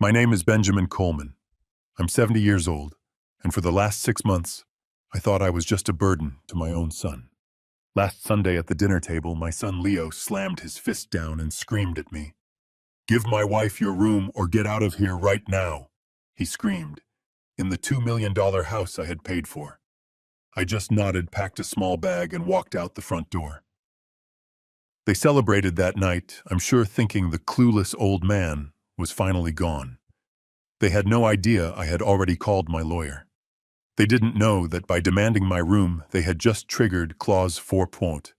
My name is Benjamin Coleman. I'm 70 years old, and for the last 6 months, I thought I was just a burden to my own son. Last Sunday at the dinner table, my son Leo slammed his fist down and screamed at me. "Give my wife your room or get out of here right now," he screamed, in the $2 million house I had paid for. I just nodded, packed a small bag, and walked out the front door. They celebrated that night, I'm sure thinking the clueless old man was finally gone. They had no idea I had already called my lawyer. They didn't know that by demanding my room, they had just triggered Clause 4.B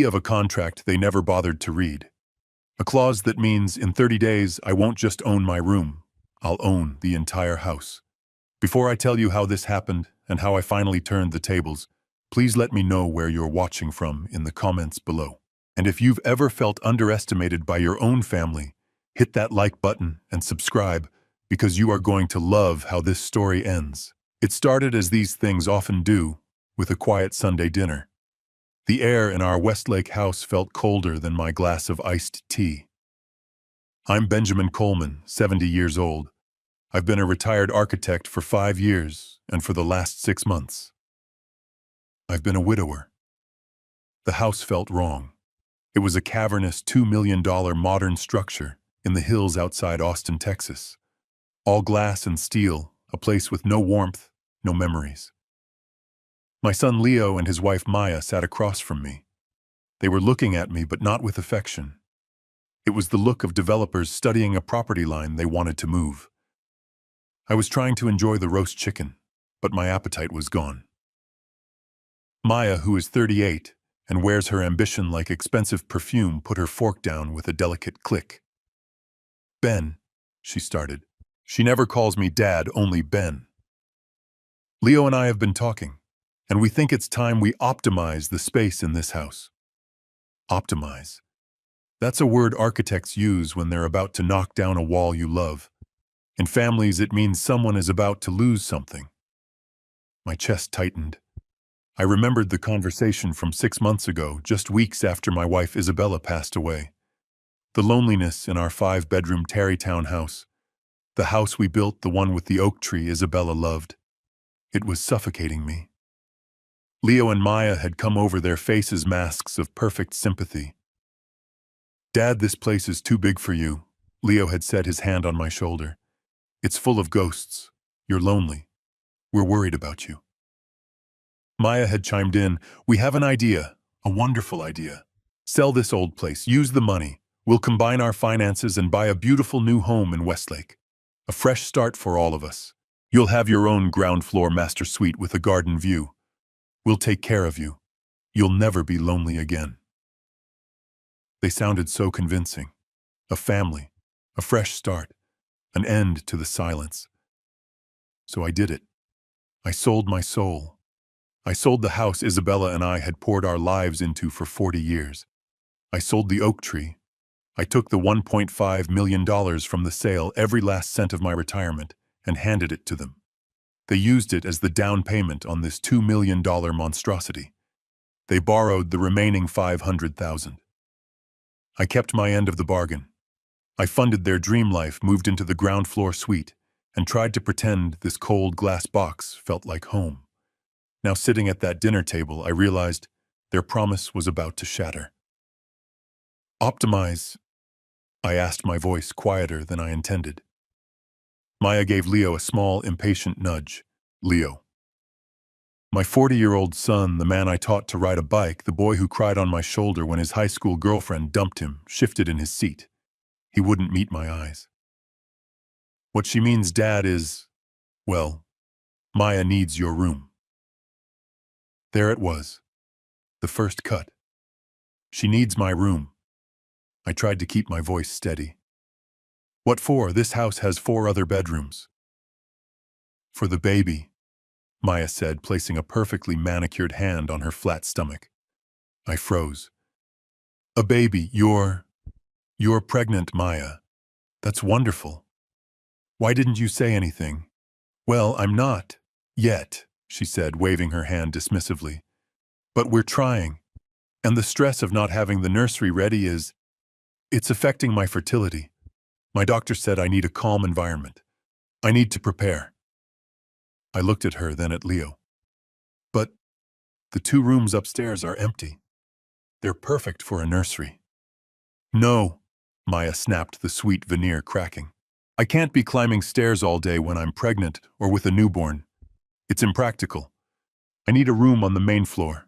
of a contract they never bothered to read. A clause that means in 30 days I won't just own my room, I'll own the entire house. Before I tell you how this happened and how I finally turned the tables, please let me know where you're watching from in the comments below. And if you've ever felt underestimated by your own family, hit that like button and subscribe, because you are going to love how this story ends. It started as these things often do, with a quiet Sunday dinner. The air in our Westlake house felt colder than my glass of iced tea. I'm Benjamin Coleman, 70 years old. I've been a retired architect for 5 years, and for the last 6 months, I've been a widower. The house felt wrong. It was a cavernous $2 million modern structure in the hills outside Austin, Texas. All glass and steel, a place with no warmth, no memories. My son Leo and his wife Maya sat across from me. They were looking at me, but not with affection. It was the look of developers studying a property line they wanted to move. I was trying to enjoy the roast chicken, but my appetite was gone. Maya, who is 38 and wears her ambition like expensive perfume, put her fork down with a delicate click. "Ben," she started. She never calls me Dad, only Ben. "Leo and I have been talking, and we think it's time we optimize the space in this house." Optimize. That's a word architects use when they're about to knock down a wall you love. In families, it means someone is about to lose something. My chest tightened. I remembered the conversation from 6 months ago, just weeks after my wife Isabella passed away. The loneliness in our 5-bedroom Tarrytown house. The house we built, the one with the oak tree Isabella loved. It was suffocating me. Leo and Maya had come over, their faces masks of perfect sympathy. "Dad, this place is too big for you," Leo had said, his hand on my shoulder. "It's full of ghosts. You're lonely. We're worried about you." Maya had chimed in, "We have an idea, a wonderful idea. Sell this old place, use the money. We'll combine our finances and buy a beautiful new home in Westlake. A fresh start for all of us. You'll have your own ground floor master suite with a garden view. We'll take care of you. You'll never be lonely again." They sounded so convincing. A family, a fresh start, an end to the silence. So I did it. I sold my soul. I sold the house Isabella and I had poured our lives into for 40 years. I sold the oak tree. I took the $1.5 million from the sale, every last cent of my retirement, and handed it to them. They used it as the down payment on this $2 million monstrosity. They borrowed the remaining $500,000. I kept my end of the bargain. I funded their dream life, moved into the ground floor suite, and tried to pretend this cold glass box felt like home. Now, sitting at that dinner table, I realized their promise was about to shatter. "Optimize?" I asked, my voice quieter than I intended. Maya gave Leo a small, impatient nudge. "Leo." My 40-year-old son, the man I taught to ride a bike, the boy who cried on my shoulder when his high school girlfriend dumped him, shifted in his seat. He wouldn't meet my eyes. "What she means, Dad, is, well, Maya needs your room." There it was, the first cut. She needs my room. I tried to keep my voice steady. "What for? This house has 4 other bedrooms." "For the baby," Maya said, placing a perfectly manicured hand on her flat stomach. I froze. "A baby? You're pregnant, Maya. That's wonderful. Why didn't you say anything?" "Well, I'm not. Yet," she said, waving her hand dismissively. "But we're trying. And the stress of not having the nursery ready it's affecting my fertility. My doctor said I need a calm environment. I need to prepare. I looked at her, then at Leo. But the 2 rooms upstairs are empty. They're perfect for a nursery. No, Maya snapped, the sweet veneer cracking. I can't be climbing stairs all day when I'm pregnant or with a newborn. It's impractical. I need a room on the main floor,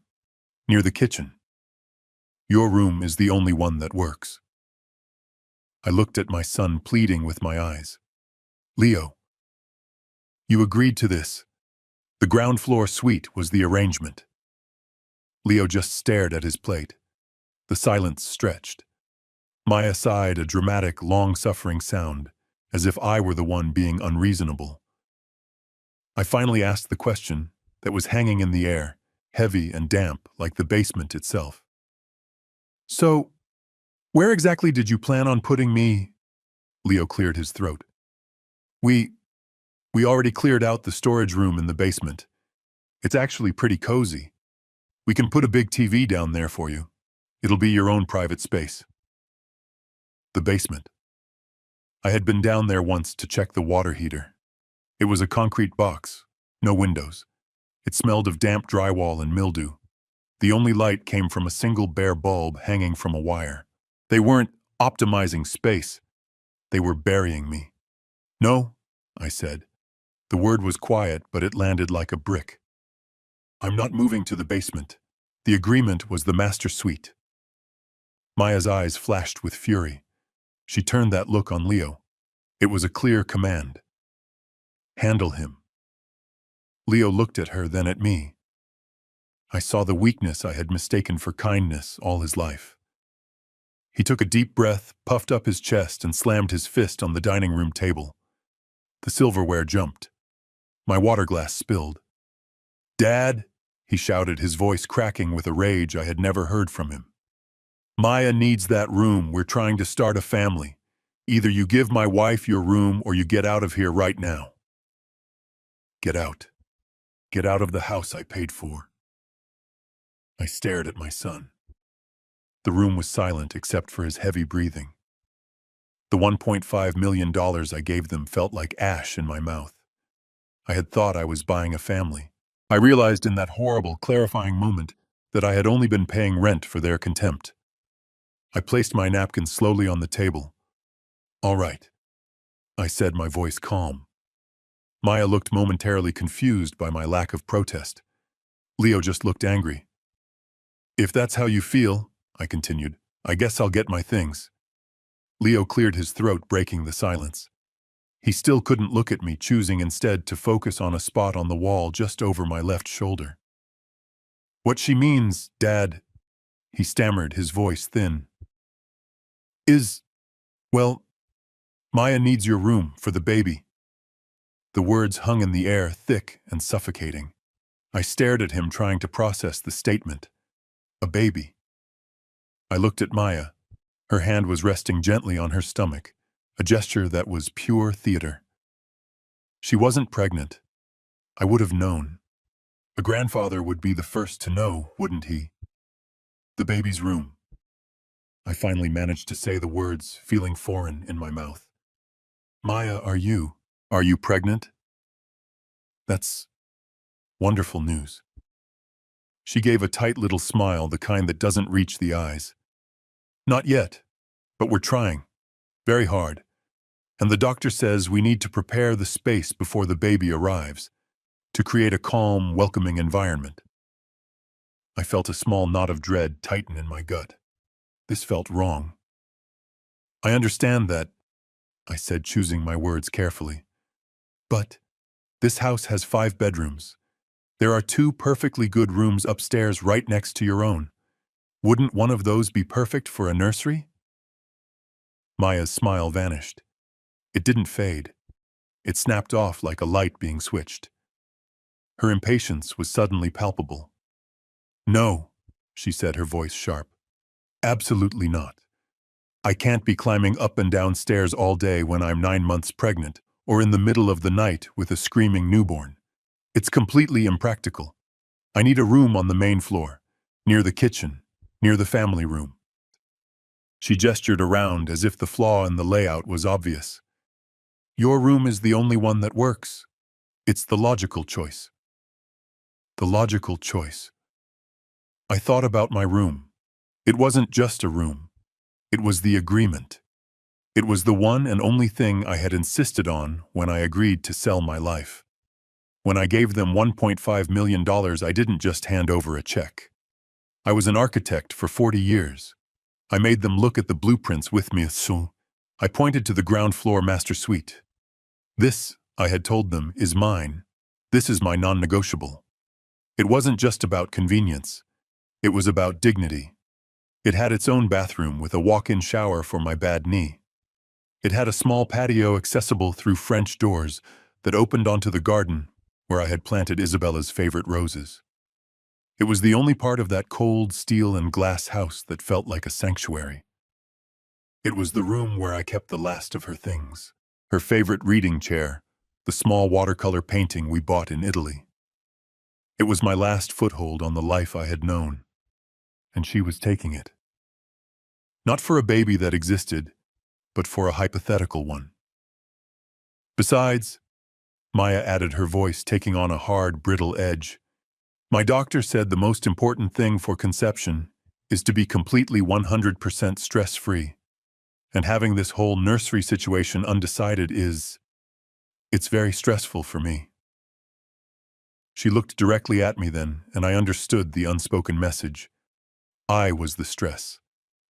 near the kitchen. Your room is the only one that works. I looked at my son, pleading with my eyes. Leo, you agreed to this. The ground floor suite was the arrangement. Leo just stared at his plate. The silence stretched. Maya sighed, a dramatic, long-suffering sound, as if I were the one being unreasonable. I finally asked the question that was hanging in the air, heavy and damp like the basement itself. So, where exactly did you plan on putting me? Leo cleared his throat. We already cleared out the storage room in the basement. It's actually pretty cozy. We can put a big TV down there for you. It'll be your own private space. The basement. I had been down there once to check the water heater. It was a concrete box, no windows. It smelled of damp drywall and mildew. The only light came from a single bare bulb hanging from a wire. They weren't optimizing space. They were burying me. No, I said. The word was quiet, but it landed like a brick. I'm not moving to the basement. The agreement was the master suite. Maya's eyes flashed with fury. She turned that look on Leo. It was a clear command. Handle him. Leo looked at her, then at me. I saw the weakness I had mistaken for kindness all his life. He took a deep breath, puffed up his chest, and slammed his fist on the dining room table. The silverware jumped. My water glass spilled. Dad, he shouted, his voice cracking with a rage I had never heard from him. Maya needs that room. We're trying to start a family. Either you give my wife your room or you get out of here right now. Get out. Get out of the house I paid for. I stared at my son. The room was silent except for his heavy breathing. The $1.5 million I gave them felt like ash in my mouth. I had thought I was buying a family. I realized in that horrible, clarifying moment that I had only been paying rent for their contempt. I placed my napkin slowly on the table. All right, I said, my voice calm. Maya looked momentarily confused by my lack of protest. Leo just looked angry. If that's how you feel, I continued, I guess I'll get my things. Leo cleared his throat, breaking the silence. He still couldn't look at me, choosing instead to focus on a spot on the wall just over my left shoulder. What she means, Dad, he stammered, his voice thin, well, Maya needs your room for the baby. The words hung in the air, thick and suffocating. I stared at him, trying to process the statement. A baby. I looked at Maya. Her hand was resting gently on her stomach, a gesture that was pure theater. She wasn't pregnant. I would have known. A grandfather would be the first to know, wouldn't he? The baby's room. I finally managed to say the words, feeling foreign in my mouth. Maya, are you pregnant? That's wonderful news. She gave a tight little smile, the kind that doesn't reach the eyes. Not yet, but we're trying. Very hard. And the doctor says we need to prepare the space before the baby arrives, to create a calm, welcoming environment. I felt a small knot of dread tighten in my gut. This felt wrong. I understand that, I said, choosing my words carefully. But this house has 5 bedrooms. There are 2 perfectly good rooms upstairs right next to your own. Wouldn't one of those be perfect for a nursery? Maya's smile vanished. It didn't fade. It snapped off like a light being switched. Her impatience was suddenly palpable. No, she said, her voice sharp. Absolutely not. I can't be climbing up and down stairs all day when I'm 9 months pregnant, or in the middle of the night with a screaming newborn. It's completely impractical. I need a room on the main floor, near the kitchen, near the family room. She gestured around as if the flaw in the layout was obvious. Your room is the only one that works. It's the logical choice. The logical choice. I thought about my room. It wasn't just a room. It was the agreement. It was the one and only thing I had insisted on when I agreed to sell my life. When I gave them $1.5 million, I didn't just hand over a check. I was an architect for 40 years. I made them look at the blueprints with me, so I pointed to the ground floor master suite. This, I had told them, is mine. This is my non-negotiable. It wasn't just about convenience. It was about dignity. It had its own bathroom with a walk-in shower for my bad knee. It had a small patio accessible through French doors that opened onto the garden where I had planted Isabella's favorite roses. It was the only part of that cold steel and glass house that felt like a sanctuary. It was the room where I kept the last of her things. Her favorite reading chair, the small watercolor painting we bought in Italy. It was my last foothold on the life I had known, and she was taking it. Not for a baby that existed, but for a hypothetical one. Besides, Maya added, her voice taking on a hard, brittle edge, my doctor said the most important thing for conception is to be completely 100% stress-free. And having this whole nursery situation undecided it's very stressful for me. She looked directly at me then, and I understood the unspoken message. I was the stress.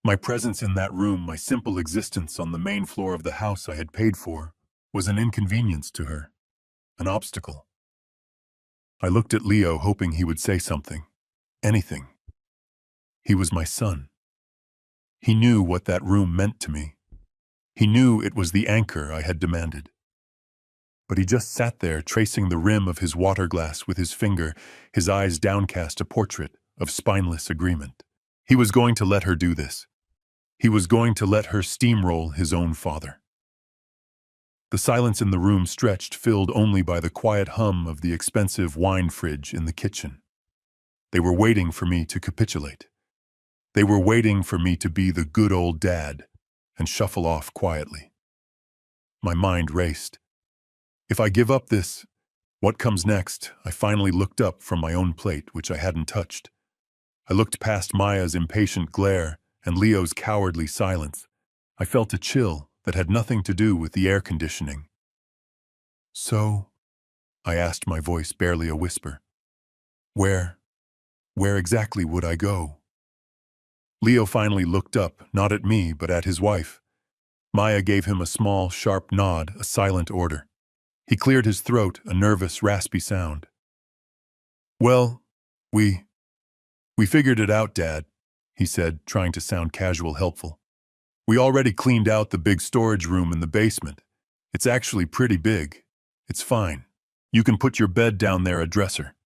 My presence in that room, my simple existence on the main floor of the house I had paid for, was an inconvenience to her, an obstacle. I looked at Leo, hoping he would say something. Anything. He was my son. He knew what that room meant to me. He knew it was the anchor I had demanded. But he just sat there, tracing the rim of his water glass with his finger, his eyes downcast, a portrait of spineless agreement. He was going to let her do this. He was going to let her steamroll his own father. The silence in the room stretched, filled only by the quiet hum of the expensive wine fridge in the kitchen. They were waiting for me to capitulate. They were waiting for me to be the good old dad and shuffle off quietly. My mind raced. If I give up this, what comes next? I finally looked up from my own plate, which I hadn't touched. I looked past Maya's impatient glare and Leo's cowardly silence. I felt a chill that had nothing to do with the air conditioning. So, I asked, my voice barely a whisper. Where exactly would I go? Leo finally looked up, not at me, but at his wife. Maya gave him a small, sharp nod, a silent order. He cleared his throat, a nervous, raspy sound. Well, we figured it out, Dad, he said, trying to sound casual, helpful. We already cleaned out the big storage room in the basement. It's actually pretty big. It's fine. You can put your bed down there, a dresser.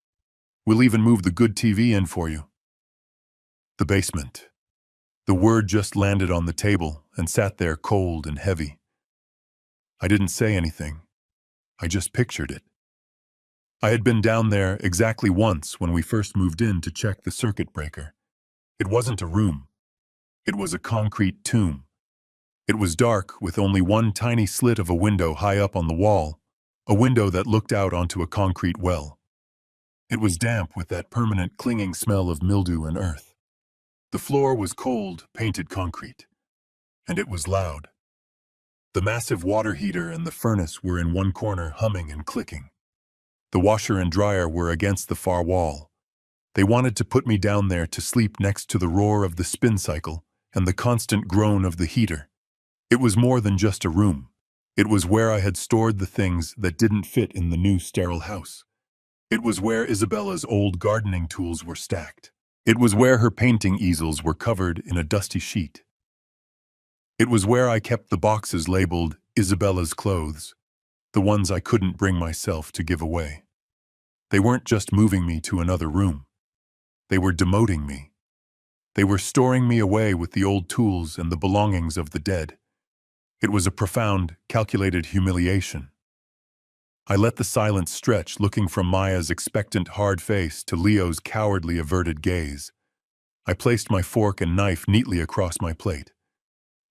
We'll even move the good TV in for you. The basement. The word just landed on the table and sat there cold and heavy. I didn't say anything. I just pictured it. I had been down there exactly once when we first moved in to check the circuit breaker. It wasn't a room. It was a concrete tomb. It was dark, with only one tiny slit of a window high up on the wall, a window that looked out onto a concrete well. It was damp with that permanent clinging smell of mildew and earth. The floor was cold, painted concrete. And it was loud. The massive water heater and the furnace were in one corner, humming and clicking. The washer and dryer were against the far wall. They wanted to put me down there to sleep next to the roar of the spin cycle and the constant groan of the heater. It was more than just a room. It was where I had stored the things that didn't fit in the new sterile house. It was where Isabella's old gardening tools were stacked. It was where her painting easels were covered in a dusty sheet. It was where I kept the boxes labeled Isabella's clothes, the ones I couldn't bring myself to give away. They weren't just moving me to another room. They were demoting me. They were storing me away with the old tools and the belongings of the dead. It was a profound, calculated humiliation. I let the silence stretch, looking from Maya's expectant hard face to Leo's cowardly averted gaze. I placed my fork and knife neatly across my plate.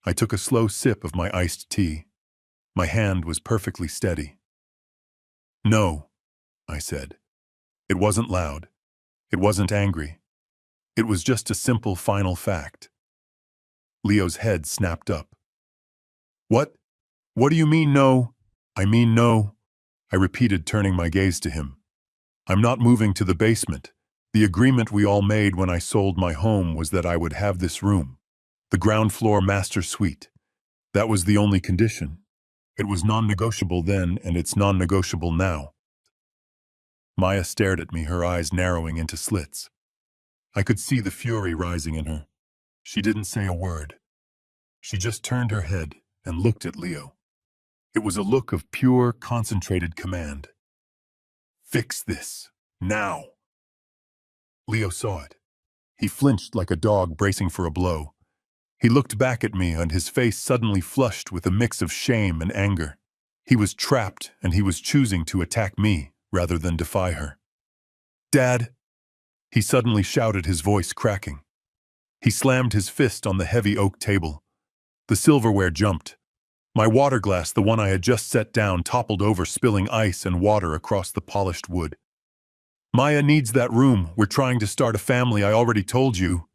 I took a slow sip of my iced tea. My hand was perfectly steady. "No," I said. It wasn't loud. It wasn't angry. It was just a simple final fact. Leo's head snapped up. "What? What do you mean no?" "I mean no," I repeated, turning my gaze to him. "I'm not moving to the basement. The agreement we all made when I sold my home was that I would have this room, the ground floor master suite. That was the only condition. It was non-negotiable then, and it's non-negotiable now." Maya stared at me, her eyes narrowing into slits. I could see the fury rising in her. She didn't say a word. She just turned her head and looked at Leo. It was a look of pure, concentrated command. "Fix this. Now." Leo saw it. He flinched like a dog bracing for a blow. He looked back at me, and his face suddenly flushed with a mix of shame and anger. He was trapped, and he was choosing to attack me rather than defy her. "Dad!" He suddenly shouted, his voice cracking. He slammed his fist on the heavy oak table. The silverware jumped. My water glass, the one I had just set down, toppled over, spilling ice and water across the polished wood. "Maya needs that room. We're trying to start a family, I already told you."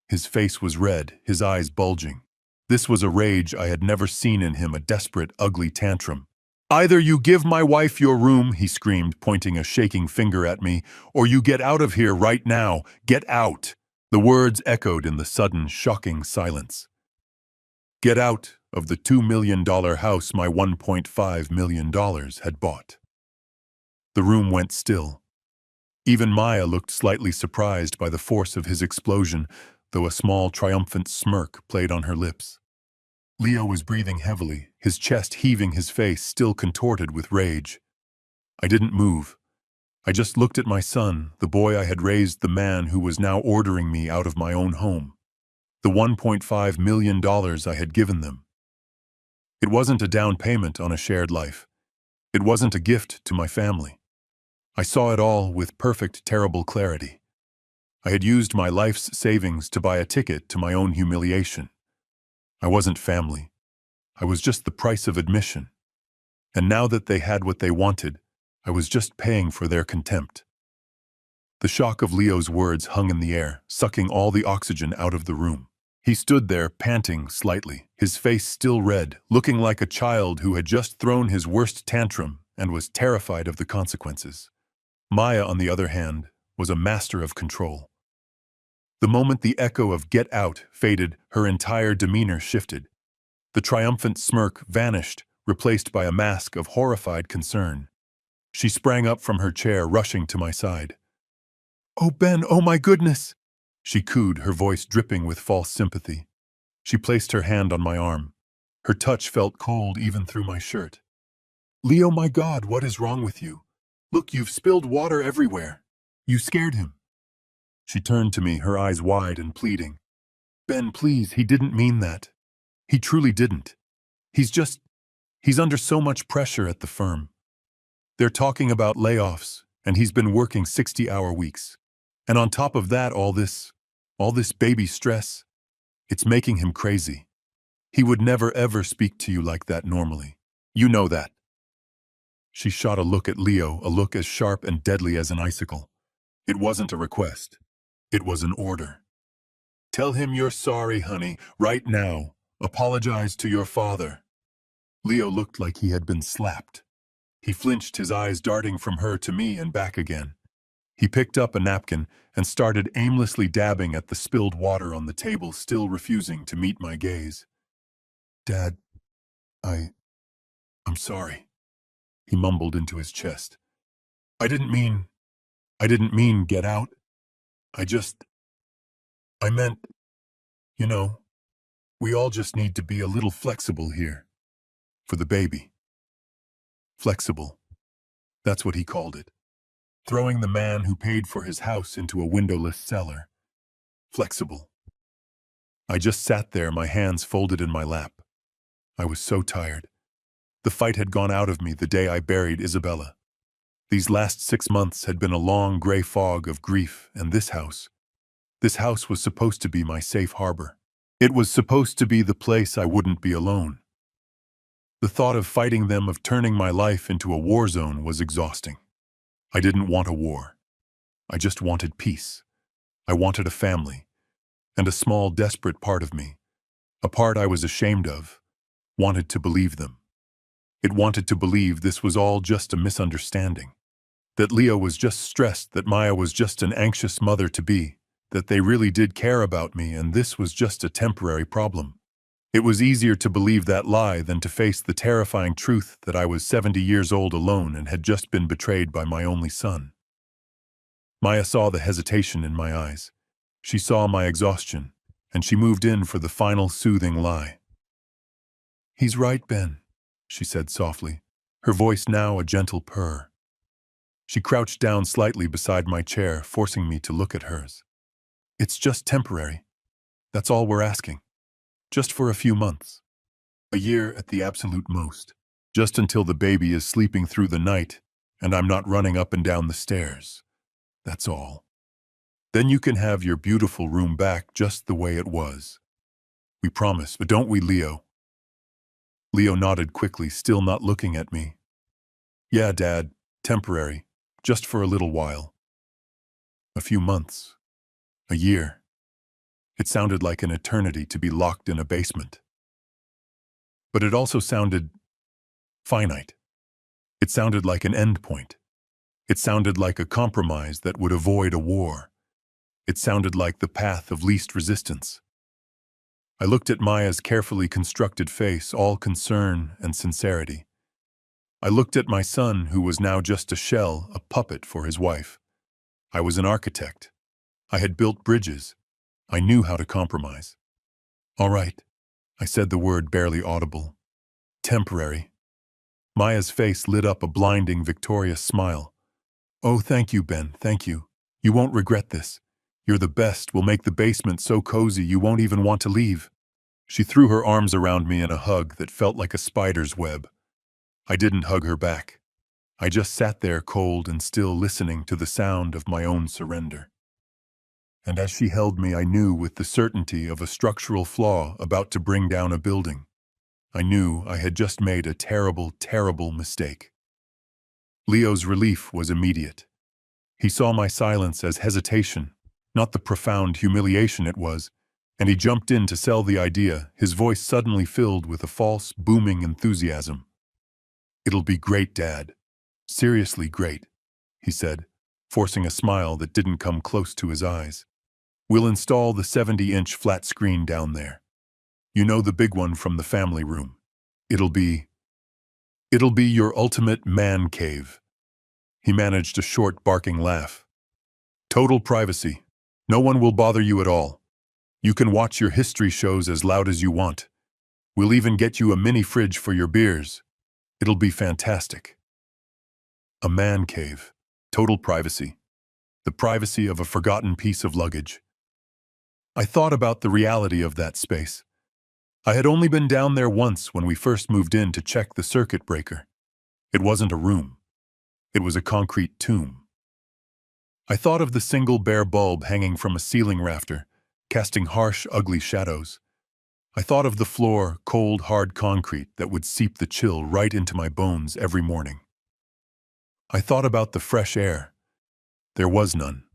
His face was red, his eyes bulging. This was a rage I had never seen in him, a desperate, ugly tantrum. "Either you give my wife your room," he screamed, pointing a shaking finger at me, "or you get out of here right now. Get out." The words echoed in the sudden, shocking silence. Get out of the $2 million house my $1.5 million had bought. The room went still. Even Maya looked slightly surprised by the force of his explosion, though a small, triumphant smirk played on her lips. Leo was breathing heavily, his chest heaving, his face still contorted with rage. I didn't move. I just looked at my son, the boy I had raised, the man who was now ordering me out of my own home. The $1.5 million I had given them. It wasn't a down payment on a shared life. It wasn't a gift to my family. I saw it all with perfect, terrible clarity. I had used my life's savings to buy a ticket to my own humiliation. I wasn't family. I was just the price of admission. And now that they had what they wanted, I was just paying for their contempt. The shock of Leo's words hung in the air, sucking all the oxygen out of the room. He stood there, panting slightly, his face still red, looking like a child who had just thrown his worst tantrum and was terrified of the consequences. Maya, on the other hand, was a master of control. The moment the echo of "get out" faded, her entire demeanor shifted. The triumphant smirk vanished, replaced by a mask of horrified concern. She sprang up from her chair, rushing to my side. "Oh, Ben, oh my goodness!" she cooed, her voice dripping with false sympathy. She placed her hand on my arm. Her touch felt cold even through my shirt. "Leo, my God, what is wrong with you? Look, you've spilled water everywhere. You scared him." She turned to me, her eyes wide and pleading. "Ben, please, he didn't mean that. He truly didn't. He's under so much pressure at the firm. They're talking about layoffs, and he's been working 60-hour weeks. And on top of that, all this baby stress, it's making him crazy. He would never ever speak to you like that normally. You know that." She shot a look at Leo, a look as sharp and deadly as an icicle. It wasn't a request. It was an order. "Tell him you're sorry, honey, right now. Apologize to your father." Leo looked like he had been slapped. He flinched, his eyes darting from her to me and back again. He picked up a napkin and started aimlessly dabbing at the spilled water on the table, still refusing to meet my gaze. "Dad, I'm sorry," he mumbled into his chest. I didn't mean get out. I meant, you know, we all just need to be a little flexible here. For the baby." Flexible. That's what he called it. Throwing the man who paid for his house into a windowless cellar. Flexible. I just sat there, my hands folded in my lap. I was so tired. The fight had gone out of me the day I buried Isabella. These last 6 months had been a long gray fog of grief, and this house was supposed to be my safe harbor. It was supposed to be the place I wouldn't be alone. The thought of fighting them, of turning my life into a war zone, was exhausting. I didn't want a war. I just wanted peace. I wanted a family, and a small, desperate part of me, a part I was ashamed of, wanted to believe them. It wanted to believe this was all just a misunderstanding, that Leo was just stressed, that Maya was just an anxious mother-to-be, that they really did care about me, and this was just a temporary problem. It was easier to believe that lie than to face the terrifying truth that I was 70 years old, alone, and had just been betrayed by my only son. Maya saw the hesitation in my eyes. She saw my exhaustion, and she moved in for the final soothing lie. "He's right, Ben," she said softly, her voice now a gentle purr. She crouched down slightly beside my chair, forcing me to look at hers. "It's just temporary. That's all we're asking. Just for a few months. A year at the absolute most. Just until the baby is sleeping through the night and I'm not running up and down the stairs. That's all. Then you can have your beautiful room back just the way it was. We promise, but don't we, Leo?" Leo nodded quickly, still not looking at me. "Yeah, Dad. Temporary. Just for a little while. A few months. A year." It sounded like an eternity to be locked in a basement. But it also sounded finite. It sounded like an endpoint. It sounded like a compromise that would avoid a war. It sounded like the path of least resistance. I looked at Maya's carefully constructed face, all concern and sincerity. I looked at my son, who was now just a shell, a puppet for his wife. I was an architect. I had built bridges. I knew how to compromise. "All right," I said, the word barely audible. "Temporary." Maya's face lit up a blinding, victorious smile. "Oh, thank you, Ben, thank you. You won't regret this. You're the best. We'll make the basement so cozy you won't even want to leave." She threw her arms around me in a hug that felt like a spider's web. I didn't hug her back. I just sat there, cold and still, listening to the sound of my own surrender. And as she held me, I knew with the certainty of a structural flaw about to bring down a building. I knew I had just made a terrible, terrible mistake. Leo's relief was immediate. He saw my silence as hesitation, not the profound humiliation it was, and he jumped in to sell the idea, his voice suddenly filled with a false, booming enthusiasm. "It'll be great, Dad. Seriously great," he said, forcing a smile that didn't come close to his eyes. "We'll install the 70-inch flat screen down there. You know, the big one from the family room. It'll be your ultimate man cave." He managed a short, barking laugh. "Total privacy. No one will bother you at all. You can watch your history shows as loud as you want. We'll even get you a mini fridge for your beers. It'll be fantastic." A man cave. Total privacy. The privacy of a forgotten piece of luggage. I thought about the reality of that space. I had only been down there once when we first moved in to check the circuit breaker. It wasn't a room. It was a concrete tomb. I thought of the single bare bulb hanging from a ceiling rafter, casting harsh, ugly shadows. I thought of the floor, cold, hard concrete that would seep the chill right into my bones every morning. I thought about the fresh air. There was none.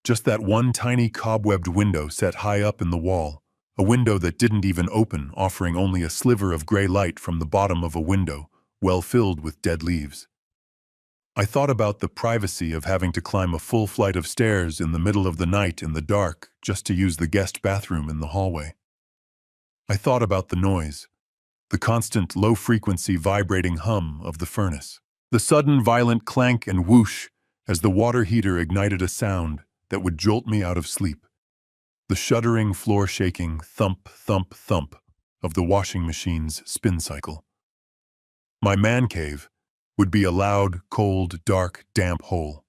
Just that one tiny cobwebbed window set high up in the wall, a window that didn't even open, offering only a sliver of gray light from the bottom of a window, well filled with dead leaves. I thought about the privacy of having to climb a full flight of stairs in the middle of the night in the dark just to use the guest bathroom in the hallway. I thought about the noise, the constant low-frequency vibrating hum of the furnace, the sudden violent clank and whoosh as the water heater ignited a sound that would jolt me out of sleep, the shuddering, floor-shaking thump, thump, thump of the washing machine's spin cycle. My man cave would be a loud, cold, dark, damp hole.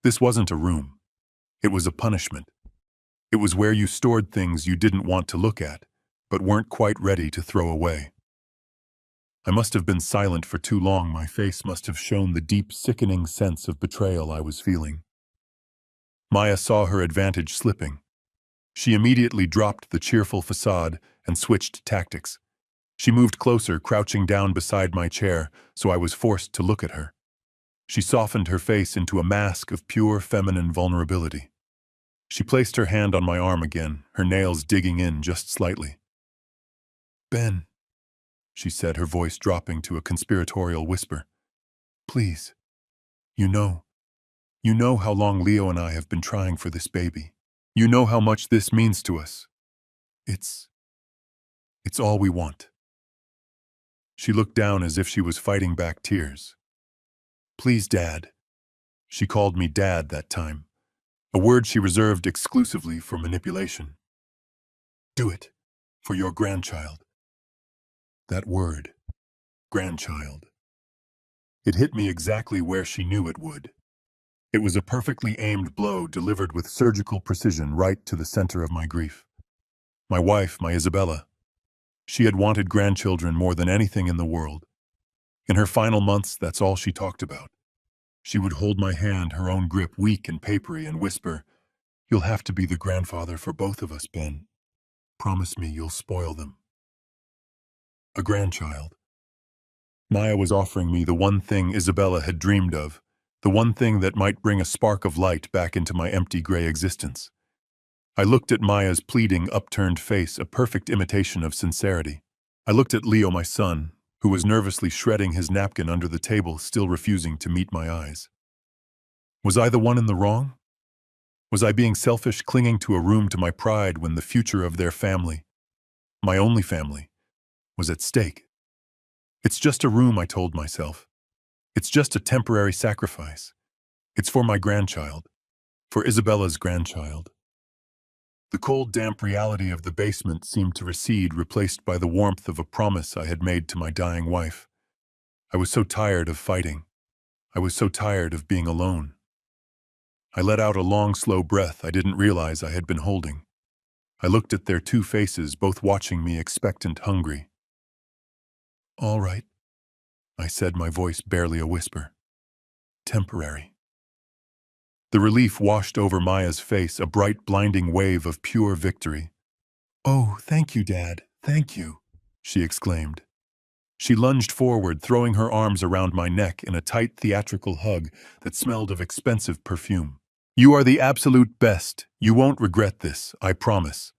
This wasn't a room. It was a punishment. It was where you stored things you didn't want to look at, but weren't quite ready to throw away. I must have been silent for too long. My face must have shown the deep, sickening sense of betrayal I was feeling. Maya saw her advantage slipping. She immediately dropped the cheerful facade and switched tactics. She moved closer, crouching down beside my chair, so I was forced to look at her. She softened her face into a mask of pure feminine vulnerability. She placed her hand on my arm again, her nails digging in just slightly. "Ben," she said, her voice dropping to a conspiratorial whisper. "Please. You know. You know how long Leo and I have been trying for this baby. You know how much this means to us. It's all we want." She looked down as if she was fighting back tears. "Please, Dad." She called me Dad that time, a word she reserved exclusively for manipulation. "Do it. For your grandchild." That word, grandchild. It hit me exactly where she knew it would. It was a perfectly aimed blow delivered with surgical precision right to the center of my grief. My wife, my Isabella. She had wanted grandchildren more than anything in the world. In her final months, that's all she talked about. She would hold my hand, her own grip weak and papery, and whisper, "You'll have to be the grandfather for both of us, Ben. Promise me you'll spoil them." A grandchild. Maya was offering me the one thing Isabella had dreamed of, the one thing that might bring a spark of light back into my empty gray existence. I looked at Maya's pleading, upturned face, a perfect imitation of sincerity. I looked at Leo, my son, who was nervously shredding his napkin under the table, still refusing to meet my eyes. Was I the one in the wrong? Was I being selfish, clinging to a room to my pride when the future of their family, my only family, was at stake? It's just a room, I told myself. It's just a temporary sacrifice. It's for my grandchild, for Isabella's grandchild. The cold, damp reality of the basement seemed to recede, replaced by the warmth of a promise I had made to my dying wife. I was so tired of fighting. I was so tired of being alone. I let out a long, slow breath I didn't realize I had been holding. I looked at their two faces, both watching me, expectant, hungry. "All right," I said, my voice barely a whisper. "Temporary." The relief washed over Maya's face, a bright, blinding wave of pure victory. "Oh, thank you, Dad, thank you," she exclaimed. She lunged forward, throwing her arms around my neck in a tight, theatrical hug that smelled of expensive perfume. "You are the absolute best. You won't regret this, I promise.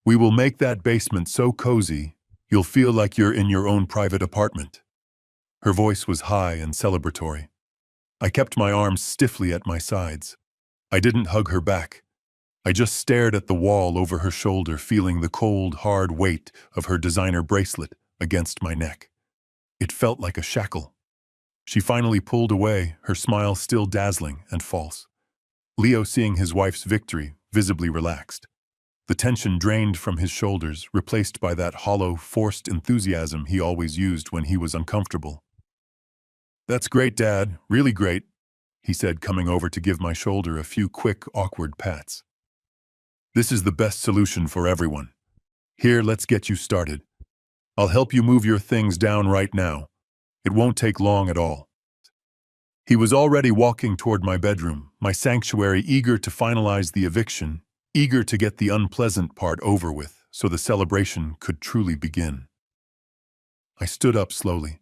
We will make that basement so cozy, you'll feel like you're in your own private apartment." Her voice was high and celebratory. I kept my arms stiffly at my sides. I didn't hug her back. I just stared at the wall over her shoulder, feeling the cold, hard weight of her designer bracelet against my neck. It felt like a shackle. She finally pulled away, her smile still dazzling and false. Leo, seeing his wife's victory, visibly relaxed. The tension drained from his shoulders, replaced by that hollow, forced enthusiasm he always used when he was uncomfortable. "That's great, Dad, really great," he said, coming over to give my shoulder a few quick, awkward pats. "This is the best solution for everyone. Here, let's get you started. I'll help you move your things down right now. It won't take long at all." He was already walking toward my bedroom, my sanctuary, eager to finalize the eviction, eager to get the unpleasant part over with so the celebration could truly begin. I stood up slowly.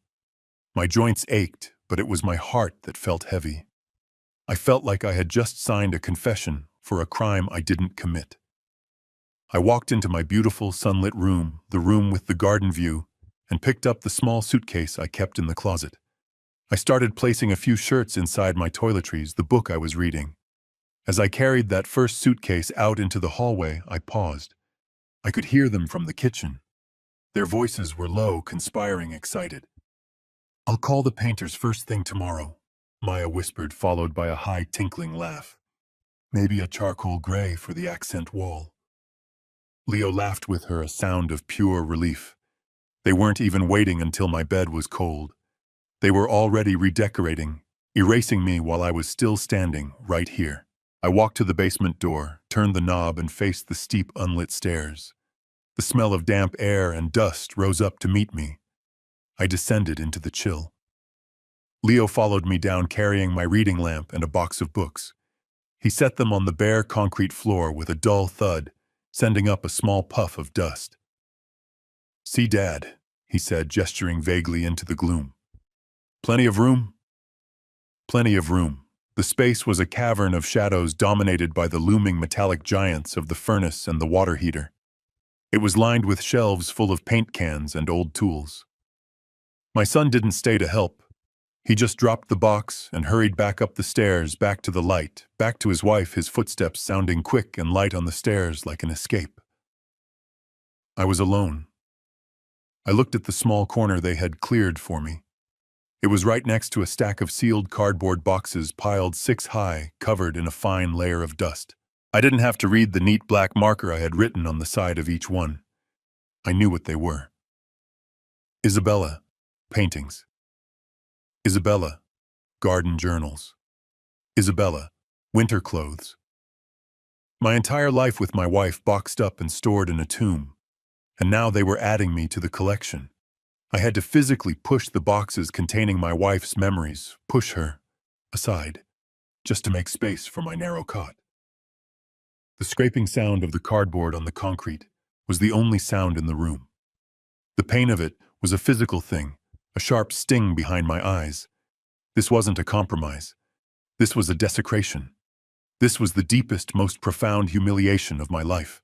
My joints ached, but it was my heart that felt heavy. I felt like I had just signed a confession for a crime I didn't commit. I walked into my beautiful sunlit room, the room with the garden view, and picked up the small suitcase I kept in the closet. I started placing a few shirts inside my toiletries, the book I was reading. As I carried that first suitcase out into the hallway, I paused. I could hear them from the kitchen. Their voices were low, conspiring, excited. "I'll call the painters first thing tomorrow," Maya whispered, followed by a high, tinkling laugh. "Maybe a charcoal gray for the accent wall." Leo laughed with her, a sound of pure relief. They weren't even waiting until my bed was cold. They were already redecorating, erasing me while I was still standing right here. I walked to the basement door, turned the knob, and faced the steep, unlit stairs. The smell of damp air and dust rose up to meet me. I descended into the chill. Leo followed me down, carrying my reading lamp and a box of books. He set them on the bare concrete floor with a dull thud, sending up a small puff of dust. "See, Dad," he said, gesturing vaguely into the gloom. "Plenty of room?" Plenty of room. The space was a cavern of shadows dominated by the looming metallic giants of the furnace and the water heater. It was lined with shelves full of paint cans and old tools. My son didn't stay to help. He just dropped the box and hurried back up the stairs, back to the light, back to his wife, his footsteps sounding quick and light on the stairs like an escape. I was alone. I looked at the small corner they had cleared for me. It was right next to a stack of sealed cardboard boxes piled 6 high, covered in a fine layer of dust. I didn't have to read the neat black marker I had written on the side of each one. I knew what they were. Isabella, paintings. Isabella, garden journals. Isabella, winter clothes. My entire life with my wife boxed up and stored in a tomb, and now they were adding me to the collection. I had to physically push the boxes containing my wife's memories, push her aside, just to make space for my narrow cot. The scraping sound of the cardboard on the concrete was the only sound in the room. The pain of it was a physical thing, a sharp sting behind my eyes. This wasn't a compromise. This was a desecration. This was the deepest, most profound humiliation of my life.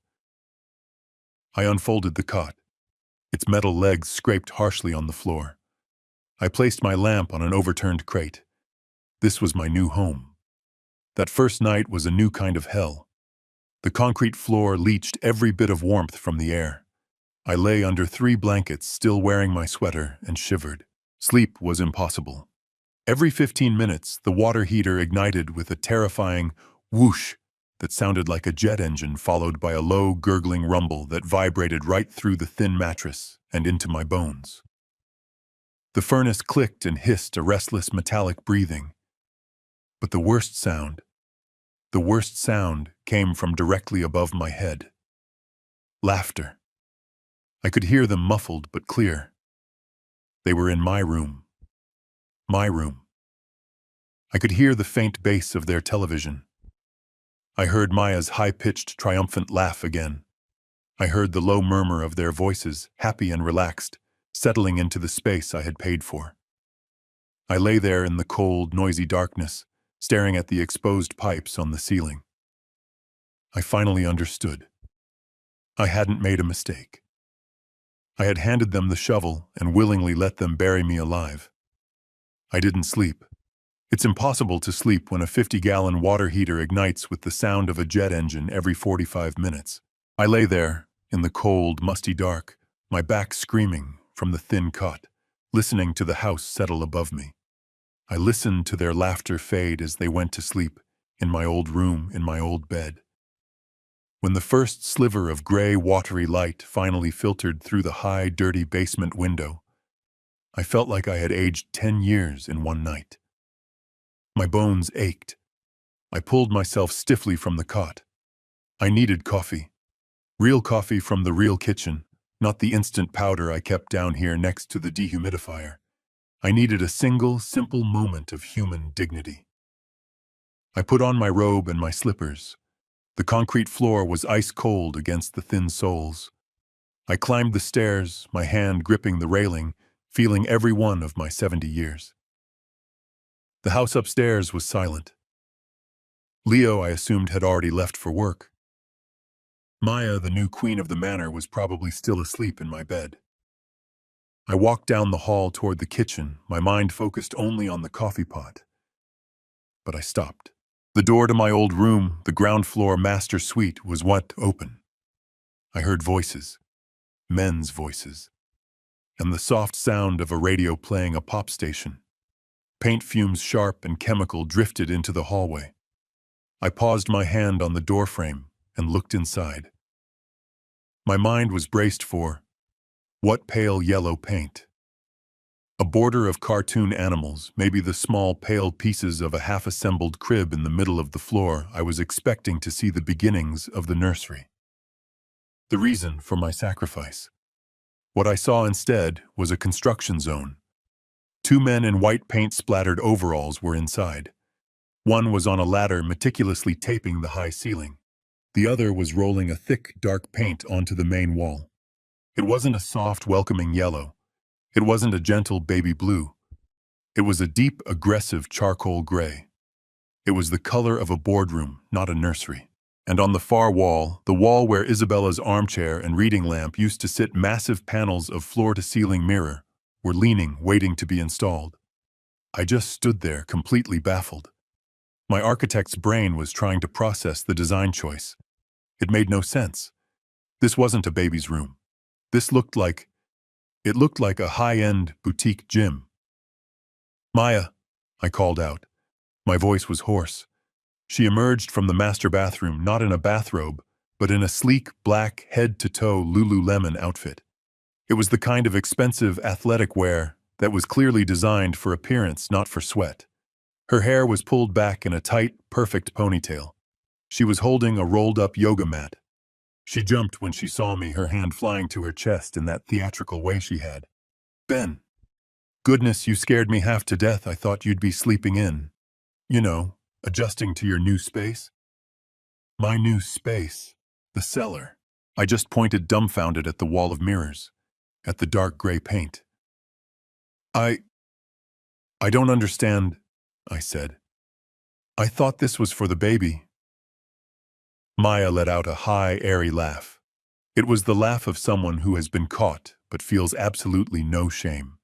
I unfolded the cot. Its metal legs scraped harshly on the floor. I placed my lamp on an overturned crate. This was my new home. That first night was a new kind of hell. The concrete floor leached every bit of warmth from the air. I lay under 3 blankets, still wearing my sweater, and shivered. Sleep was impossible. Every 15 minutes, the water heater ignited with a terrifying whoosh that sounded like a jet engine, followed by a low, gurgling rumble that vibrated right through the thin mattress and into my bones. The furnace clicked and hissed a restless metallic breathing. But the worst sound came from directly above my head. Laughter. I could hear them muffled but clear. They were in my room. My room. I could hear the faint bass of their television. I heard Maya's high-pitched, triumphant laugh again. I heard the low murmur of their voices, happy and relaxed, settling into the space I had paid for. I lay there in the cold, noisy darkness, staring at the exposed pipes on the ceiling. I finally understood. I hadn't made a mistake. I had handed them the shovel and willingly let them bury me alive. I didn't sleep. It's impossible to sleep when a 50-gallon water heater ignites with the sound of a jet engine every 45 minutes. I lay there, in the cold, musty dark, my back screaming from the thin cot, listening to the house settle above me. I listened to their laughter fade as they went to sleep, in my old room, in my old bed. When the first sliver of gray, watery light finally filtered through the high, dirty basement window, I felt like I had aged 10 years in one night. My bones ached. I pulled myself stiffly from the cot. I needed coffee. Real coffee from the real kitchen, not the instant powder I kept down here next to the dehumidifier. I needed a single, simple moment of human dignity. I put on my robe and my slippers. The concrete floor was ice-cold against the thin soles. I climbed the stairs, my hand gripping the railing, feeling every one of my 70 years. The house upstairs was silent. Leo, I assumed, had already left for work. Maya, the new queen of the manor, was probably still asleep in my bed. I walked down the hall toward the kitchen, my mind focused only on the coffee pot. But I stopped. The door to my old room, the ground floor master suite, was open. I heard voices, men's voices, and the soft sound of a radio playing a pop station. Paint fumes, sharp and chemical, drifted into the hallway. I paused my hand on the doorframe and looked inside. My mind was braced for what pale yellow paint? A border of cartoon animals, maybe the small pale pieces of a half-assembled crib in the middle of the floor. I was expecting to see the beginnings of the nursery. The reason for my sacrifice. What I saw instead was a construction zone. 2 men in white paint-splattered overalls were inside. One was on a ladder meticulously taping the high ceiling. The other was rolling a thick, dark paint onto the main wall. It wasn't a soft, welcoming yellow. It wasn't a gentle baby blue. It was a deep, aggressive charcoal gray. It was the color of a boardroom, not a nursery. And on the far wall, the wall where Isabella's armchair and reading lamp used to sit, massive panels of floor-to-ceiling mirror were leaning, waiting to be installed. I just stood there, completely baffled. My architect's brain was trying to process the design choice. It made no sense. This wasn't a baby's room. It looked like a high-end boutique gym. "Maya," I called out. My voice was hoarse. She emerged from the master bathroom, not in a bathrobe, but in a sleek, black, head-to-toe Lululemon outfit. It was the kind of expensive athletic wear that was clearly designed for appearance, not for sweat. Her hair was pulled back in a tight, perfect ponytail. She was holding a rolled-up yoga mat. She jumped when she saw me, her hand flying to her chest in that theatrical way she had. "Ben, goodness, you scared me half to death. I thought you'd be sleeping in. You know, adjusting to your new space." "My new space. The cellar." I just pointed dumbfounded at the wall of mirrors, at the dark gray paint. I don't understand," I said. "I thought this was for the baby." Maya let out a high, airy laugh. It was the laugh of someone who has been caught but feels absolutely no shame.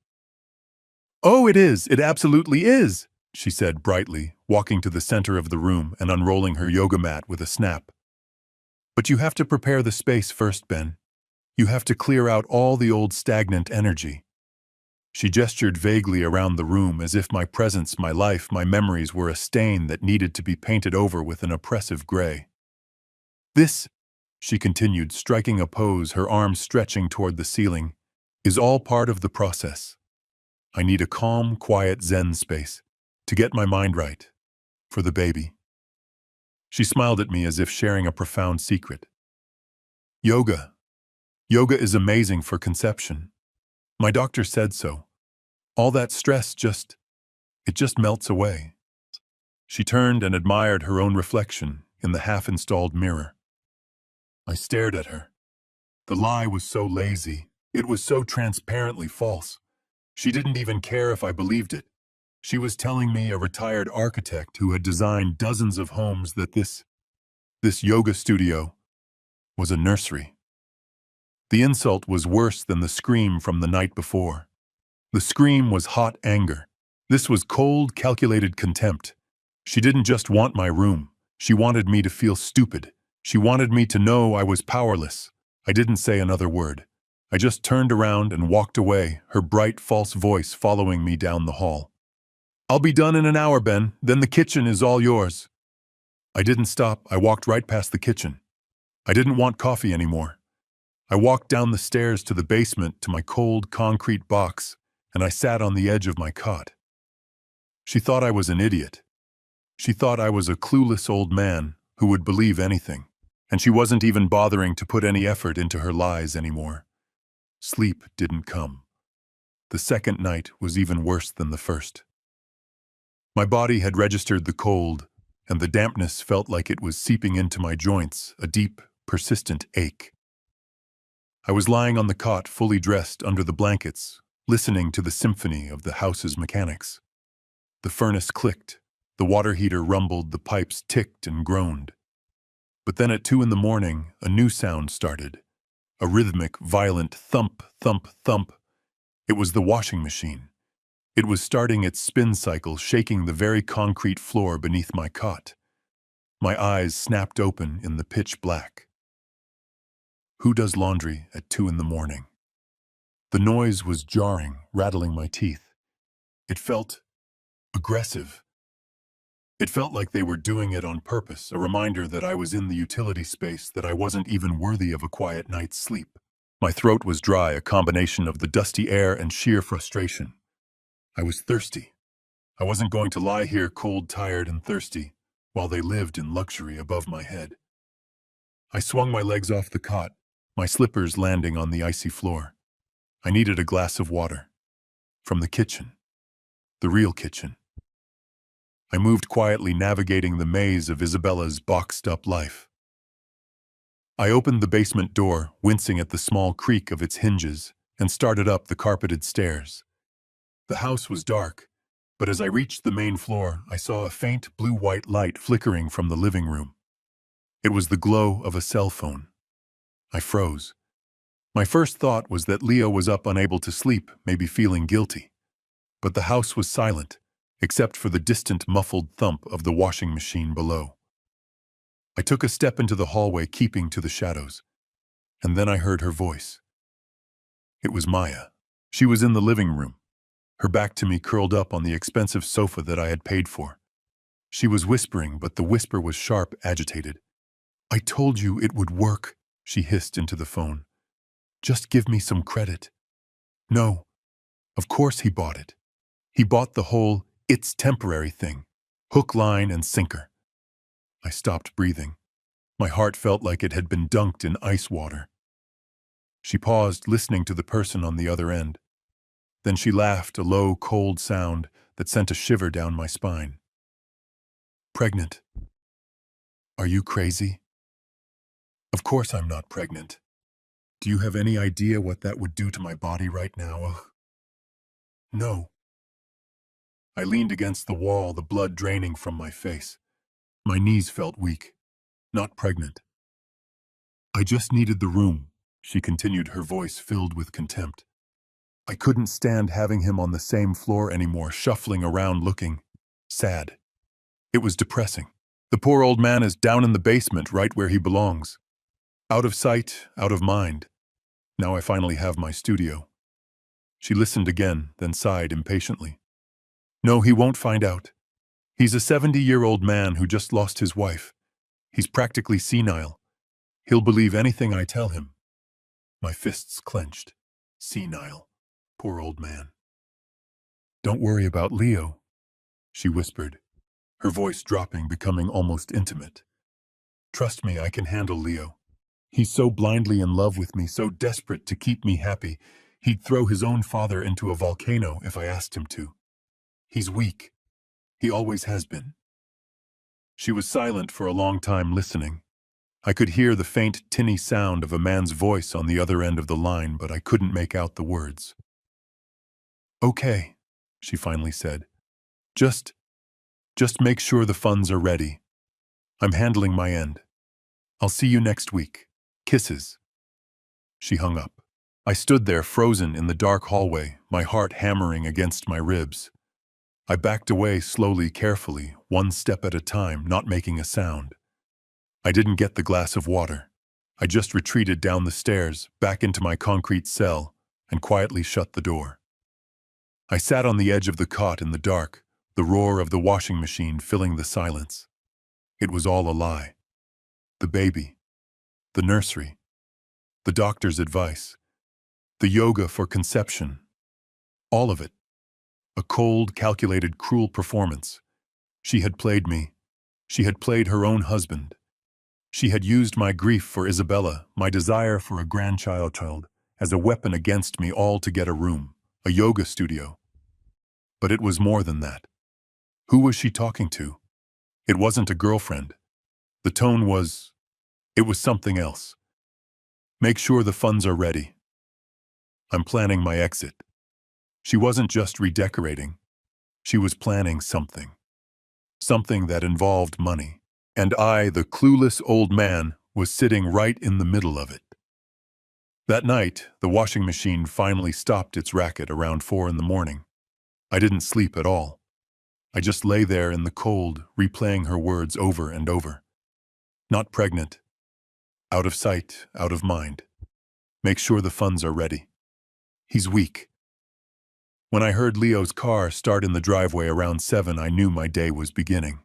"Oh, it is! It absolutely is!" she said brightly, walking to the center of the room and unrolling her yoga mat with a snap. "But you have to prepare the space first, Ben. You have to clear out all the old stagnant energy." She gestured vaguely around the room as if my presence, my life, my memories were a stain that needed to be painted over with an oppressive gray. "This," she continued, striking a pose, her arms stretching toward the ceiling, "is all part of the process. I need a calm, quiet Zen space to get my mind right, for the baby." She smiled at me as if sharing a profound secret. Yoga. Yoga is amazing for conception. My doctor said so. All that stress it just melts away." She turned and admired her own reflection in the half-installed mirror. I stared at her. The lie was so lazy. It was so transparently false. She didn't even care if I believed it. She was telling me, a retired architect who had designed dozens of homes, that this yoga studio was a nursery. The insult was worse than the scream from the night before. The scream was hot anger. This was cold, calculated contempt. She didn't just want my room. She wanted me to feel stupid. She wanted me to know I was powerless. I didn't say another word. I just turned around and walked away, her bright, false voice following me down the hall. "I'll be done in an hour, Ben. Then the kitchen is all yours." I didn't stop. I walked right past the kitchen. I didn't want coffee anymore. I walked down the stairs to the basement to my cold concrete box, and I sat on the edge of my cot. She thought I was an idiot. She thought I was a clueless old man who would believe anything, and she wasn't even bothering to put any effort into her lies anymore. Sleep didn't come. The second night was even worse than the first. My body had registered the cold, and the dampness felt like it was seeping into my joints, a deep, persistent ache. I was lying on the cot, fully dressed under the blankets, listening to the symphony of the house's mechanics. The furnace clicked, the water heater rumbled, the pipes ticked and groaned. But then at 2 in the morning, a new sound started. A rhythmic, violent thump, thump, thump. It was the washing machine. It was starting its spin cycle, shaking the very concrete floor beneath my cot. My eyes snapped open in the pitch black. Who does laundry at 2 in the morning? The noise was jarring, rattling my teeth. It felt aggressive. It felt like they were doing it on purpose, a reminder that I was in the utility space, that I wasn't even worthy of a quiet night's sleep. My throat was dry, a combination of the dusty air and sheer frustration. I was thirsty. I wasn't going to lie here cold, tired, and thirsty, while they lived in luxury above my head. I swung my legs off the cot, my slippers landing on the icy floor. I needed a glass of water. From the kitchen. The real kitchen. I moved quietly, navigating the maze of Isabella's boxed-up life. I opened the basement door, wincing at the small creak of its hinges, and started up the carpeted stairs. The house was dark, but as I reached the main floor, I saw a faint blue-white light flickering from the living room. It was the glow of a cell phone. I froze. My first thought was that Leo was up unable to sleep, maybe feeling guilty. But the house was silent, except for the distant muffled thump of the washing machine below. I took a step into the hallway, keeping to the shadows, and then I heard her voice. It was Maya. She was in the living room, her back to me curled up on the expensive sofa that I had paid for. She was whispering, but the whisper was sharp, agitated. "I told you it would work," she hissed into the phone. "Just give me some credit." No, of course he bought it. He bought the whole "it's temporary" thing, hook, line, and sinker. I stopped breathing. My heart felt like it had been dunked in ice water. She paused, listening to the person on the other end. Then she laughed, a low, cold sound that sent a shiver down my spine. "Pregnant? Are you crazy?" "Of course I'm not pregnant. Do you have any idea what that would do to my body right now?" Ugh. "No." I leaned against the wall, the blood draining from my face. My knees felt weak. "Not pregnant. I just needed the room," she continued, her voice filled with contempt. "I couldn't stand having him on the same floor anymore, shuffling around looking sad. It was depressing. The poor old man is down in the basement, right where he belongs. Out of sight, out of mind. Now I finally have my studio." She listened again, then sighed impatiently. "No, he won't find out. He's a 70-year-old man who just lost his wife. He's practically senile. He'll believe anything I tell him." My fists clenched. Senile. Poor old man. "Don't worry about Leo," she whispered, her voice dropping, becoming almost intimate. "Trust me, I can handle Leo. He's so blindly in love with me, so desperate to keep me happy, he'd throw his own father into a volcano if I asked him to. He's weak. He always has been." She was silent for a long time, listening. I could hear the faint, tinny sound of a man's voice on the other end of the line, but I couldn't make out the words. "Okay," she finally said. Just make sure the funds are ready. I'm handling my end. I'll see you next week. Kisses." She hung up. I stood there, frozen in the dark hallway, my heart hammering against my ribs. I backed away slowly, carefully, one step at a time, not making a sound. I didn't get the glass of water. I just retreated down the stairs, back into my concrete cell, and quietly shut the door. I sat on the edge of the cot in the dark, the roar of the washing machine filling the silence. It was all a lie. The baby, the nursery, the doctor's advice, the yoga for conception, all of it. A cold, calculated, cruel performance. She had played me. She had played her own husband. She had used my grief for Isabella, my desire for a grandchild, as a weapon against me, all to get a room, a yoga studio. But it was more than that. Who was she talking to? It wasn't a girlfriend. The tone was... it was something else. "Make sure the funds are ready. I'm planning my exit." She wasn't just redecorating. She was planning something. Something that involved money. And I, the clueless old man, was sitting right in the middle of it. That night, the washing machine finally stopped its racket around 4 a.m. I didn't sleep at all. I just lay there in the cold, replaying her words over and over. Not pregnant. Out of sight, out of mind. Make sure the funds are ready. He's weak. When I heard Leo's car start in the driveway around 7, I knew my day was beginning.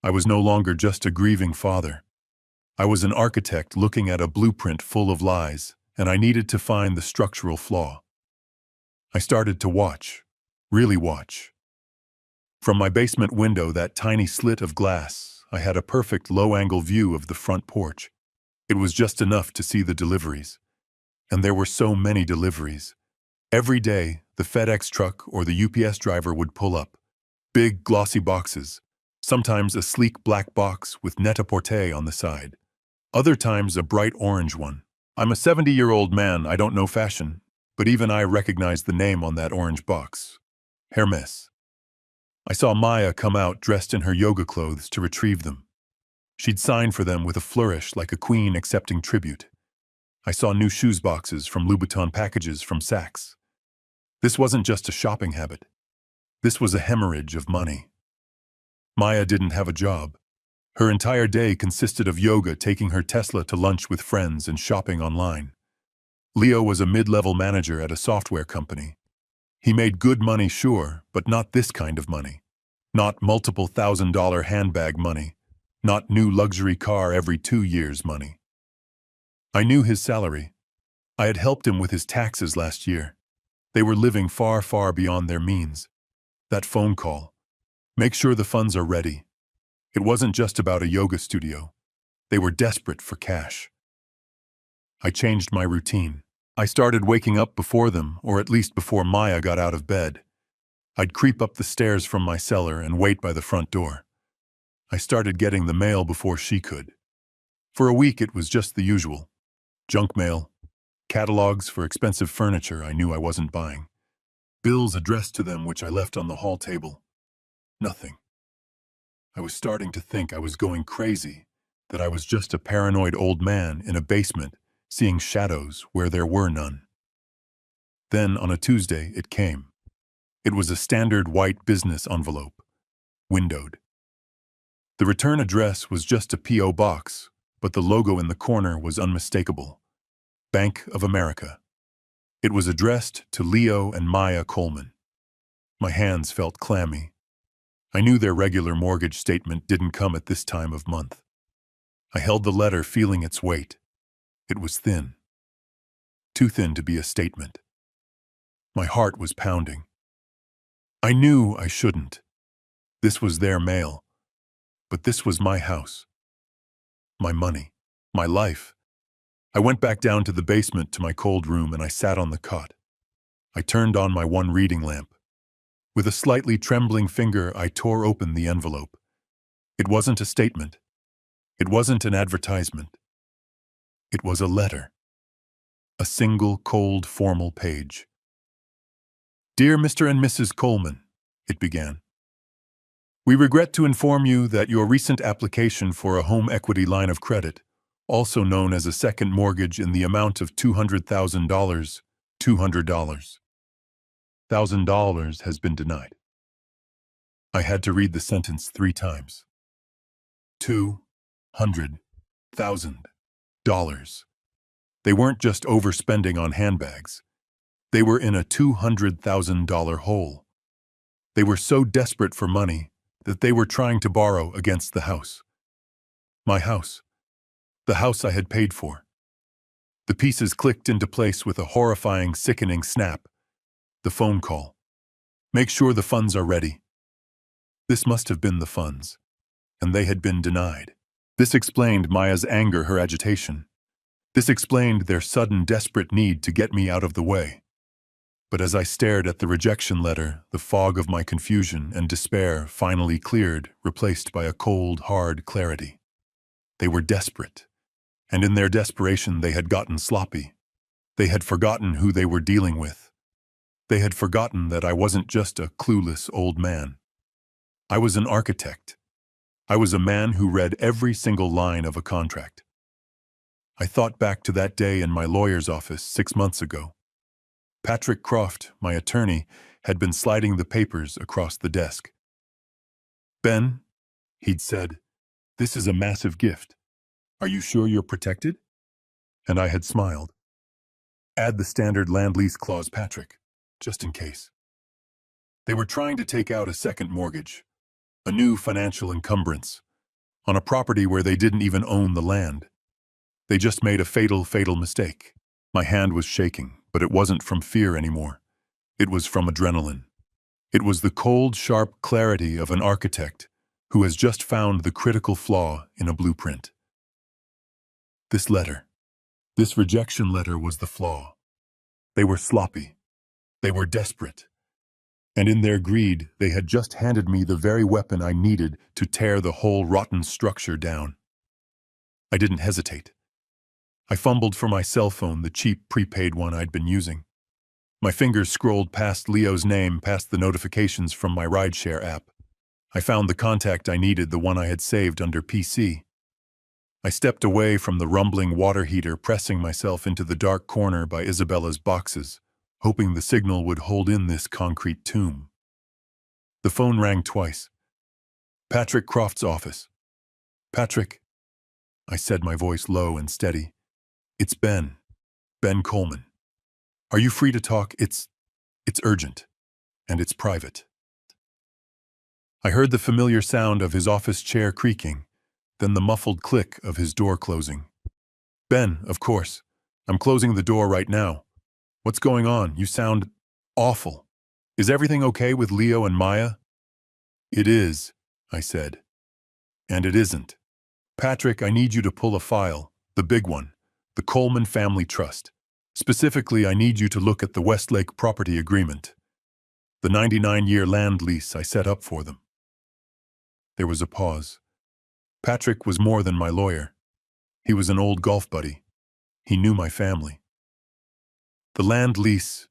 I was no longer just a grieving father. I was an architect looking at a blueprint full of lies, and I needed to find the structural flaw. I started to watch, really watch. From my basement window, that tiny slit of glass, I had a perfect low-angle view of the front porch. It was just enough to see the deliveries. And there were so many deliveries. Every day, the FedEx truck or the UPS driver would pull up. Big, glossy boxes, sometimes a sleek black box with net-a-porter on the side. Other times a bright orange one. I'm a 70-year-old man, I don't know fashion, but even I recognize the name on that orange box. Hermes. I saw Maya come out dressed in her yoga clothes to retrieve them. She'd sign for them with a flourish like a queen accepting tribute. I saw new shoes boxes from Louboutin, packages from Saks. This wasn't just a shopping habit. This was a hemorrhage of money. Maya didn't have a job. Her entire day consisted of yoga, taking her Tesla to lunch with friends, and shopping online. Leo was a mid-level manager at a software company. He made good money, sure, but not this kind of money. Not multiple $1,000 handbag money. Not new luxury car every 2 years money. I knew his salary. I had helped him with his taxes last year. They were living far, far beyond their means. That phone call. Make sure the funds are ready. It wasn't just about a yoga studio. They were desperate for cash. I changed my routine. I started waking up before them, or at least before Maya got out of bed. I'd creep up the stairs from my cellar and wait by the front door. I started getting the mail before she could. For a week it was just the usual. Junk mail, catalogs for expensive furniture I knew I wasn't buying, bills addressed to them which I left on the hall table. Nothing. I was starting to think I was going crazy, that I was just a paranoid old man in a basement, seeing shadows where there were none. Then, on a Tuesday, it came. It was a standard white business envelope, windowed. The return address was just a P.O. box, but the logo in the corner was unmistakable. Bank of America. It was addressed to Leo and Maya Coleman. My hands felt clammy. I knew their regular mortgage statement didn't come at this time of month. I held the letter, feeling its weight. It was thin. Too thin to be a statement. My heart was pounding. I knew I shouldn't. This was their mail. But this was my house. My money. My life. I went back down to the basement to my cold room and I sat on the cot. I turned on my one reading lamp. With a slightly trembling finger, I tore open the envelope. It wasn't a statement. It wasn't an advertisement. It was a letter. A single, cold, formal page. Dear Mr. and Mrs. Coleman, it began. We regret to inform you that your recent application for a home equity line of credit, also known as a second mortgage in the amount of $200,000, $1,000 has been denied. I had to read the sentence 3 times. $200,000. They weren't just overspending on handbags. They were in a $200,000 hole. They were so desperate for money that they were trying to borrow against the house. My house. The house I had paid for. The pieces clicked into place with a horrifying, sickening snap. The phone call. Make sure the funds are ready. This must have been the funds, and they had been denied. This explained Maya's anger, her agitation. This explained their sudden, desperate need to get me out of the way. But as I stared at the rejection letter, the fog of my confusion and despair finally cleared, replaced by a cold, hard clarity. They were desperate, and in their desperation they had gotten sloppy. They had forgotten who they were dealing with. They had forgotten that I wasn't just a clueless old man. I was an architect. I was a man who read every single line of a contract. I thought back to that day in my lawyer's office 6 months ago. Patrick Croft, my attorney, had been sliding the papers across the desk. Ben, he'd said, this is a massive gift. Are you sure you're protected? And I had smiled. Add the standard land lease clause, Patrick, just in case. They were trying to take out a second mortgage, a new financial encumbrance, on a property where they didn't even own the land. They just made a fatal mistake. My hand was shaking, but it wasn't from fear anymore. It was from adrenaline. It was the cold, sharp clarity of an architect who has just found the critical flaw in a blueprint. This letter, this rejection letter was the flaw. They were sloppy. They were desperate. And in their greed, they had just handed me the very weapon I needed to tear the whole rotten structure down. I didn't hesitate. I fumbled for my cell phone, the cheap prepaid one I'd been using. My fingers scrolled past Leo's name, past the notifications from my rideshare app. I found the contact I needed, the one I had saved under PC. I stepped away from the rumbling water heater, pressing myself into the dark corner by Isabella's boxes, hoping the signal would hold in this concrete tomb. The phone rang twice. Patrick Croft's office. Patrick, I said, my voice low and steady. It's Ben Coleman. Are you free to talk? It's urgent, and it's private. I heard the familiar sound of his office chair creaking, then the muffled click of his door closing. Ben, of course. I'm closing the door right now. What's going on? You sound awful. Is everything okay with Leo and Maya? It is, I said. And it isn't. Patrick, I need you to pull a file, the big one, the Coleman Family Trust. Specifically, I need you to look at the Westlake property agreement, the 99-year land lease I set up for them. There was a pause. Patrick was more than my lawyer. He was an old golf buddy. He knew my family. The land lease,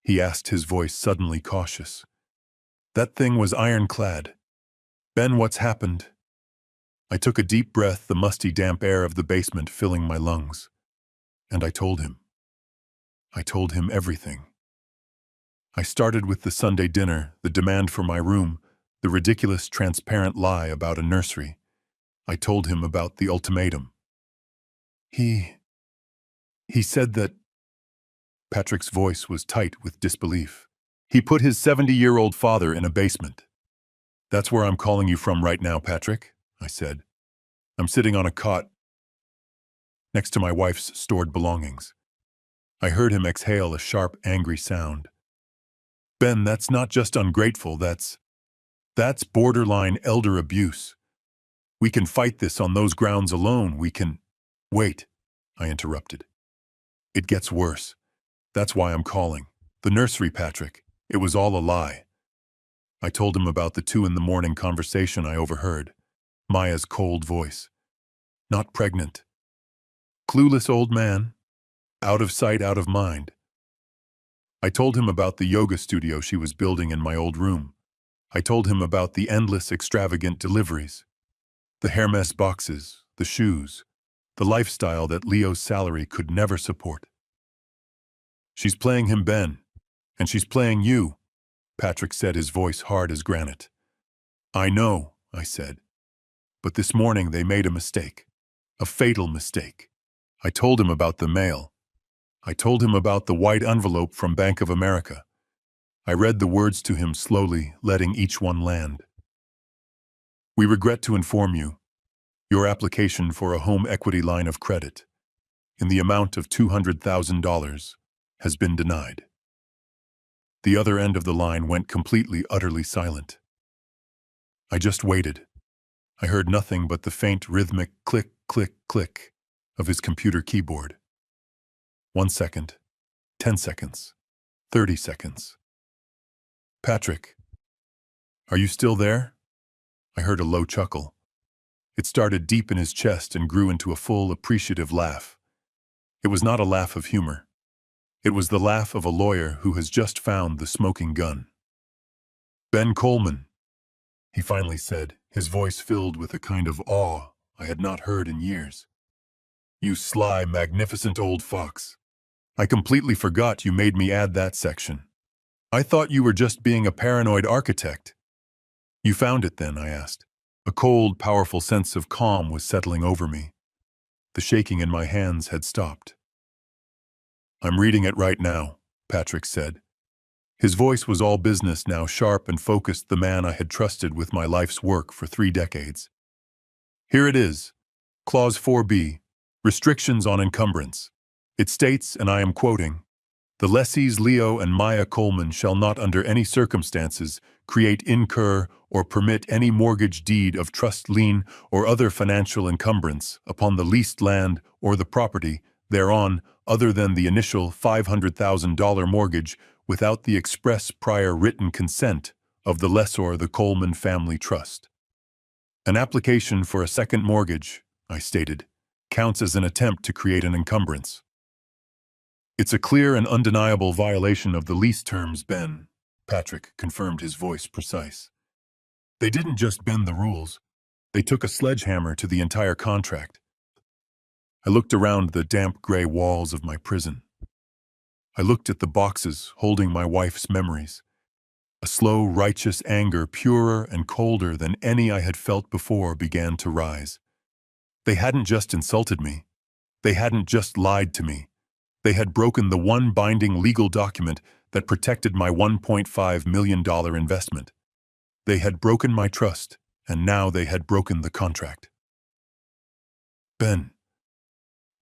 he asked, his voice suddenly cautious. That thing was ironclad. Ben, what's happened? I took a deep breath, the musty, damp air of the basement filling my lungs. And I told him. I told him everything. I started with the Sunday dinner, the demand for my room, the ridiculous, transparent lie about a nursery. I told him about the ultimatum. He said that... Patrick's voice was tight with disbelief. He put his 70-year-old father in a basement. That's where I'm calling you from right now, Patrick, I said. I'm sitting on a cot next to my wife's stored belongings. I heard him exhale a sharp, angry sound. Ben, that's not just ungrateful, that's borderline elder abuse. We can fight this on those grounds alone. We can... Wait, I interrupted. It gets worse. That's why I'm calling. The nursery, Patrick. It was all a lie. I told him about the 2 a.m. conversation I overheard. Maya's cold voice. Not pregnant. Clueless old man. Out of sight, out of mind. I told him about the yoga studio she was building in my old room. I told him about the endless, extravagant deliveries. The Hermes boxes, the shoes, the lifestyle that Leo's salary could never support. She's playing him, Ben, and she's playing you, Patrick said, his voice hard as granite. I know, I said, but this morning they made a mistake, a fatal mistake. I told him about the mail. I told him about the white envelope from Bank of America. I read the words to him slowly, letting each one land. We regret to inform you, your application for a home equity line of credit in the amount of $200,000 has been denied. The other end of the line went completely, utterly silent. I just waited. I heard nothing but the faint, rhythmic click, click, click of his computer keyboard. 1 second, 10 seconds, 30 seconds. Patrick, are you still there? I heard a low chuckle. It started deep in his chest and grew into a full, appreciative laugh. It was not a laugh of humor. It was the laugh of a lawyer who has just found the smoking gun. Ben Coleman, he finally said, his voice filled with a kind of awe I had not heard in years. You sly, magnificent old fox. I completely forgot you made me add that section. I thought you were just being a paranoid architect. You found it then, I asked. A cold, powerful sense of calm was settling over me. The shaking in my hands had stopped. I'm reading it right now, Patrick said. His voice was all business now, sharp and focused, the man I had trusted with my life's work for 3 decades. Here it is, Clause 4B, Restrictions on Encumbrance. It states, and I am quoting, "The lessees Leo and Maya Coleman shall not under any circumstances create, incur, or permit any mortgage, deed of trust, lien, or other financial encumbrance upon the leased land or the property thereon other than the initial $500,000 mortgage without the express prior written consent of the lessor, the Coleman Family Trust." An application for a second mortgage, I stated, counts as an attempt to create an encumbrance. It's a clear and undeniable violation of the lease terms, Ben. Patrick confirmed, his voice precise. They didn't just bend the rules. They took a sledgehammer to the entire contract. I looked around the damp gray walls of my prison. I looked at the boxes holding my wife's memories. A slow, righteous anger, purer and colder than any I had felt before, began to rise. They hadn't just insulted me. They hadn't just lied to me. They had broken the one binding legal document that protected my $1.5 million investment. They had broken my trust, and now they had broken the contract. Ben,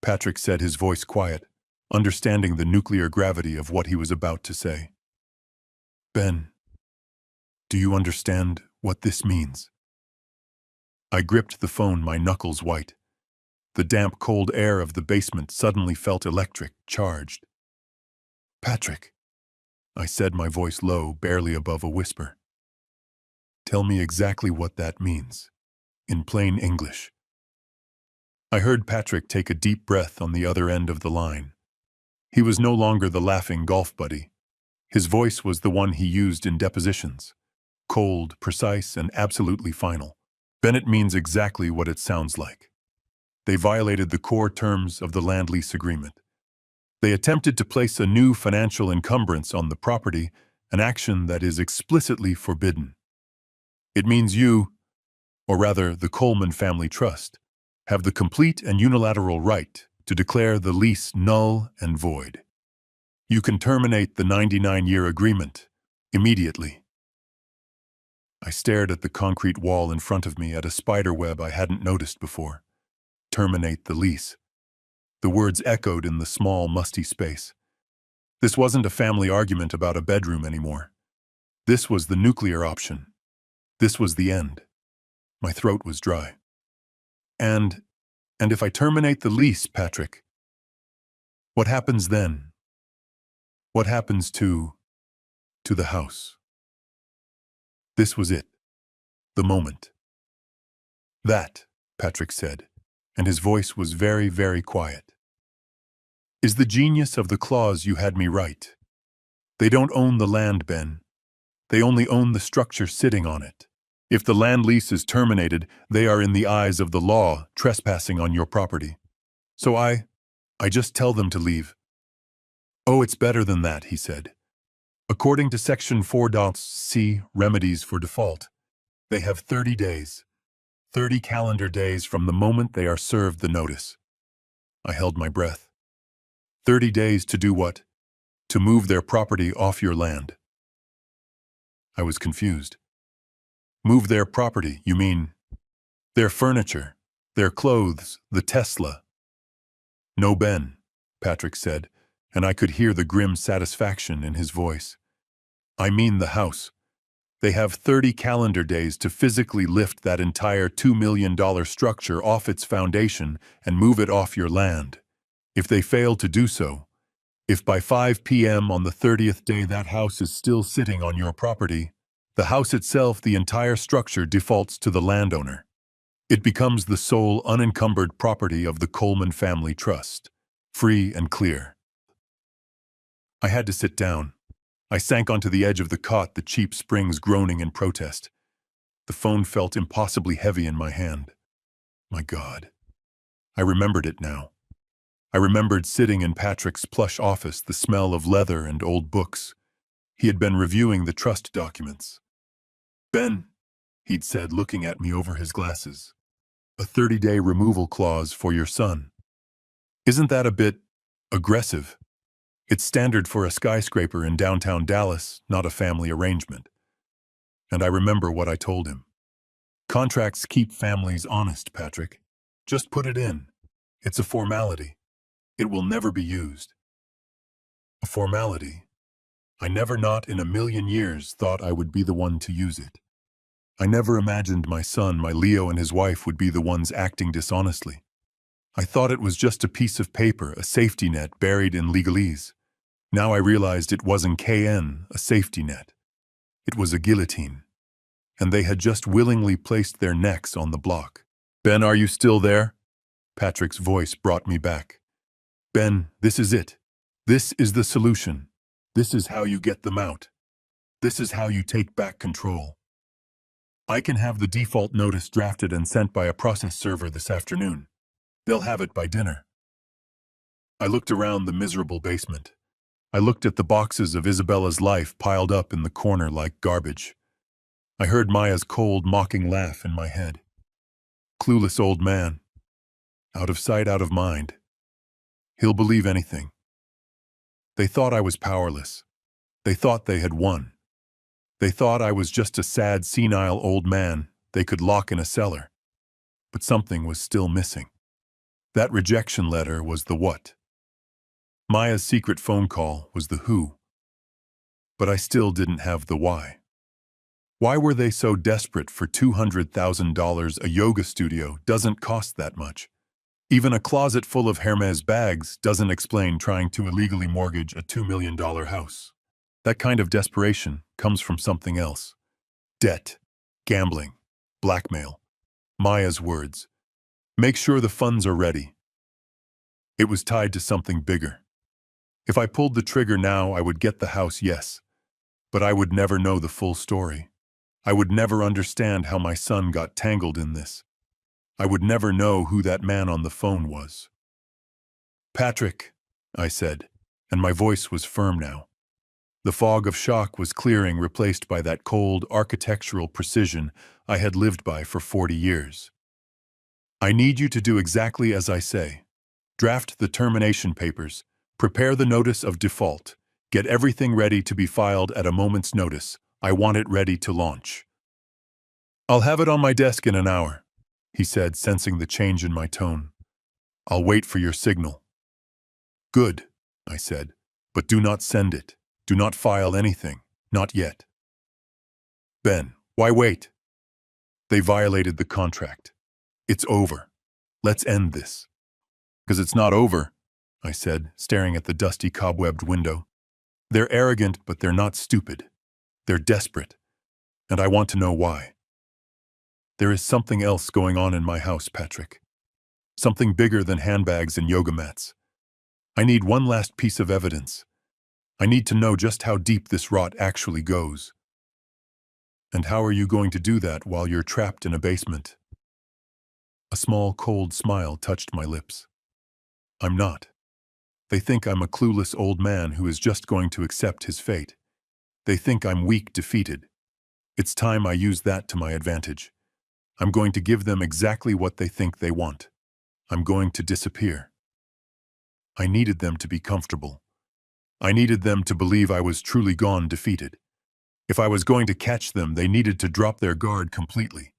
Patrick said, his voice quiet, understanding the nuclear gravity of what he was about to say. Ben, do you understand what this means? I gripped the phone, my knuckles white. The damp, cold air of the basement suddenly felt electric, charged. Patrick, I said, my voice low, barely above a whisper. Tell me exactly what that means, in plain English. I heard Patrick take a deep breath on the other end of the line. He was no longer the laughing golf buddy. His voice was the one he used in depositions. Cold, precise, and absolutely final. Bennett means exactly what it sounds like. They violated the core terms of the land lease agreement. They attempted to place a new financial encumbrance on the property, an action that is explicitly forbidden. It means you, or rather the Coleman Family Trust, have the complete and unilateral right to declare the lease null and void. You can terminate the 99-year agreement immediately. I stared at the concrete wall in front of me, at a spider web I hadn't noticed before. Terminate the lease. The words echoed in the small, musty space. This wasn't a family argument about a bedroom anymore. This was the nuclear option. This was the end. My throat was dry. And if I terminate the lease, Patrick, what happens then? What happens to the house? This was it. The moment. That, Patrick said, and his voice was very, very quiet, is the genius of the clause you had me write. They don't own the land, Ben. They only own the structure sitting on it. If the land lease is terminated, they are, in the eyes of the law, trespassing on your property. So I just tell them to leave. Oh, it's better than that, he said. According to Section 4.c, Remedies for Default, they have 30 days, 30 calendar days from the moment they are served the notice. I held my breath. 30 days to do what? To move their property off your land. I was confused. Move their property, you mean their furniture, their clothes, the Tesla? No, Ben, Patrick said, and I could hear the grim satisfaction in his voice. I mean the house. They have 30 calendar days to physically lift that entire $2 million structure off its foundation and move it off your land. If they fail to do so, if by 5 p.m. on the 30th day that house is still sitting on your property, the house itself, the entire structure, defaults to the landowner. It becomes the sole unencumbered property of the Coleman Family Trust, free and clear. I had to sit down. I sank onto the edge of the cot, the cheap springs groaning in protest. The phone felt impossibly heavy in my hand. My God. I remembered it now. I remembered sitting in Patrick's plush office, the smell of leather and old books. He had been reviewing the trust documents. Ben, he'd said, looking at me over his glasses, a 30-day removal clause for your son. Isn't that a bit aggressive? It's standard for a skyscraper in downtown Dallas, not a family arrangement. And I remember what I told him. Contracts keep families honest, Patrick. Just put it in. It's a formality. It will never be used. A formality. I never, not in a million years, thought I would be the one to use it. I never imagined my son, my Leo, and his wife would be the ones acting dishonestly. I thought it was just a piece of paper, a safety net buried in legalese. Now I realized it wasn't KN, a safety net. It was a guillotine. And they had just willingly placed their necks on the block. Ben, are you still there? Patrick's voice brought me back. Ben, this is it. This is the solution. This is how you get them out. This is how you take back control. I can have the default notice drafted and sent by a process server this afternoon. They'll have it by dinner. I looked around the miserable basement. I looked at the boxes of Isabella's life piled up in the corner like garbage. I heard Maya's cold, mocking laugh in my head. Clueless old man. Out of sight, out of mind. He'll believe anything. They thought I was powerless. They thought they had won. They thought I was just a sad, senile old man they could lock in a cellar. But something was still missing. That rejection letter was the what. Maya's secret phone call was the who. But I still didn't have the why. Why were they so desperate for $200,000? A yoga studio doesn't cost that much. Even a closet full of Hermes bags doesn't explain trying to illegally mortgage a $2 million house. That kind of desperation comes from something else. Debt, gambling, blackmail. Maya's words. Make sure the funds are ready. It was tied to something bigger. If I pulled the trigger now, I would get the house, yes. But I would never know the full story. I would never understand how my son got tangled in this. I would never know who that man on the phone was. Patrick, I said, and my voice was firm now. The fog of shock was clearing, replaced by that cold, architectural precision I had lived by for 40 years. I need you to do exactly as I say. Draft the termination papers, prepare the notice of default, get everything ready to be filed at a moment's notice. I want it ready to launch. I'll have it on my desk in an hour, he said, sensing the change in my tone. I'll wait for your signal. Good, I said, but do not send it. Do not file anything, not yet. Ben, why wait? They violated the contract. It's over. Let's end this. Because it's not over, I said, staring at the dusty cobwebbed window. They're arrogant, but they're not stupid. They're desperate, and I want to know why. There is something else going on in my house, Patrick. Something bigger than handbags and yoga mats. I need one last piece of evidence. I need to know just how deep this rot actually goes. And how are you going to do that while you're trapped in a basement? A small, cold smile touched my lips. I'm not. They think I'm a clueless old man who is just going to accept his fate. They think I'm weak, defeated. It's time I use that to my advantage. I'm going to give them exactly what they think they want. I'm going to disappear. I needed them to be comfortable. I needed them to believe I was truly gone, defeated. If I was going to catch them, they needed to drop their guard completely.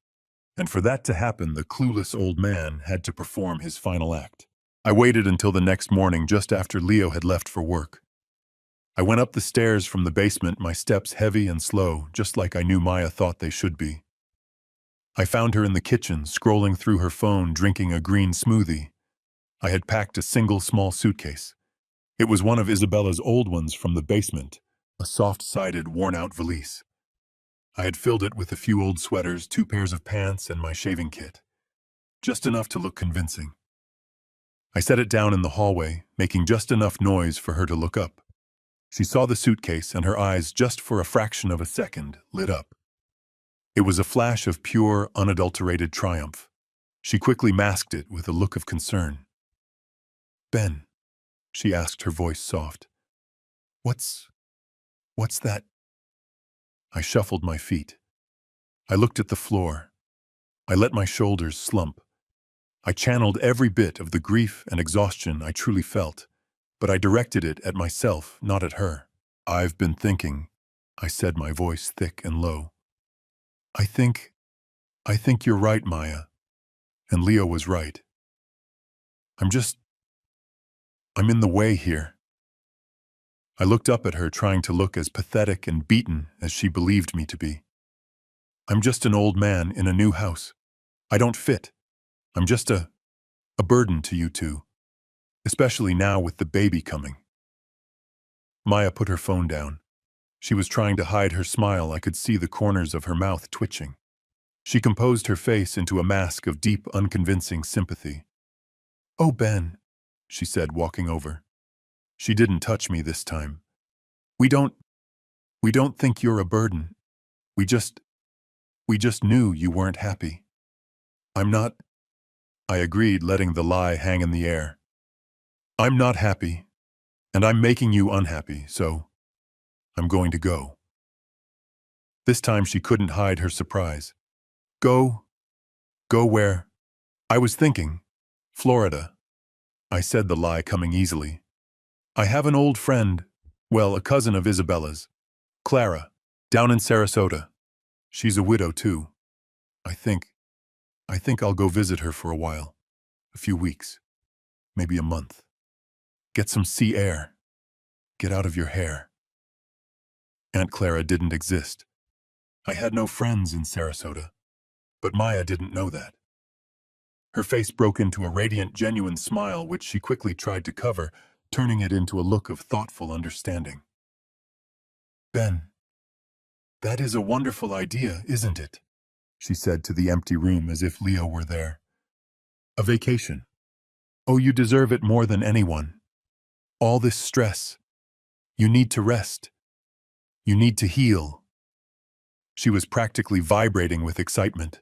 And for that to happen, the clueless old man had to perform his final act. I waited until the next morning, just after Leo had left for work. I went up the stairs from the basement, my steps heavy and slow, just like I knew Maya thought they should be. I found her in the kitchen, scrolling through her phone, drinking a green smoothie. I had packed a single small suitcase. It was one of Isabella's old ones from the basement, a soft-sided, worn-out valise. I had filled it with a few old sweaters, 2 pairs of pants, and my shaving kit. Just enough to look convincing. I set it down in the hallway, making just enough noise for her to look up. She saw the suitcase, and her eyes, just for a fraction of a second, lit up. It was a flash of pure, unadulterated triumph. She quickly masked it with a look of concern. Ben, she asked, her voice soft. What's that? I shuffled my feet. I looked at the floor. I let my shoulders slump. I channeled every bit of the grief and exhaustion I truly felt, but I directed it at myself, not at her. I've been thinking, I said, my voice thick and low. I think you're right, Maya. And Leo was right. I'm in the way here. I looked up at her, trying to look as pathetic and beaten as she believed me to be. I'm just an old man in a new house. I don't fit. I'm just a burden to you two, especially now with the baby coming. Maya put her phone down. She was trying to hide her smile. I could see the corners of her mouth twitching. She composed her face into a mask of deep, unconvincing sympathy. Oh, Ben, she said, walking over. She didn't touch me this time. We don't, we don't think you're a burden. We just, we just knew you weren't happy. I'm not, I agreed, letting the lie hang in the air. I'm not happy, and I'm making you unhappy, so I'm going to go. This time she couldn't hide her surprise. Go, go where? I was thinking, Florida. I said, the lie coming easily. I have an old friend, well, a cousin of Isabella's, Clara, down in Sarasota. She's a widow, too. I think I'll go visit her for a while. A few weeks. Maybe a month. Get some sea air. Get out of your hair. Aunt Clara didn't exist. I had no friends in Sarasota. But Maya didn't know that. Her face broke into a radiant, genuine smile, which she quickly tried to cover, turning it into a look of thoughtful understanding. Ben, that is a wonderful idea, isn't it? She said to the empty room as if Leo were there. A vacation. Oh, you deserve it more than anyone. All this stress. You need to rest. You need to heal. She was practically vibrating with excitement.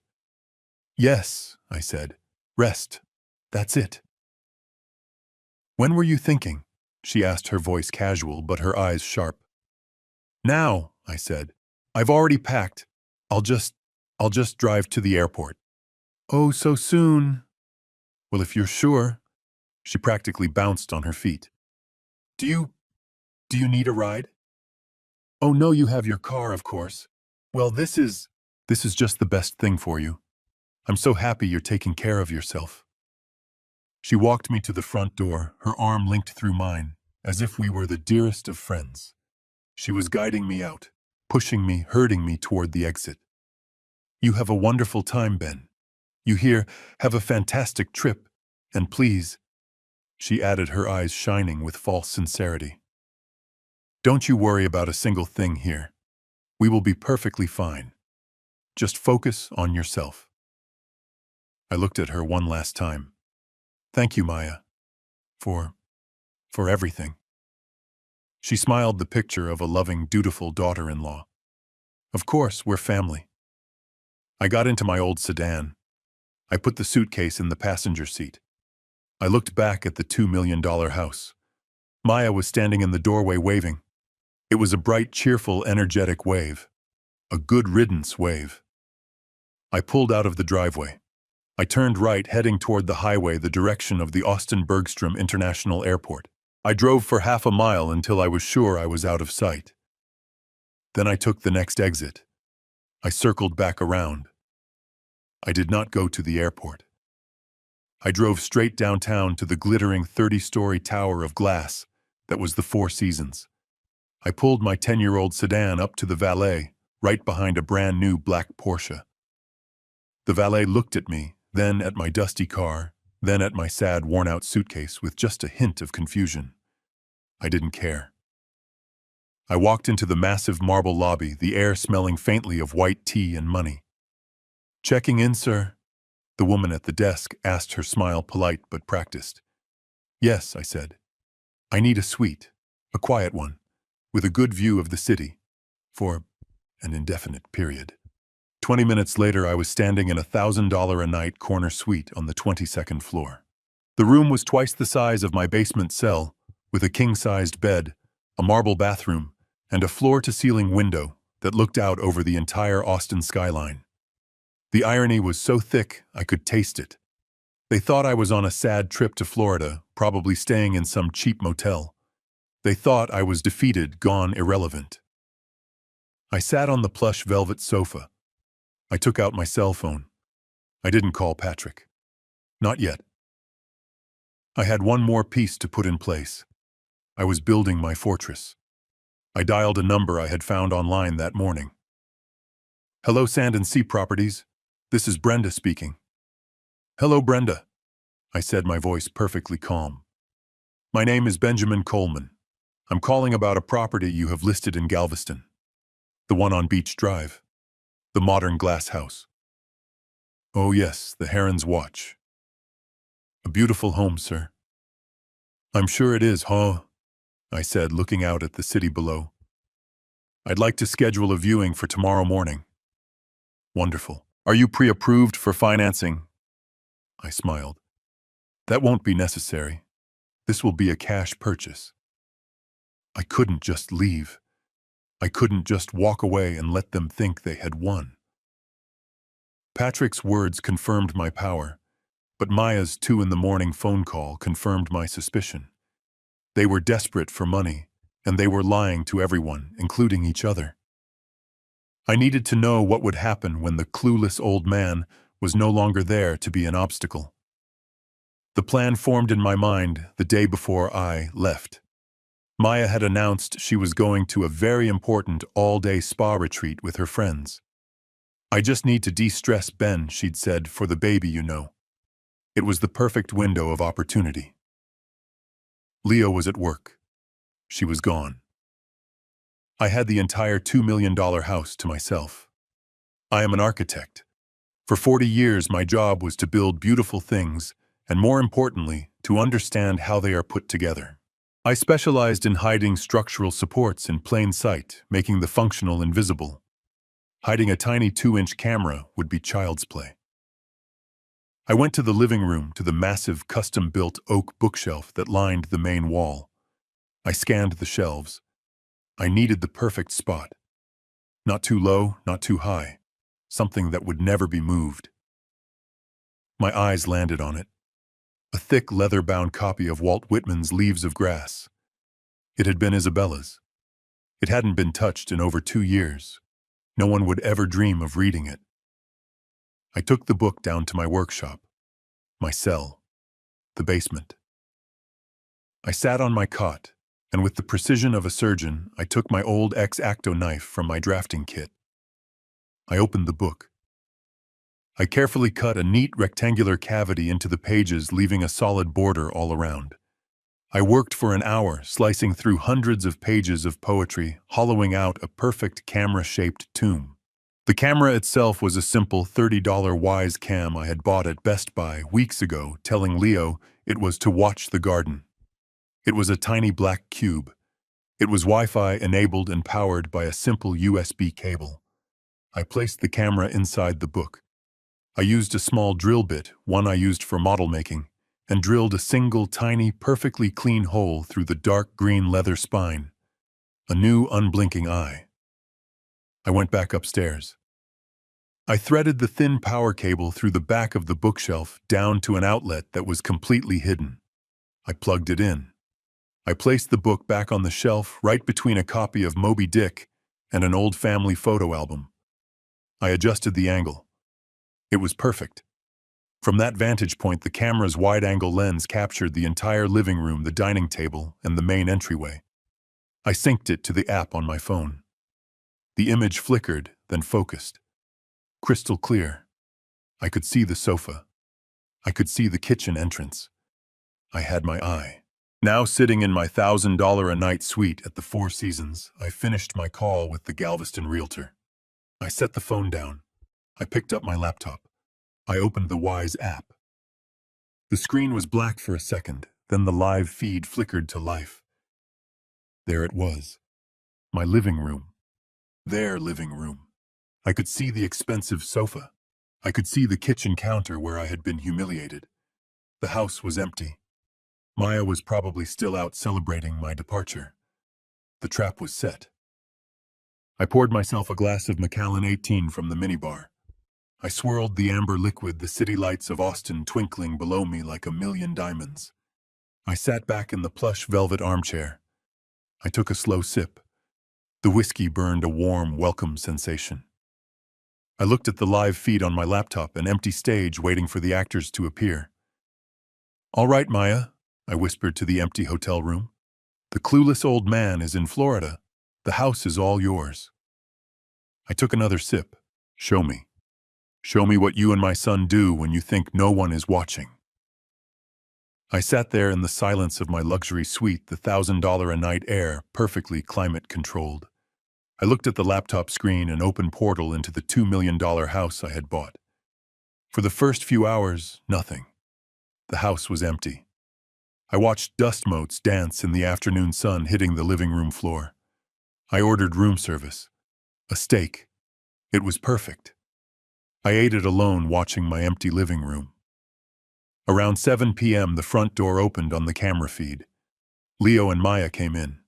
Yes, I said. Rest. That's it. When were you thinking? She asked, her voice casual but her eyes sharp. Now, I said. I've already packed. I'll just drive to the airport. Oh, so soon. Well, if you're sure. She practically bounced on her feet. Do you need a ride? Oh, no, you have your car, of course. Well, this is just the best thing for you. I'm so happy you're taking care of yourself. She walked me to the front door, her arm linked through mine, as if we were the dearest of friends. She was guiding me out, pushing me, herding me toward the exit. You have a wonderful time, Ben. You hear, have a fantastic trip, and please, she added, her eyes shining with false sincerity. Don't you worry about a single thing here. We will be perfectly fine. Just focus on yourself. I looked at her one last time. Thank you, Maya, for everything. She smiled, the picture of a loving, dutiful daughter-in-law. Of course, we're family. I got into my old sedan. I put the suitcase in the passenger seat. I looked back at the $2 million house. Maya was standing in the doorway waving. It was a bright, cheerful, energetic wave. A good riddance wave. I pulled out of the driveway. I turned right, heading toward the highway, the direction of the Austin Bergstrom International Airport. I drove for half a mile until I was sure I was out of sight. Then I took the next exit. I circled back around. I did not go to the airport. I drove straight downtown to the glittering 30-story tower of glass that was the Four Seasons. I pulled my 10-year-old sedan up to the valet, right behind a brand new black Porsche. The valet looked at me, then at my dusty car, then at my sad, worn-out suitcase with just a hint of confusion. I didn't care. I walked into the massive marble lobby, the air smelling faintly of white tea and money. Checking in, sir? The woman at the desk asked, her smile polite but practiced. Yes, I said. I need a suite, a quiet one, with a good view of the city, for an indefinite period. 20 minutes later, I was standing in a $1,000 a night corner suite on the 22nd floor. The room was twice the size of my basement cell, with a king-sized bed, a marble bathroom, and a floor-to-ceiling window that looked out over the entire Austin skyline. The irony was so thick I could taste it. They thought I was on a sad trip to Florida, probably staying in some cheap motel. They thought I was defeated, gone, irrelevant. I sat on the plush velvet sofa. I took out my cell phone. I didn't call Patrick. Not yet. I had one more piece to put in place. I was building my fortress. I dialed a number I had found online that morning. Hello, Sand and Sea Properties. This is Brenda speaking. Hello, Brenda, I said, my voice perfectly calm. My name is Benjamin Coleman. I'm calling about a property you have listed in Galveston. The one on Beach Drive. The modern glass house. Oh yes, the Heron's Watch. A beautiful home, sir. I'm sure it is, huh? I said, looking out at the city below. I'd like to schedule a viewing for tomorrow morning. Wonderful. Are you pre-approved for financing? I smiled. That won't be necessary. This will be a cash purchase. I couldn't just leave. I couldn't just walk away and let them think they had won. Patrick's words confirmed my power, but Maya's 2 in the morning phone call confirmed my suspicion. They were desperate for money, and they were lying to everyone, including each other. I needed to know what would happen when the clueless old man was no longer there to be an obstacle. The plan formed in my mind the day before I left. Maya had announced she was going to a very important all-day spa retreat with her friends. I just need to de-stress Ben, she'd said, for the baby, you know. It was the perfect window of opportunity. Leo was at work. She was gone. I had the entire $2 million house to myself. I am an architect. For 40 years, my job was to build beautiful things, and more importantly, to understand how they are put together. I specialized in hiding structural supports in plain sight, making the functional invisible. Hiding a tiny 2-inch camera would be child's play. I went to the living room, to the massive custom-built oak bookshelf that lined the main wall. I scanned the shelves. I needed the perfect spot. Not too low, not too high. Something that would never be moved. My eyes landed on it. A thick leather-bound copy of Walt Whitman's Leaves of Grass. It had been Isabella's. It hadn't been touched in over 2 years. No one would ever dream of reading it. I took the book down to my workshop, my cell, the basement. I sat on my cot, and with the precision of a surgeon, I took my old X-Acto knife from my drafting kit. I opened the book. I carefully cut a neat rectangular cavity into the pages, leaving a solid border all around. I worked for an hour, slicing through hundreds of pages of poetry, hollowing out a perfect camera-shaped tomb. The camera itself was a simple $30 Wise Cam I had bought at Best Buy weeks ago, telling Leo it was to watch the garden. It was a tiny black cube. It was Wi-Fi enabled and powered by a simple USB cable. I placed the camera inside the book. I used a small drill bit, one I used for model making, and drilled a single tiny, perfectly clean hole through the dark green leather spine. A new, unblinking eye. I went back upstairs. I threaded the thin power cable through the back of the bookshelf down to an outlet that was completely hidden. I plugged it in. I placed the book back on the shelf right between a copy of Moby Dick and an old family photo album. I adjusted the angle. It was perfect. From that vantage point, the camera's wide-angle lens captured the entire living room, the dining table, and the main entryway. I synced it to the app on my phone. The image flickered, then focused. Crystal clear. I could see the sofa. I could see the kitchen entrance. I had my eye. Now sitting in my $1,000-a-night suite at the Four Seasons, I finished my call with the Galveston realtor. I set the phone down. I picked up my laptop. I opened the Wise app. The screen was black for a second, then the live feed flickered to life. There it was. My living room. Their living room. I could see the expensive sofa. I could see the kitchen counter where I had been humiliated. The house was empty. Maya was probably still out celebrating my departure. The trap was set. I poured myself a glass of Macallan 18 from the minibar. I swirled the amber liquid, the city lights of Austin twinkling below me like a million diamonds. I sat back in the plush velvet armchair. I took a slow sip. The whiskey burned a warm, welcome sensation. I looked at the live feed on my laptop, an empty stage waiting for the actors to appear. "All right, Maya," I whispered to the empty hotel room. "The clueless old man is in Florida. The house is all yours." I took another sip. "Show me. Show me what you and my son do when you think no one is watching." I sat there in the silence of my luxury suite, the $1,000-a-night air perfectly climate-controlled. I looked at the laptop screen, an open portal into the $2 million house I had bought. For the first few hours, nothing. the house was empty. I watched dust motes dance in the afternoon sun hitting the living room floor. I ordered room service. A steak. It was perfect. I ate it alone watching my empty living room. Around 7 p.m. the front door opened on the camera feed. Leo and Maya came in.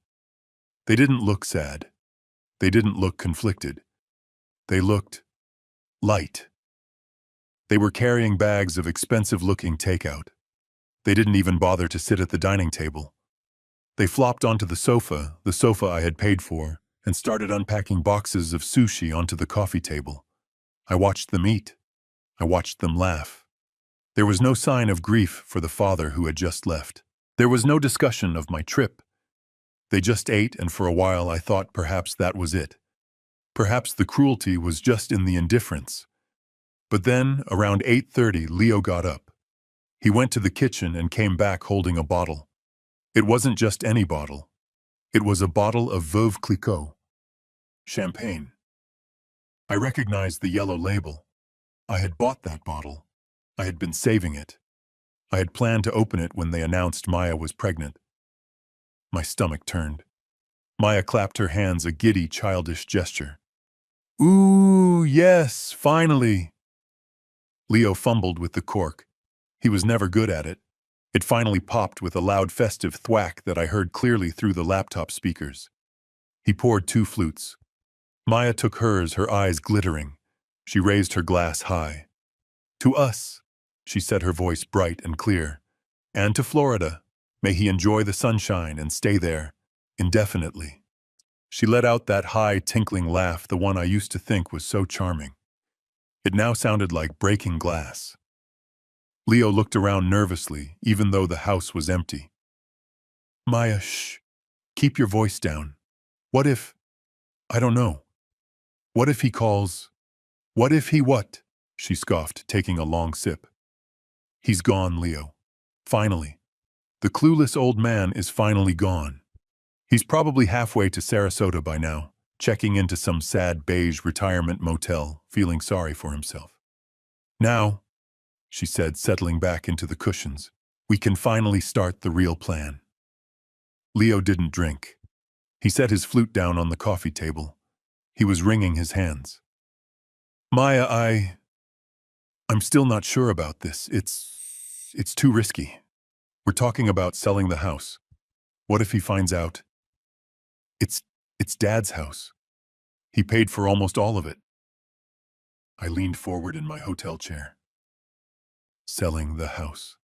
They didn't look sad. They didn't look conflicted. They looked light. They were carrying bags of expensive-looking takeout. They didn't even bother to sit at the dining table. They flopped onto the sofa I had paid for, and started unpacking boxes of sushi onto the coffee table. I watched them eat. I watched them laugh. There was no sign of grief for the father who had just left. There was no discussion of my trip. They just ate, and for a while I thought perhaps that was it. Perhaps the cruelty was just in the indifference. But then, around 8:30, Leo got up. He went to the kitchen and came back holding a bottle. It wasn't just any bottle. It was a bottle of Veuve Clicquot. Champagne. I recognized the yellow label. I had bought that bottle. I had been saving it. I had planned to open it when they announced Maya was pregnant. My stomach turned. Maya clapped her hands, a giddy, childish gesture. "Ooh, yes, finally!" Leo fumbled with the cork. He was never good at it. It finally popped with a loud festive thwack that I heard clearly through the laptop speakers. He poured 2 flutes. Maya took hers, her eyes glittering. She raised her glass high. "To us," she said, her voice bright and clear. "And to Florida. May he enjoy the sunshine and stay there, indefinitely." She let out that high, tinkling laugh, the one I used to think was so charming. It now sounded like breaking glass. Leo looked around nervously, even though the house was empty. "Maya, shh. Keep your voice down. What if... I don't know. What if he calls... What if he what?" she scoffed, taking a long sip. "He's gone, Leo. Finally. The clueless old man is finally gone. He's probably halfway to Sarasota by now, checking into some sad beige retirement motel, feeling sorry for himself. Now," she said, settling back into the cushions, "we can finally start the real plan." Leo didn't drink. He set his flute down on the coffee table. He was wringing his hands. "Maya, I'm still not sure about this. It's too risky. We're talking about selling the house. What if he finds out? It's Dad's house. He paid for almost all of it." I leaned forward in my hotel chair. Selling the house.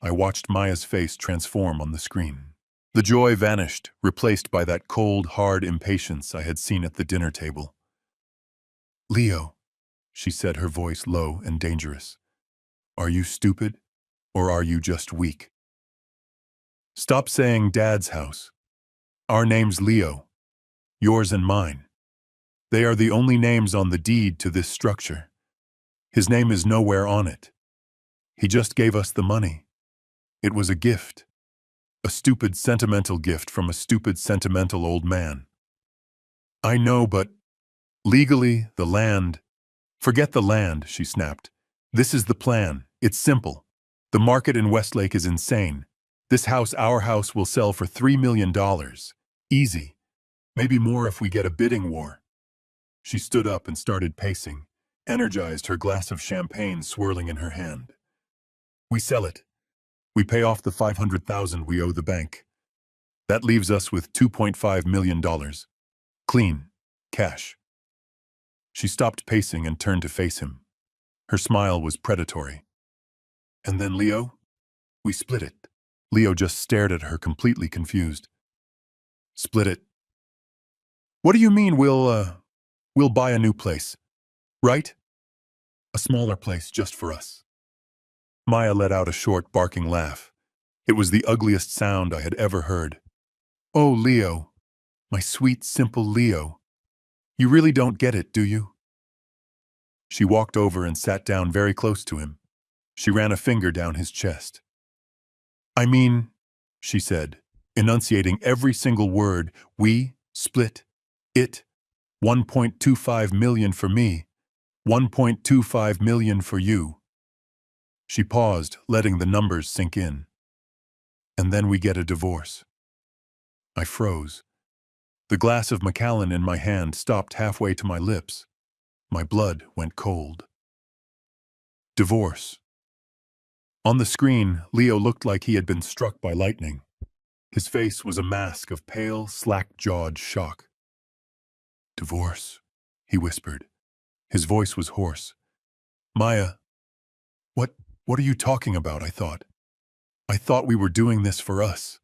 I watched Maya's face transform on the screen. The joy vanished, replaced by that cold, hard impatience I had seen at the dinner table. "Leo," she said, her voice low and dangerous. "Are you stupid, or are you just weak? Stop saying Dad's house. Our name's Leo. Yours and mine. They are the only names on the deed to this structure. His name is nowhere on it. He just gave us the money. It was a gift. A stupid, sentimental gift from a stupid, sentimental old man. I know, but legally, the land..." "Forget the land," she snapped. "This is the plan. It's simple. The market in Westlake is insane. This house, our house, will sell for $3 million. Easy. Maybe more if we get a bidding war." She stood up and started pacing, energized, her glass of champagne swirling in her hand. "We sell it. We pay off the $500,000 we owe the bank. That leaves us with $2.5 million. Clean. Cash." She stopped pacing and turned to face him. Her smile was predatory. "And then, Leo? We split it." Leo just stared at her, completely confused. "Split it? What do you mean we'll buy a new place, right? A smaller place just for us." Maya let out a short, barking laugh. It was the ugliest sound I had ever heard. "Oh, Leo, my sweet, simple Leo. You really don't get it, do you?" She walked over and sat down very close to him. She ran a finger down his chest. "I mean," she said, enunciating every single word, "we split it. 1.25 million for me, 1.25 million for you." She paused, letting the numbers sink in. And then we get a divorce. I froze. The glass of Macallan in my hand stopped halfway to my lips. My blood went cold. Divorce. On the screen, Leo looked like he had been struck by lightning. His face was a mask of pale, slack-jawed shock. Divorce, he whispered. His voice was hoarse. Maya, what are you talking about, I thought. I thought we were doing this for us.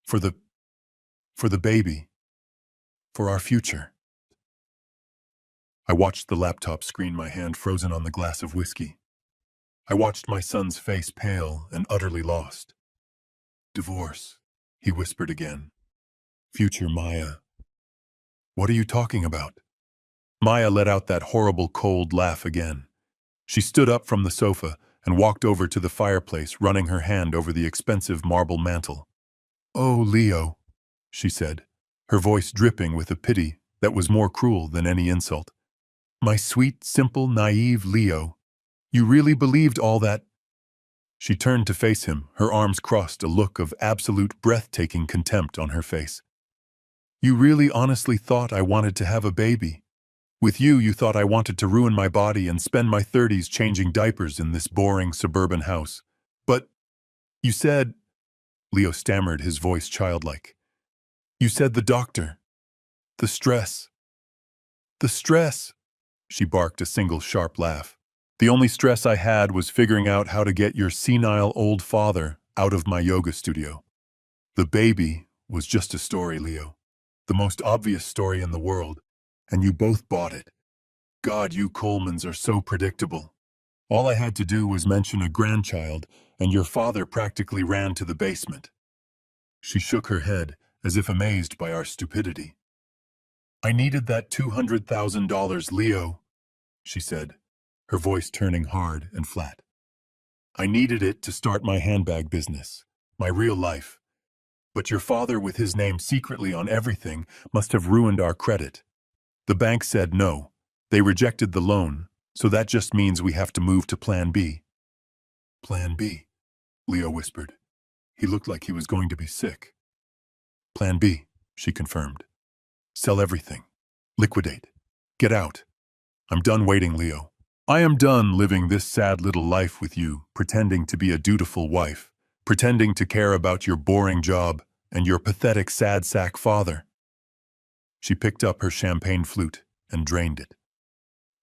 For the baby. For our future. I watched the laptop screen, my hand frozen on the glass of whiskey. I watched my son's face pale and utterly lost. Divorce, he whispered again. Future Maya. What are you talking about? Maya let out that horrible cold laugh again. She stood up from the sofa and walked over to the fireplace, running her hand over the expensive marble mantel. Oh, Leo, she said, her voice dripping with a pity that was more cruel than any insult. My sweet, simple, naive Leo, you really believed all that? She turned to face him, her arms crossed, a look of absolute breathtaking contempt on her face. You really honestly thought I wanted to have a baby? With you, you thought I wanted to ruin my body and spend my 30s changing diapers in this boring suburban house. But you said, Leo stammered, his voice childlike. You said the doctor. The stress. The stress. She barked a single sharp laugh. The only stress I had was figuring out how to get your senile old father out of my yoga studio. The baby was just a story, Leo. The most obvious story in the world. And you both bought it. God, you Colemans are so predictable. All I had to do was mention a grandchild, and your father practically ran to the basement. She shook her head, as if amazed by our stupidity. I needed that $200,000, Leo, she said, her voice turning hard and flat. I needed it to start my handbag business, my real life. But your father, with his name secretly on everything, must have ruined our credit. The bank said no. They rejected the loan, so that just means we have to move to Plan B. Plan B, Leo whispered. He looked like he was going to be sick. Plan B, she confirmed. Sell everything. Liquidate. Get out. I'm done waiting, Leo. I am done living this sad little life with you, pretending to be a dutiful wife, pretending to care about your boring job and your pathetic sad sack father. She picked up her champagne flute and drained it.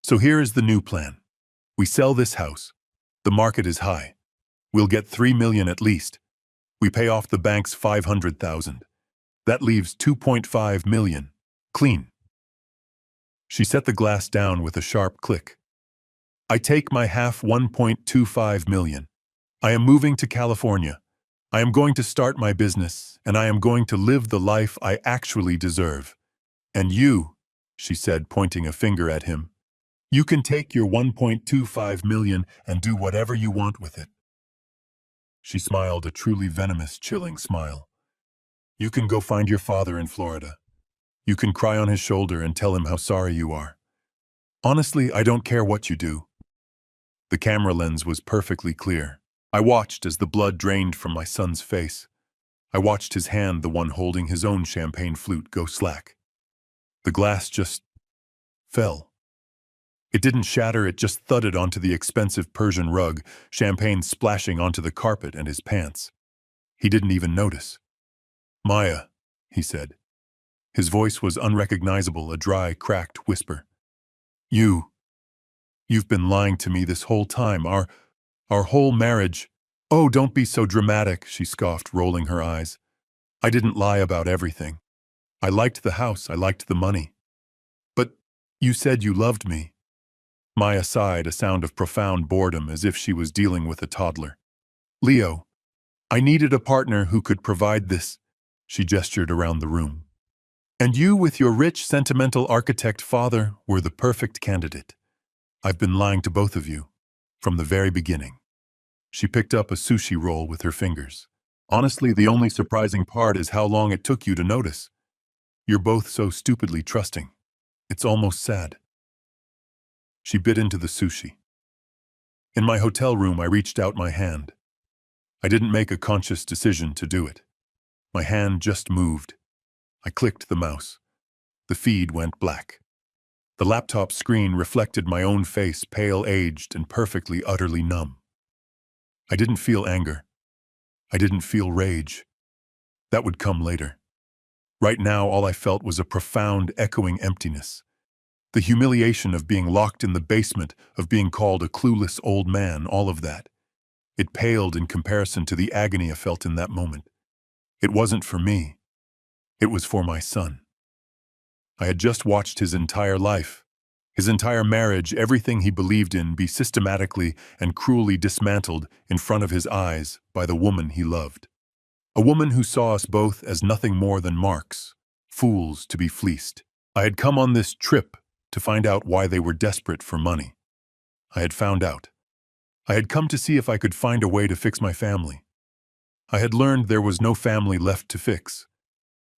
So here is the new plan. We sell this house. The market is high. We'll get $3 million at least. We pay off the bank's $500,000. That leaves $2.5 million. Clean. She set the glass down with a sharp click. I take my half $1.25 million. I am moving to California. I am going to start my business, and I am going to live the life I actually deserve. And you, she said, pointing a finger at him, you can take your $1.25 million and do whatever you want with it. She smiled a truly venomous, chilling smile. You can go find your father in Florida. You can cry on his shoulder and tell him how sorry you are. Honestly, I don't care what you do. The camera lens was perfectly clear. I watched as the blood drained from my son's face. I watched his hand, the one holding his own champagne flute, go slack. The glass just fell. It didn't shatter, it just thudded onto the expensive Persian rug, champagne splashing onto the carpet and his pants. He didn't even notice. Maya, he said. His voice was unrecognizable, a dry, cracked whisper. You've been lying to me this whole time, our whole marriage. Oh, don't be so dramatic, she scoffed, rolling her eyes. I didn't lie about everything. I liked the house, I liked the money. But you said you loved me. Maya sighed, a sound of profound boredom, as if she was dealing with a toddler. Leo, I needed a partner who could provide this. She gestured around the room. And you, with your rich, sentimental architect father, were the perfect candidate. I've been lying to both of you, from the very beginning. She picked up a sushi roll with her fingers. Honestly, the only surprising part is how long it took you to notice. You're both so stupidly trusting. It's almost sad. She bit into the sushi. In my hotel room, I reached out my hand. I didn't make a conscious decision to do it. My hand just moved. I clicked the mouse. The feed went black. The laptop screen reflected my own face, pale, aged, and perfectly, utterly numb. I didn't feel anger. I didn't feel rage. That would come later. Right now, all I felt was a profound, echoing emptiness. The humiliation of being locked in the basement, of being called a clueless old man, all of that. It paled in comparison to the agony I felt in that moment. It wasn't for me. It was for my son. I had just watched his entire life, his entire marriage, everything he believed in, be systematically and cruelly dismantled in front of his eyes by the woman he loved. A woman who saw us both as nothing more than marks, fools to be fleeced. I had come on this trip to find out why they were desperate for money. I had found out. I had come to see if I could find a way to fix my family. I had learned there was no family left to fix.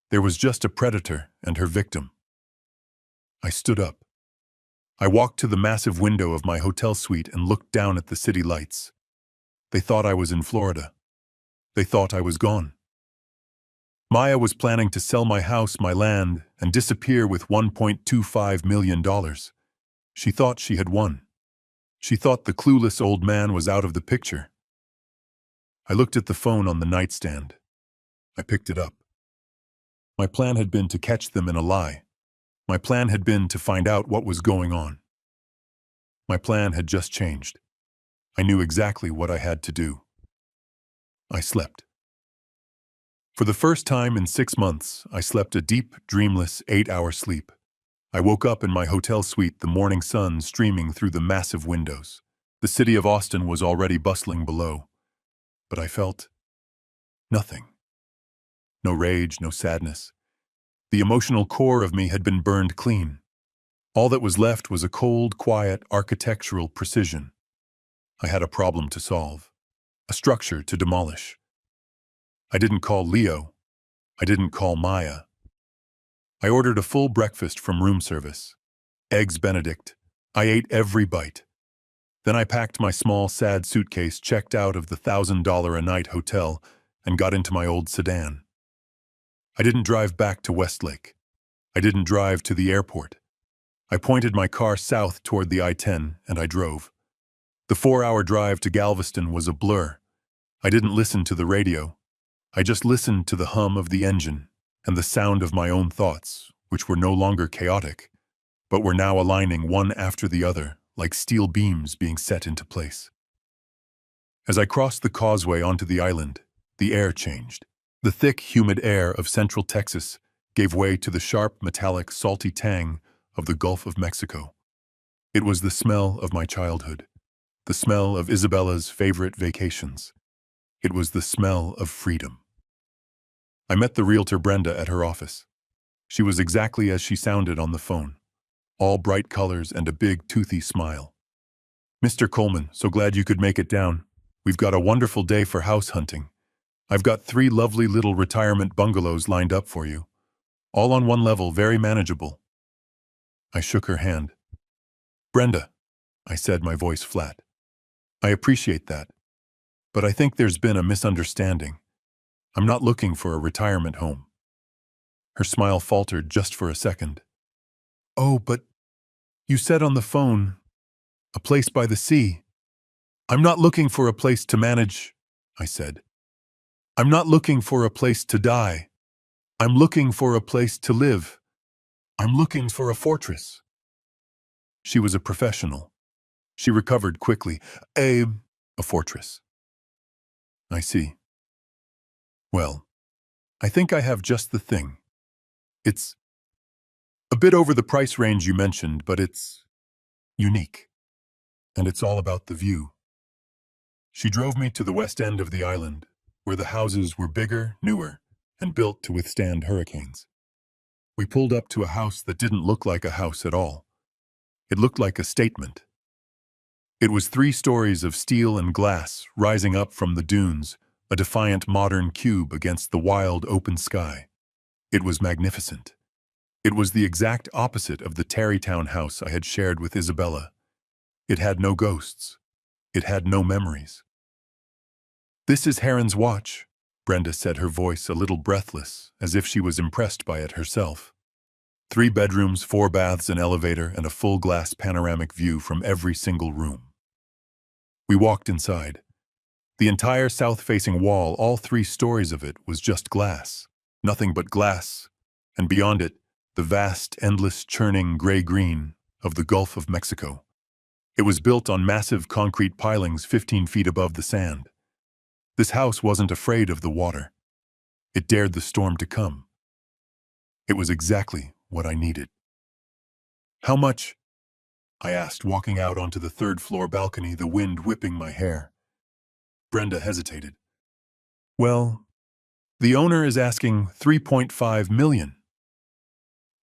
There was just a predator and her victim. I stood up. I walked to the massive window of my hotel suite and looked down at the city lights. They thought I was in Florida. They thought I was gone. Maya was planning to sell my house, my land, and disappear with $1.25 million. She thought she had won. She thought the clueless old man was out of the picture. I looked at the phone on the nightstand. I picked it up. My plan had been to catch them in a lie. My plan had been to find out what was going on. My plan had just changed. I knew exactly what I had to do. I slept. For the first time in 6 months, I slept a deep, dreamless 8-hour sleep. I woke up in my hotel suite, the morning sun streaming through the massive windows. The city of Austin was already bustling below. But I felt nothing. No rage, no sadness. The emotional core of me had been burned clean. All that was left was a cold, quiet, architectural precision. I had a problem to solve, a structure to demolish. I didn't call Leo. I didn't call Maya. I ordered a full breakfast from room service. Eggs Benedict. I ate every bite. Then I packed my small, sad suitcase, checked out of the $1,000 a night hotel, and got into my old sedan. I didn't drive back to Westlake. I didn't drive to the airport. I pointed my car south toward the I-10, and I drove. The 4-hour drive to Galveston was a blur. I didn't listen to the radio. I just listened to the hum of the engine and the sound of my own thoughts, which were no longer chaotic, but were now aligning one after the other, like steel beams being set into place. As I crossed the causeway onto the island, the air changed. The thick, humid air of central Texas gave way to the sharp, metallic, salty tang of the Gulf of Mexico. It was the smell of my childhood, the smell of Isabella's favorite vacations. It was the smell of freedom. I met the realtor Brenda at her office. She was exactly as she sounded on the phone, all bright colors and a big, toothy smile. "Mr. Coleman, so glad you could make it down. We've got a wonderful day for house hunting. I've got 3 lovely little retirement bungalows lined up for you, all on one level, very manageable." I shook her hand. "Brenda," I said, my voice flat, "I appreciate that, but I think there's been a misunderstanding. I'm not looking for a retirement home." Her smile faltered just for a second. "Oh, but you said on the phone, a place by the sea." "I'm not looking for a place to manage," I said. "I'm not looking for a place to die. I'm looking for a place to live. I'm looking for a fortress." She was a professional. She recovered quickly. A fortress. "I see. Well, I think I have just the thing. It's a bit over the price range you mentioned, but it's unique. And it's all about the view." She drove me to the west end of the island, where the houses were bigger, newer, and built to withstand hurricanes. We pulled up to a house that didn't look like a house at all. It looked like a statement. It was 3 stories of steel and glass rising up from the dunes, a defiant modern cube against the wild open sky. It was magnificent. It was the exact opposite of the Tarrytown house I had shared with Isabella. It had no ghosts. It had no memories. "This is Heron's watch," Brenda said, her voice a little breathless, as if she was impressed by it herself. 3 bedrooms, 4 baths, an elevator, and a full glass panoramic view from every single room. We walked inside. The entire south-facing wall, all 3 stories of it, was just glass. Nothing but glass. And beyond it, the vast, endless, churning gray-green of the Gulf of Mexico. It was built on massive concrete pilings 15 feet above the sand. This house wasn't afraid of the water. It dared the storm to come. It was exactly what I needed. "How much?" I asked, walking out onto the 3rd-floor balcony, the wind whipping my hair. Brenda hesitated. "Well, the owner is asking $3.5 million.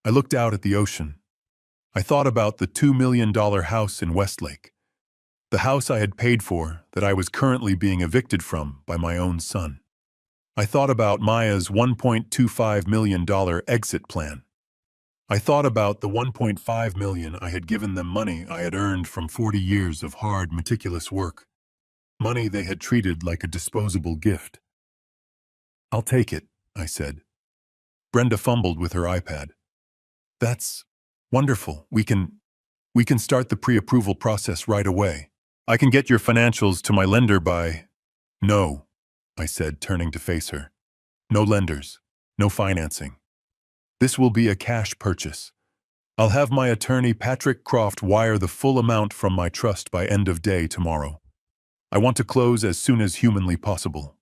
I looked out at the ocean. I thought about the $2 million house in Westlake, the house I had paid for that I was currently being evicted from by my own son. I thought about Maya's $1.25 million exit plan. I thought about the $1.5 million I had given them, money I had earned from 40 years of hard, meticulous work, money they had treated like a disposable gift. "I'll take it," I said. Brenda fumbled with her iPad. "That's wonderful. We can start the pre-approval process right away. I can get your financials to my lender by—" "No," I said, turning to face her. "No lenders. No financing. This will be a cash purchase. I'll have my attorney Patrick Croft wire the full amount from my trust by end of day tomorrow. I want to close as soon as humanly possible."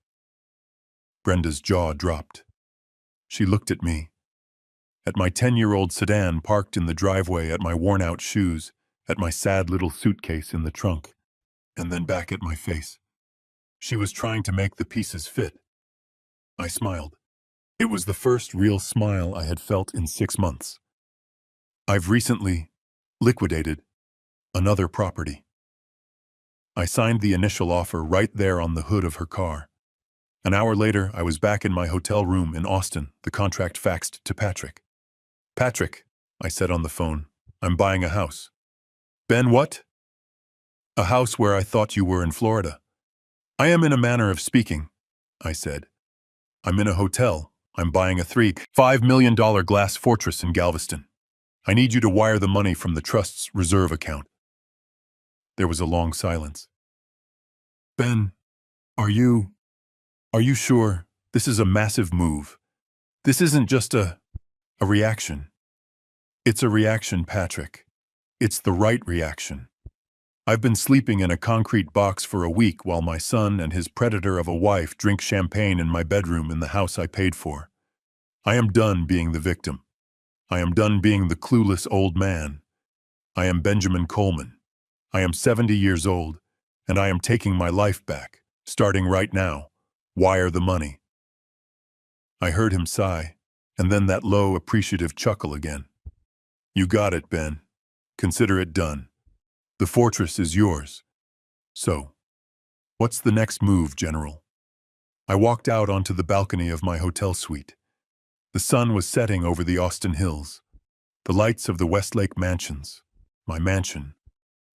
Brenda's jaw dropped. She looked at me, at my 10-year-old sedan parked in the driveway, at my worn-out shoes, at my sad little suitcase in the trunk, and then back at my face. She was trying to make the pieces fit. I smiled. It was the first real smile I had felt in 6 months. "I've recently liquidated another property." I signed the initial offer right there on the hood of her car. An hour later, I was back in my hotel room in Austin, the contract faxed to Patrick. "Patrick," I said on the phone, "I'm buying a house." "Ben, what?" "A house where I thought you were in Florida." "I am, in a manner of speaking," I said. "I'm in a hotel. I'm buying a $3.5 million glass fortress in Galveston. I need you to wire the money from the trust's reserve account." There was a long silence. "Ben, are you sure? This is a massive move. This isn't just a reaction." "It's a reaction, Patrick. It's the right reaction. I've been sleeping in a concrete box for a week while my son and his predator of a wife drink champagne in my bedroom in the house I paid for. I am done being the victim. I am done being the clueless old man. I am Benjamin Coleman. I am 70 years old, and I am taking my life back, starting right now. Wire the money." I heard him sigh, and then that low, appreciative chuckle again. "You got it, Ben. Consider it done. The fortress is yours. So, what's the next move, General?" I walked out onto the balcony of my hotel suite. The sun was setting over the Austin Hills. The lights of the Westlake mansions, my mansion,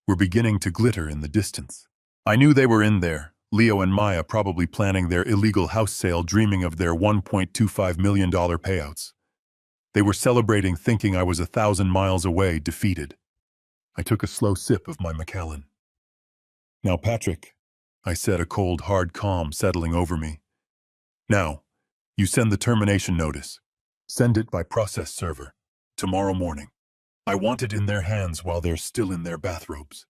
were beginning to glitter in the distance. I knew they were in there, Leo and Maya, probably planning their illegal house sale, dreaming of their $1.25 million payouts. They were celebrating, thinking I was 1,000 miles away, defeated. I took a slow sip of my Macallan. "Now, Patrick," I said, a cold, hard calm settling over me. "Now, you send the termination notice. Send it by process server. Tomorrow morning. I want it in their hands while they're still in their bathrobes."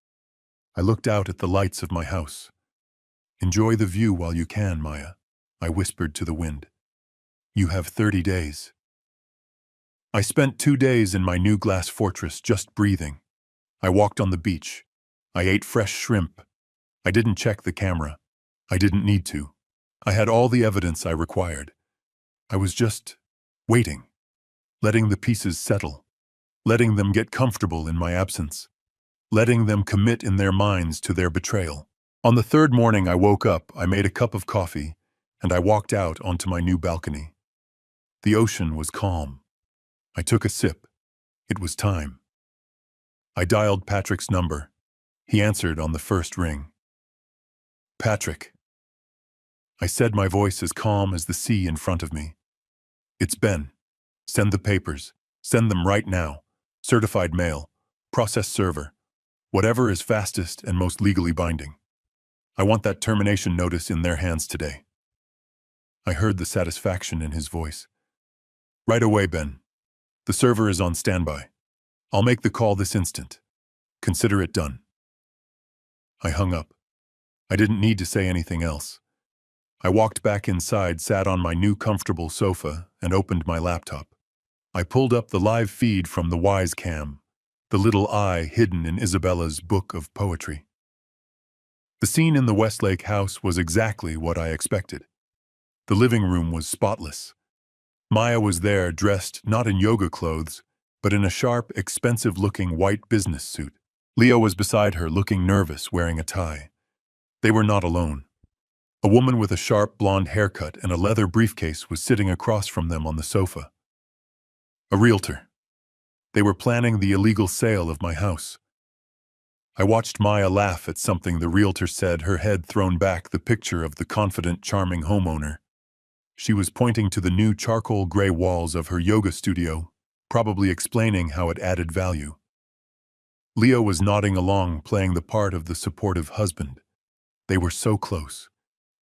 I looked out at the lights of my house. "Enjoy the view while you can, Maya," I whispered to the wind. "You have 30 days. I spent 2 days in my new glass fortress just breathing. I walked on the beach. I ate fresh shrimp. I didn't check the camera. I didn't need to. I had all the evidence I required. I was just waiting, letting the pieces settle, letting them get comfortable in my absence, letting them commit in their minds to their betrayal. On the 3rd morning I woke up, I made a cup of coffee, and I walked out onto my new balcony. The ocean was calm. I took a sip. It was time. I dialed Patrick's number. He answered on the first ring. Patrick. I said, my voice as calm as the sea in front of me. It's Ben. Send the papers. Send them right now. Certified mail. Process server. Whatever is fastest and most legally binding. I want that termination notice in their hands today. I heard the satisfaction in his voice. Right away, Ben. The server is on standby. I'll make the call this instant. Consider it done. I hung up. I didn't need to say anything else. I walked back inside, sat on my new comfortable sofa, and opened my laptop. I pulled up the live feed from the Wise Cam, the little eye hidden in Isabella's book of poetry. The scene in the Westlake house was exactly what I expected. The living room was spotless. Maya was there, dressed not in yoga clothes, but in a sharp, expensive-looking white business suit. Leo was beside her, looking nervous, wearing a tie. They were not alone. A woman with a sharp blonde haircut and a leather briefcase was sitting across from them on the sofa. A realtor. They were planning the illegal sale of my house. I watched Maya laugh at something the realtor said, her head thrown back, the picture of the confident, charming homeowner. She was pointing to the new charcoal gray walls of her yoga studio, probably explaining how it added value. Leo was nodding along, playing the part of the supportive husband. They were so close.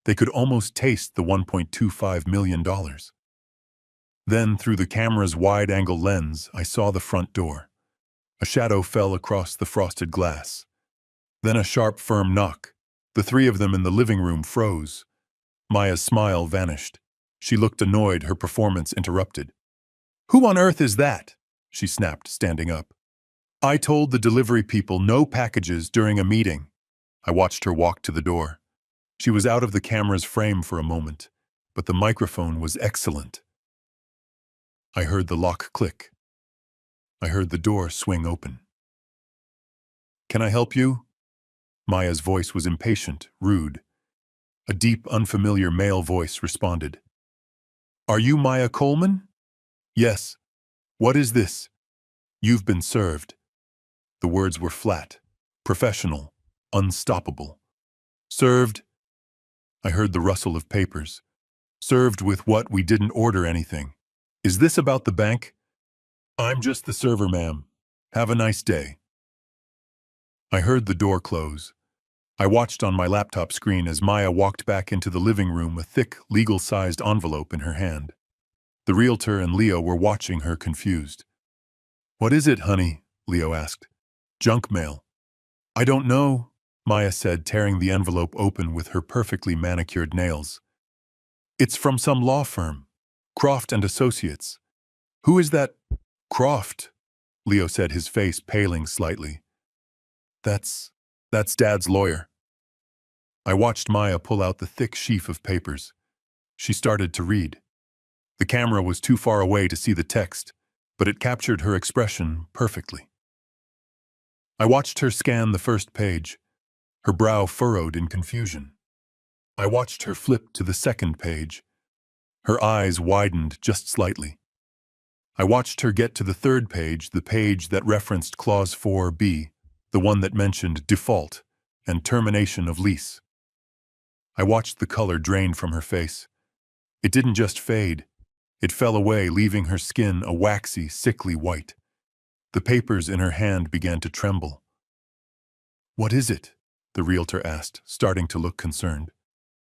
They could almost taste the $1.25 million. Then, through the camera's wide-angle lens, I saw the front door. A shadow fell across the frosted glass. Then a sharp, firm knock. The three of them in the living room froze. Maya's smile vanished. She looked annoyed, her performance interrupted. "Who on earth is that?" she snapped, standing up. "I told the delivery people no packages during a meeting." I watched her walk to the door. She was out of the camera's frame for a moment, but the microphone was excellent. I heard the lock click. I heard the door swing open. "Can I help you?" Maya's voice was impatient, rude. A deep, unfamiliar male voice responded. "Are you Maya Coleman?" "Yes." "What is this?" "You've been served." The words were flat, professional, unstoppable. "Served?" I heard the rustle of papers. "Served with what? We didn't order anything." "Is this about the bank?" "I'm just the server, ma'am. Have a nice day." I heard the door close. I watched on my laptop screen as Maya walked back into the living room, a thick, legal-sized envelope in her hand. The realtor and Leo were watching her, confused. "What is it, honey?" Leo asked. "Junk mail." "I don't know," Maya said, tearing the envelope open with her perfectly manicured nails. "It's from some law firm. Croft and Associates." "Who is that Croft?" Leo said, his face paling slightly. That's Dad's lawyer." I watched Maya pull out the thick sheaf of papers. She started to read. The camera was too far away to see the text, but it captured her expression perfectly. I watched her scan the first page, her brow furrowed in confusion. I watched her flip to the second page. Her eyes widened just slightly. I watched her get to the third page, the page that referenced Clause 4B, the one that mentioned default and termination of lease. I watched the color drain from her face. It didn't just fade. It fell away, leaving her skin a waxy, sickly white. The papers in her hand began to tremble. "What is it?" the realtor asked, starting to look concerned.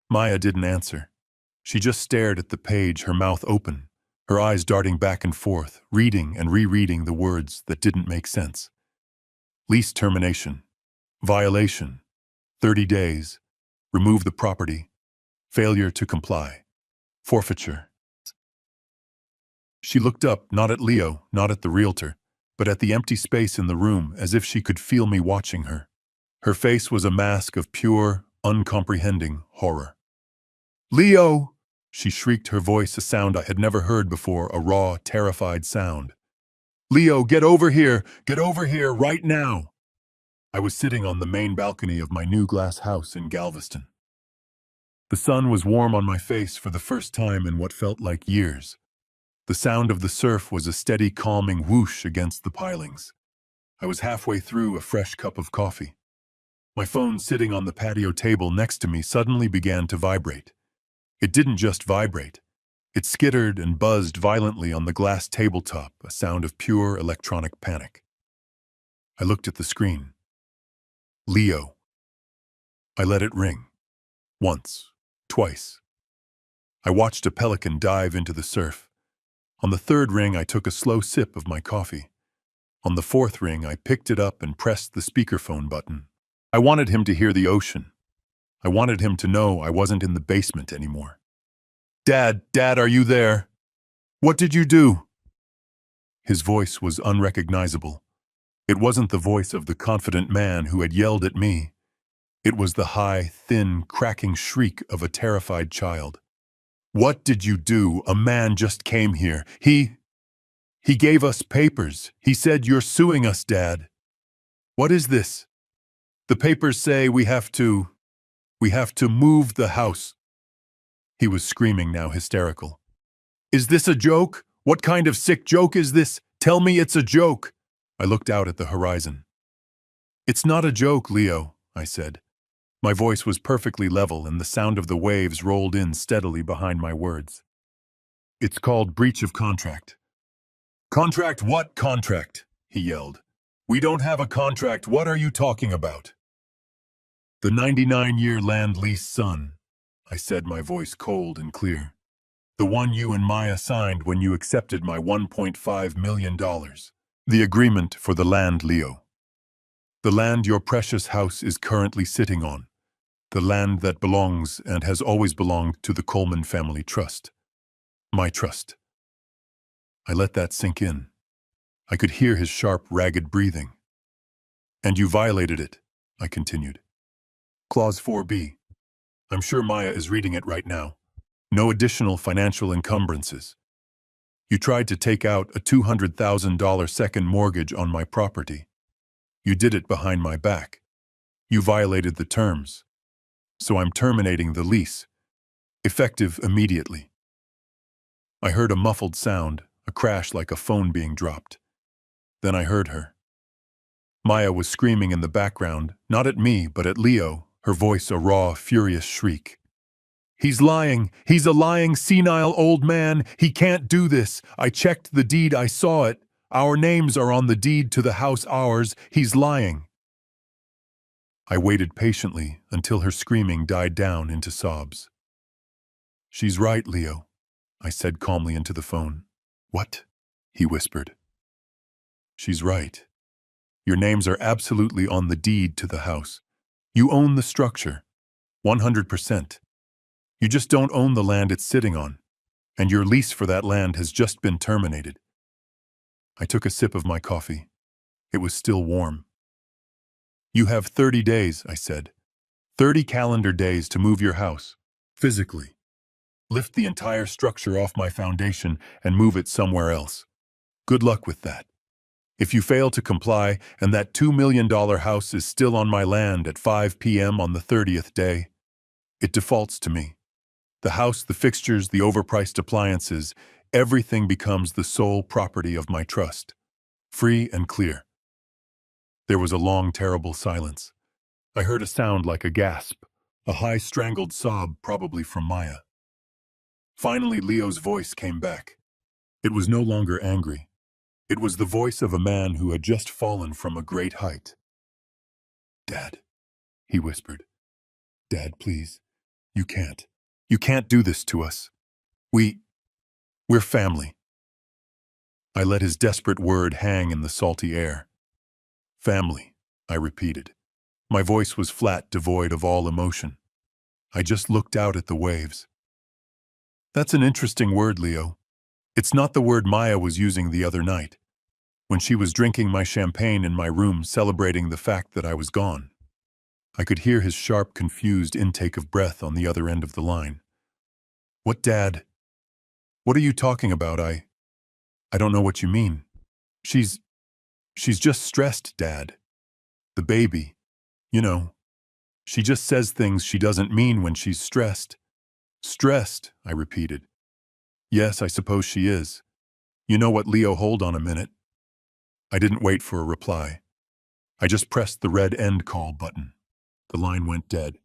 Maya didn't answer. She just stared at the page, her mouth open, her eyes darting back and forth, reading and rereading the words that didn't make sense. Lease termination. Violation. 30 days. Remove the property. Failure to comply. Forfeiture. She looked up, not at Leo, not at the realtor, but at the empty space in the room, as if she could feel me watching her. Her face was a mask of pure, uncomprehending horror. "Leo!" she shrieked, her voice a sound I had never heard before, a raw, terrified sound. "Leo, get over here! Get over here right now!" I was sitting on the main balcony of my new glass house in Galveston. The sun was warm on my face for the first time in what felt like years. The sound of the surf was a steady, calming whoosh against the pilings. I was halfway through a fresh cup of coffee. My phone sitting on the patio table next to me suddenly began to vibrate. It didn't just vibrate. It skittered and buzzed violently on the glass tabletop, a sound of pure electronic panic. I looked at the screen. Leo. I let it ring. Once. Twice. I watched a pelican dive into the surf. On the third ring, I took a slow sip of my coffee. On the fourth ring, I picked it up and pressed the speakerphone button. I wanted him to hear the ocean. I wanted him to know I wasn't in the basement anymore. Dad, are you there? What did you do? His voice was unrecognizable. It wasn't the voice of the confident man who had yelled at me. It was the high, thin, cracking shriek of a terrified child. What did you do? A man just came here. He gave us papers. He said you're suing us, Dad. What is this? The papers say we have to move the house. He was screaming now, hysterical. Is this a joke? What kind of sick joke is this? Tell me it's a joke. I looked out at the horizon. It's not a joke, Leo, I said. My voice was perfectly level and the sound of the waves rolled in steadily behind my words. It's called breach of contract. Contract what contract? He yelled. We don't have a contract. What are you talking about? The 99-year land lease, son, I said, my voice cold and clear. The one you and Maya signed when you accepted my $1.5 million. The agreement for the land, Leo. The land your precious house is currently sitting on. The land that belongs and has always belonged to the Coleman Family Trust. My trust. I let that sink in. I could hear his sharp, ragged breathing. And you violated it, I continued. Clause 4B. I'm sure Maya is reading it right now. No additional financial encumbrances. You tried to take out a $200,000 second mortgage on my property. You did it behind my back. You violated the terms. So I'm terminating the lease, effective immediately. I heard a muffled sound, a crash like a phone being dropped. Then I heard her. Maya was screaming in the background, not at me, but at Leo, her voice a raw, furious shriek. He's lying. He's a lying, senile old man. He can't do this. I checked the deed. I saw it. Our names are on the deed to the house, ours. He's lying. I waited patiently until her screaming died down into sobs. She's right, Leo, I said calmly into the phone. What? He whispered. She's right. Your names are absolutely on the deed to the house. You own the structure, 100%. You just don't own the land it's sitting on, and your lease for that land has just been terminated. I took a sip of my coffee. It was still warm. You have 30 days, I said. 30 calendar days to move your house, physically. Lift the entire structure off my foundation and move it somewhere else. Good luck with that. If you fail to comply and that $2 million house is still on my land at 5 p.m. on the 30th day, it defaults to me. The house, the fixtures, the overpriced appliances, everything becomes the sole property of my trust. Free and clear. There was a long, terrible silence. I heard a sound like a gasp, a high, strangled sob, probably from Maya. Finally, Leo's voice came back. It was no longer angry. It was the voice of a man who had just fallen from a great height. Dad, he whispered. Dad, please. You can't. You can't do this to us. We're family. I let his desperate word hang in the salty air. Family, I repeated. My voice was flat, devoid of all emotion. I just looked out at the waves. That's an interesting word, Leo. It's not the word Maya was using the other night, when she was drinking my champagne in my room, celebrating the fact that I was gone. I could hear his sharp, confused intake of breath on the other end of the line. What, Dad? What are you talking about? I don't know what you mean. She's just stressed, Dad. The baby, you know. She just says things she doesn't mean when she's stressed. Stressed, I repeated. Yes, I suppose she is. You know what, Leo, hold on a minute. I didn't wait for a reply. I just pressed the red end call button. The line went dead.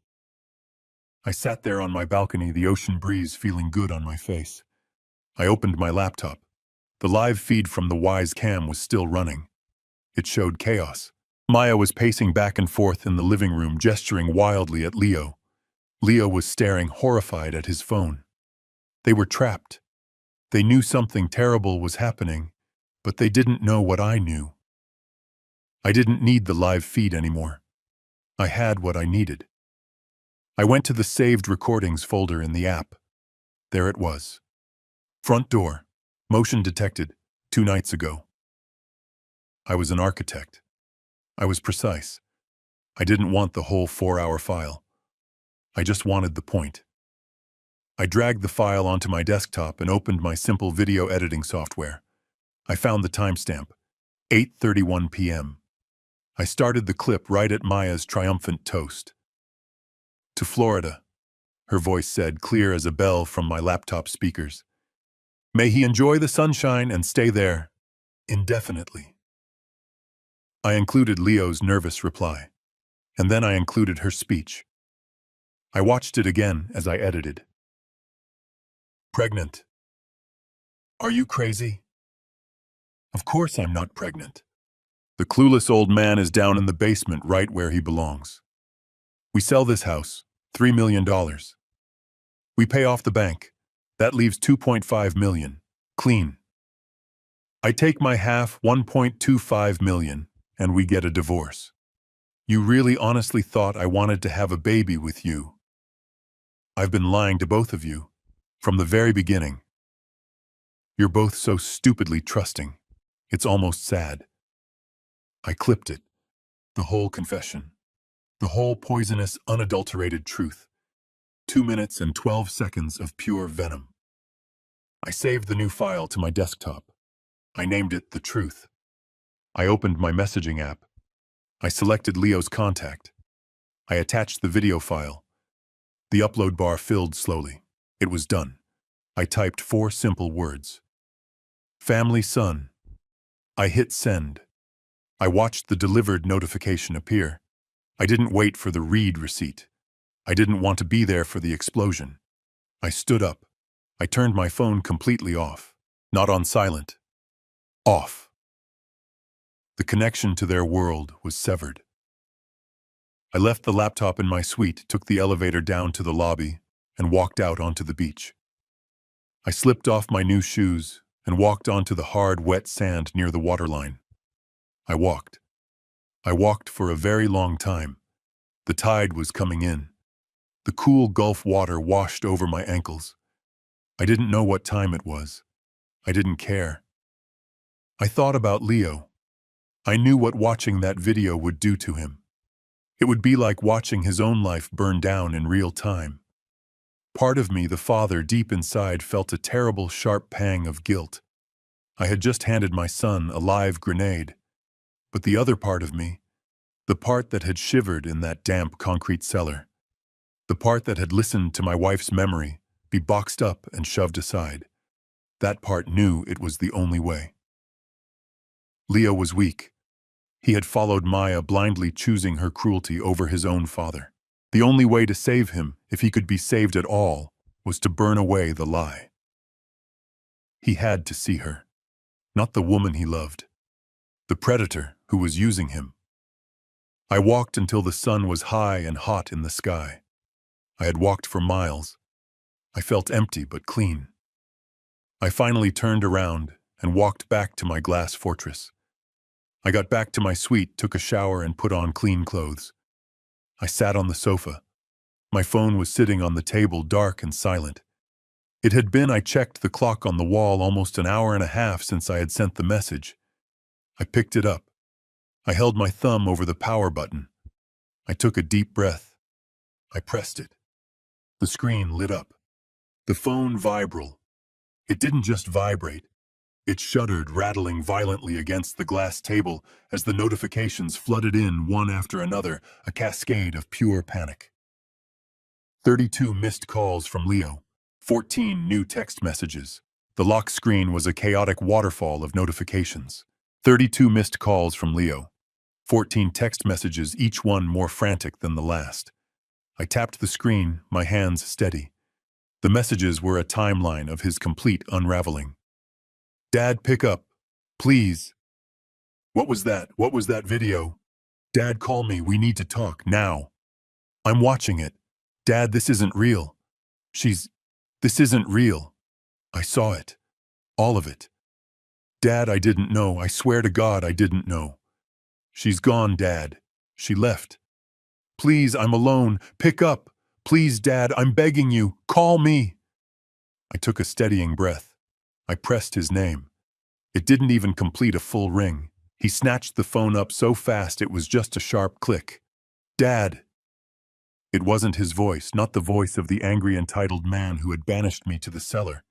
I sat there on my balcony, the ocean breeze feeling good on my face. I opened my laptop. The live feed from the Wise cam was still running. It showed chaos. Maya was pacing back and forth in the living room, gesturing wildly at Leo. Leo was staring horrified at his phone. They were trapped. They knew something terrible was happening, but they didn't know what I knew. I didn't need the live feed anymore. I had what I needed. I went to the saved recordings folder in the app. There it was. Front door. Motion detected 2 nights ago. I was an architect. I was precise. I didn't want the whole 4-hour file. I just wanted the point. I dragged the file onto my desktop and opened my simple video editing software. I found the timestamp, 8:31 p.m. I started the clip right at Maya's triumphant toast. To Florida, her voice said, clear as a bell from my laptop speakers. May he enjoy the sunshine and stay there indefinitely. I included Leo's nervous reply, and then I included her speech. I watched it again as I edited. Pregnant. Are you crazy? Of course I'm not pregnant. The clueless old man is down in the basement right where he belongs. We sell this house, $3 million. We pay off the bank. That leaves $2.5 million, clean. I take my half, $1.25 million, and we get a divorce. You really honestly thought I wanted to have a baby with you? I've been lying to both of you, from the very beginning. You're both so stupidly trusting. It's almost sad. I clipped it. The whole confession. The whole poisonous, unadulterated truth. 2 minutes and 12 seconds of pure venom. I saved the new file to my desktop. I named it The Truth. I opened my messaging app. I selected Leo's contact. I attached the video file. The upload bar filled slowly. It was done. I typed 4 simple words. Family son. I hit send. I watched the delivered notification appear. I didn't wait for the read receipt. I didn't want to be there for the explosion. I stood up. I turned my phone completely off. Not on silent. Off. The connection to their world was severed. I left the laptop in my suite, took the elevator down to the lobby, and walked out onto the beach. I slipped off my new shoes and walked onto the hard, wet sand near the waterline. I walked. I walked for a very long time. The tide was coming in. The cool Gulf water washed over my ankles. I didn't know what time it was. I didn't care. I thought about Leo. I knew what watching that video would do to him. It would be like watching his own life burn down in real time. Part of me, the father deep inside, felt a terrible, sharp pang of guilt. I had just handed my son a live grenade. But the other part of me, the part that had shivered in that damp concrete cellar, the part that had listened to my wife's memory be boxed up and shoved aside, that part knew it was the only way. Leo was weak. He had followed Maya, blindly choosing her cruelty over his own father. The only way to save him, if he could be saved at all, was to burn away the lie. He had to see her, not the woman he loved, the predator who was using him. I walked until the sun was high and hot in the sky. I had walked for miles. I felt empty but clean. I finally turned around and walked back to my glass fortress. I got back to my suite, took a shower, and put on clean clothes. I sat on the sofa. My phone was sitting on the table, dark and silent. It had been, I checked the clock on the wall, almost an hour and a half since I had sent the message. I picked it up. I held my thumb over the power button. I took a deep breath. I pressed it. The screen lit up. The phone vibrated. It didn't just vibrate. It shuddered, rattling violently against the glass table as the notifications flooded in one after another, a cascade of pure panic. 32 missed calls from Leo. 14 new text messages. The lock screen was a chaotic waterfall of notifications. 32 missed calls from Leo. 14 text messages, each one more frantic than the last. I tapped the screen, my hands steady. The messages were a timeline of his complete unraveling. Dad, pick up. Please. What was that? What was that video? Dad, call me. We need to talk now. I'm watching it. Dad, this isn't real. This isn't real. I saw it. All of it. Dad, I didn't know. I swear to God, I didn't know. She's gone, Dad. She left. Please, I'm alone. Pick up. Please, Dad, I'm begging you. Call me. I took a steadying breath. I pressed his name. It didn't even complete a full ring. He snatched the phone up so fast it was just a sharp click. Dad. It wasn't his voice, not the voice of the angry, entitled man who had banished me to the cellar.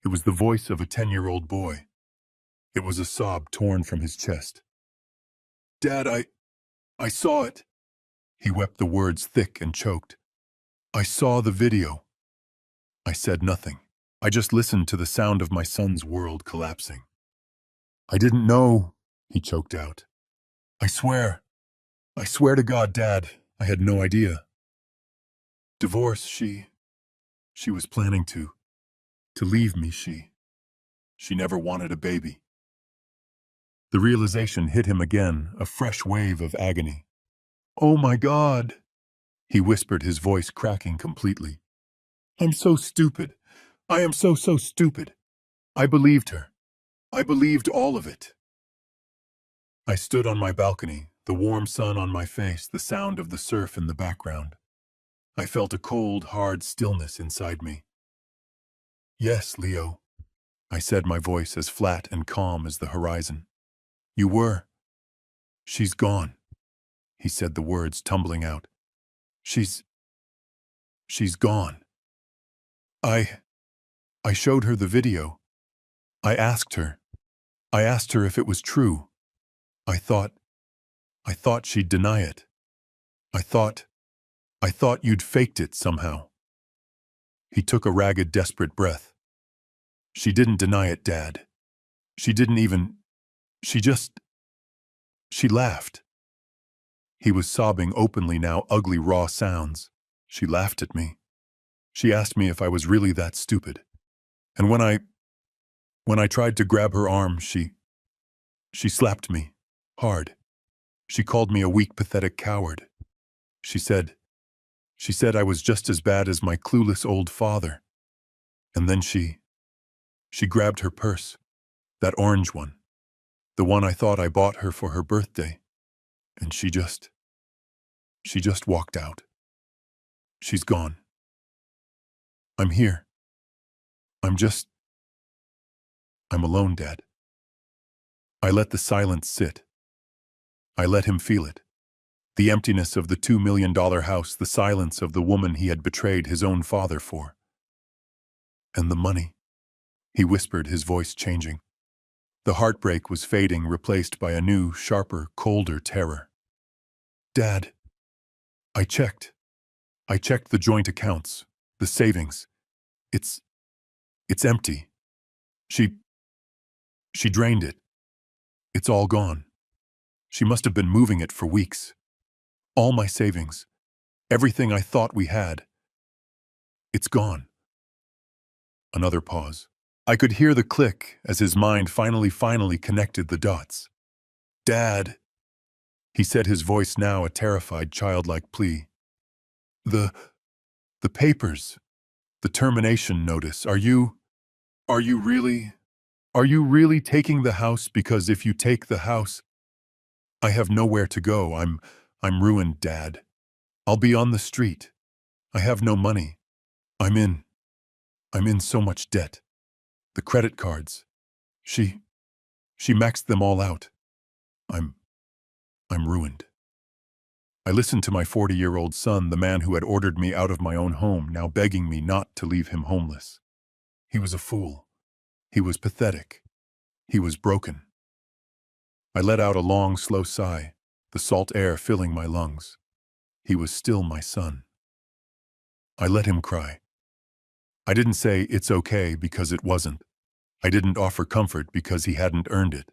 It was the voice of a 10-year-old boy. It was a sob torn from his chest. Dad, I saw it. He wept the words thick and choked. I saw the video. I said nothing. I just listened to the sound of my son's world collapsing. I didn't know, he choked out. I swear to God, Dad, I had no idea. Divorce, she was planning to leave me, she never wanted a baby. The realization hit him again, a fresh wave of agony. Oh my God, he whispered, his voice cracking completely. I'm so stupid. I am so stupid. I believed her. I believed all of it. I stood on my balcony, the warm sun on my face, the sound of the surf in the background. I felt a cold, hard stillness inside me. Yes, Leo, I said, my voice as flat and calm as the horizon. You were. She's gone, he said, the words tumbling out. She's gone. I showed her the video. I asked her if it was true. I thought she'd deny it. I thought you'd faked it somehow. He took a ragged, desperate breath. She didn't deny it, Dad. She didn't even... She laughed. He was sobbing openly now, ugly, raw sounds. She laughed at me. She asked me if I was really that stupid. And when I tried to grab her arm, she slapped me, hard. She called me a weak, pathetic coward. She said I was just as bad as my clueless old father. And then she grabbed her purse, that orange one, the one I thought I bought her for her birthday, and she just walked out. She's gone. I'm here. I'm alone, Dad. I let the silence sit. I let him feel it. The emptiness of the $2 million house, the silence of the woman he had betrayed his own father for. And the money, he whispered, his voice changing. The heartbreak was fading, replaced by a new, sharper, colder terror. Dad, I checked the joint accounts, the savings. It's empty. She drained it. It's all gone. She must have been moving it for weeks. All my savings, everything I thought we had. It's gone. Another pause. I could hear the click as his mind finally connected the dots. Dad, he said, his voice now a terrified, childlike plea. The papers, the termination notice, are you really taking the house? Because if you take the house, I have nowhere to go. I'm ruined, Dad. I'll be on the street. I have no money. I'm in so much debt. The credit cards. She maxed them all out. I'm ruined. I listened to my 40-year-old son, the man who had ordered me out of my own home, now begging me not to leave him homeless. He was a fool. He was pathetic. He was broken. I let out a long, slow sigh, the salt air filling my lungs. He was still my son. I let him cry. I didn't say it's okay because it wasn't. I didn't offer comfort because he hadn't earned it.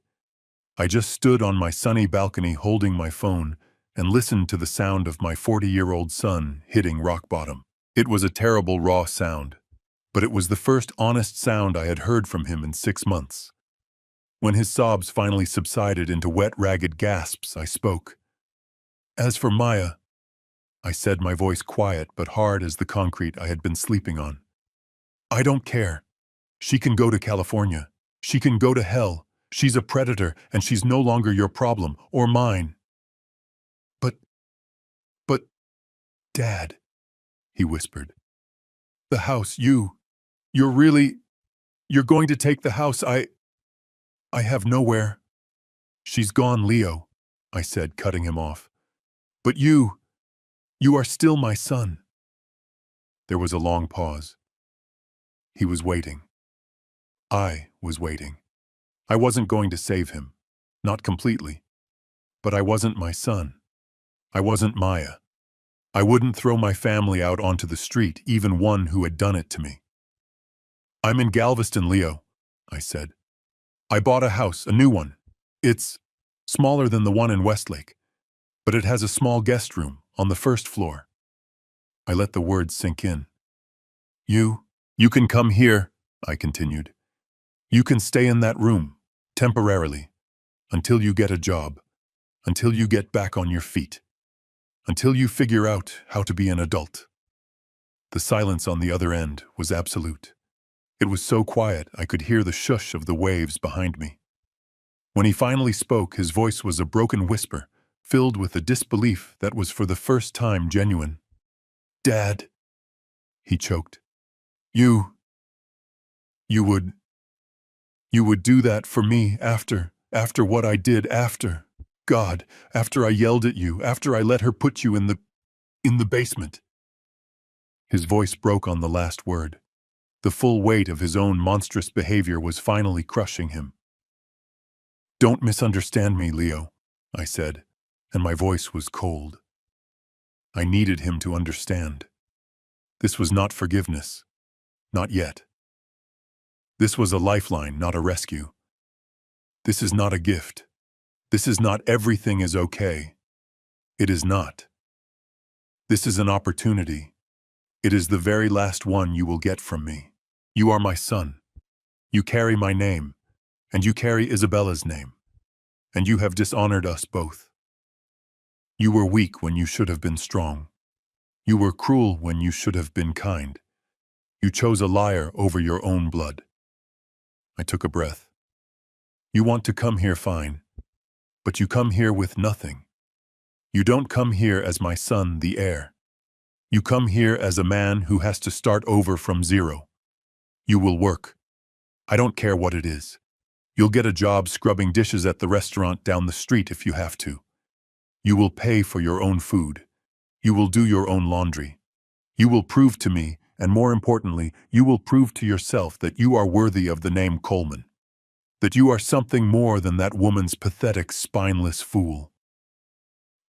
I just stood on my sunny balcony holding my phone and listened to the sound of my 40-year-old son hitting rock bottom. It was a terrible, raw sound, but it was the first honest sound I had heard from him in 6 months. When his sobs finally subsided into wet, ragged gasps, I spoke. "As for Maya," I said, my voice quiet but hard as the concrete I had been sleeping on, "I don't care. She can go to California. She can go to hell. She's a predator, and she's no longer your problem, or mine." But, Dad," he whispered. "The house, you're going to take the house. I have nowhere." "She's gone, Leo," I said, cutting him off. "But you are still my son." There was a long pause. He was waiting. I was waiting. I wasn't going to save him. Not completely. But I wasn't my son. I wasn't Maya. I wouldn't throw my family out onto the street, even one who had done it to me. "I'm in Galveston, Leo," I said. "I bought a house, a new one. It's smaller than the one in Westlake, but it has a small guest room on the first floor." I let the words sink in. You can come here," I continued. "You can stay in that room, temporarily, until you get a job, until you get back on your feet, until you figure out how to be an adult." The silence on the other end was absolute. It was so quiet I could hear the shush of the waves behind me. When he finally spoke, his voice was a broken whisper, filled with a disbelief that was for the first time genuine. "Dad," he choked, You would do that for me after what I did after. God, after I yelled at you, after I let her put you in the basement." His voice broke on the last word. The full weight of his own monstrous behavior was finally crushing him. "Don't misunderstand me, Leo," I said, and my voice was cold. I needed him to understand. This was not forgiveness. Not yet. This was a lifeline, not a rescue. This is not a gift. This is not everything is okay. It is not. This is an opportunity. It is the very last one you will get from me. You are my son. You carry my name, and you carry Isabella's name, and you have dishonored us both. You were weak when you should have been strong. You were cruel when you should have been kind. You chose a liar over your own blood." I took a breath. "You want to come here, fine. But you come here with nothing. You don't come here as my son, the heir. You come here as a man who has to start over from zero. You will work. I don't care what it is. You'll get a job scrubbing dishes at the restaurant down the street if you have to. You will pay for your own food. You will do your own laundry. You will prove to me, and more importantly, you will prove to yourself that you are worthy of the name Coleman. That you are something more than that woman's pathetic, spineless fool."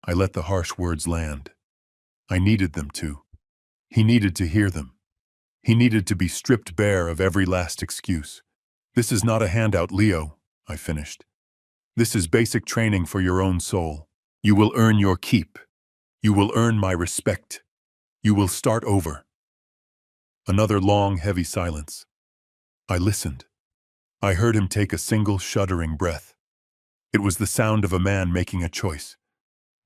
I let the harsh words land. I needed them to. He needed to hear them. He needed to be stripped bare of every last excuse. "This is not a handout, Leo," I finished. "This is basic training for your own soul. You will earn your keep. You will earn my respect. You will start over." Another long, heavy silence. I listened. I heard him take a single, shuddering breath. It was the sound of a man making a choice.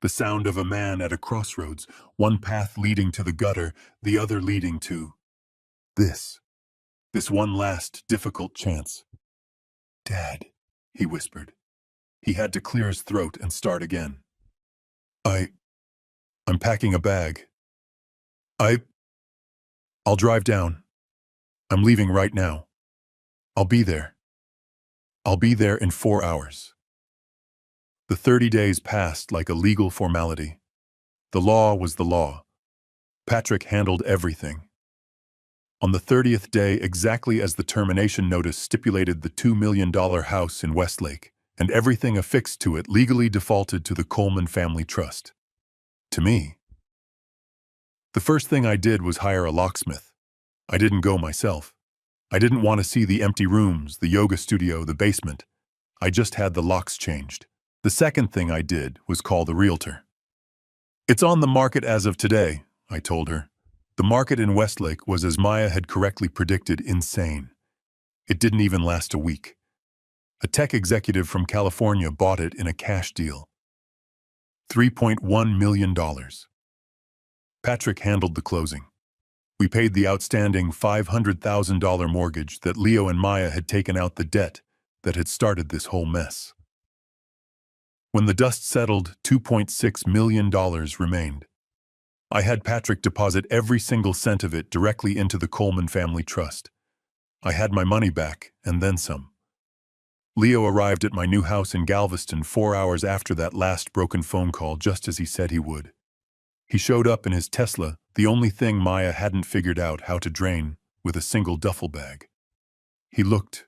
The sound of a man at a crossroads, one path leading to the gutter, the other leading to this one last, difficult chance. "Dad," he whispered. He had to clear his throat and start again. I'm packing a bag. I'll drive down. I'm leaving right now. I'll be there. I'll be there in 4 hours." The 30 days passed like a legal formality. The law was the law. Patrick handled everything. On the 30th day, exactly as the termination notice stipulated, the $2 million house in Westlake and everything affixed to it legally defaulted to the Coleman Family Trust. To me. The first thing I did was hire a locksmith. I didn't go myself. I didn't want to see the empty rooms, the yoga studio, the basement. I just had the locks changed. The second thing I did was call the realtor. It's on the market as of today, I told her. The market in Westlake was, as Maya had correctly predicted, insane. It didn't even last a week. A tech executive from California bought it in a cash deal. $3.1 million. Patrick handled the closing. We paid the outstanding $500,000 mortgage that Leo and Maya had taken out the debt that had started this whole mess. When the dust settled, $2.6 million remained. I had Patrick deposit every single cent of it directly into the Coleman family trust. I had my money back, and then some. Leo arrived at my new house in Galveston 4 hours after that last broken phone call, just as he said he would. He showed up in his Tesla, the only thing Maya hadn't figured out how to drain, with a single duffel bag. He looked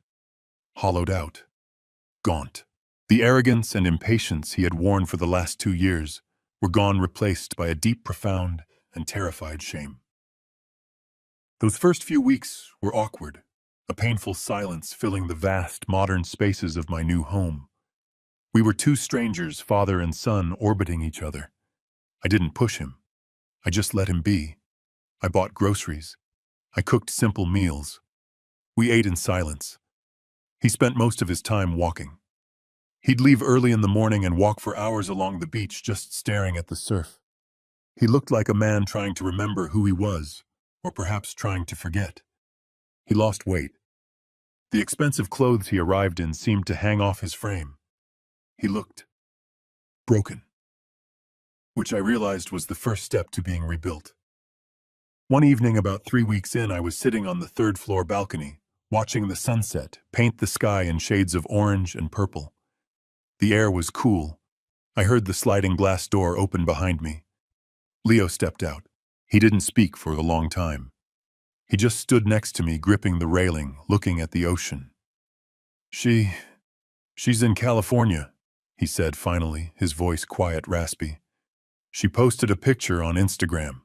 hollowed out, gaunt. The arrogance and impatience he had worn for the last 2 years were gone, replaced by a deep, profound, and terrified shame. Those first few weeks were awkward, a painful silence filling the vast, modern spaces of my new home. We were two strangers, father and son, orbiting each other. I didn't push him. I just let him be. I bought groceries. I cooked simple meals. We ate in silence. He spent most of his time walking. He'd leave early in the morning and walk for hours along the beach, just staring at the surf. He looked like a man trying to remember who he was, or perhaps trying to forget. He lost weight. The expensive clothes he arrived in seemed to hang off his frame. He looked broken, which I realized was the first step to being rebuilt. One evening, about 3 weeks in, I was sitting on the third-floor balcony, watching the sunset paint the sky in shades of orange and purple. The air was cool. I heard the sliding glass door open behind me. Leo stepped out. He didn't speak for a long time. He just stood next to me, gripping the railing, looking at the ocean. She's in California, he said finally, his voice quiet, raspy. She posted a picture on Instagram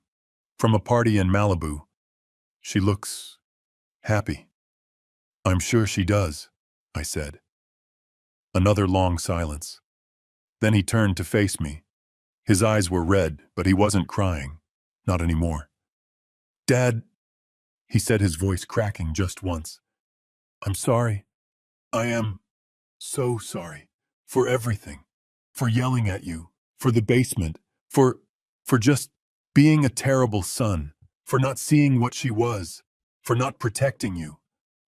from a party in Malibu. She looks happy. I'm sure she does, I said. Another long silence. Then he turned to face me. His eyes were red, but he wasn't crying. Not anymore. Dad, he said, his voice cracking just once. I'm sorry. I am so sorry. For everything. For yelling at you. For the basement. For just being a terrible son. For not seeing what she was. For not protecting you.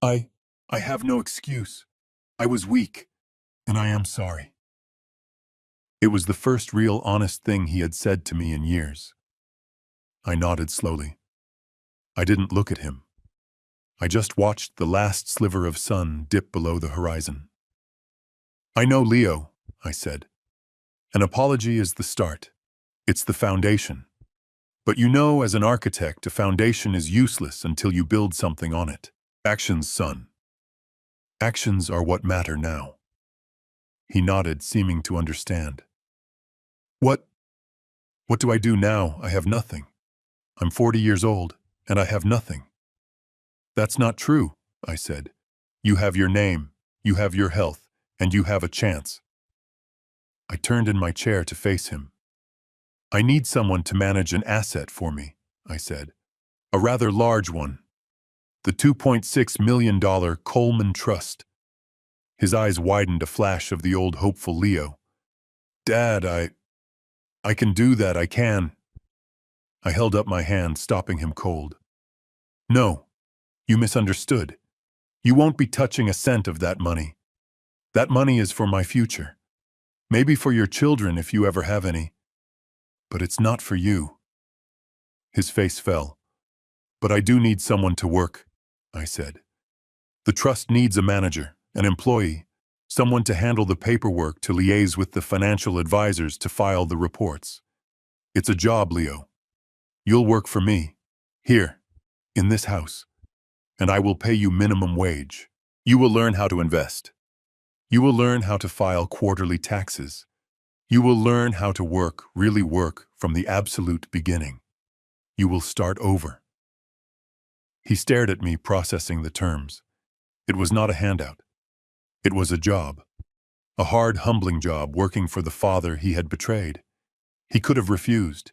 I have no excuse. I was weak. And I am sorry. It was the first real honest thing he had said to me in years. I nodded slowly. I didn't look at him. I just watched the last sliver of sun dip below the horizon. I know, Leo, I said. An apology is the start. It's the foundation. But you know, as an architect, a foundation is useless until you build something on it. Actions, son. Actions are what matter now. He nodded, seeming to understand. What do I do now? I have nothing. I'm 40 years old, and I have nothing. That's not true, I said. You have your name, you have your health, and you have a chance. I turned in my chair to face him. I need someone to manage an asset for me, I said. A rather large one. The $2.6 million Coleman Trust. His eyes widened, a flash of the old hopeful Leo. Dad, I can do that, I can. I held up my hand, stopping him cold. No, you misunderstood. You won't be touching a cent of that money. That money is for my future. Maybe for your children if you ever have any. But it's not for you. His face fell. But I do need someone to work, I said. The trust needs a manager. An employee, someone to handle the paperwork, to liaise with the financial advisors, to file the reports. It's a job, Leo. You'll work for me, here, in this house, and I will pay you minimum wage. You will learn how to invest. You will learn how to file quarterly taxes. You will learn how to work, really work, from the absolute beginning. You will start over. He stared at me, processing the terms. It was not a handout. It was a job. A hard, humbling job working for the father he had betrayed. He could have refused.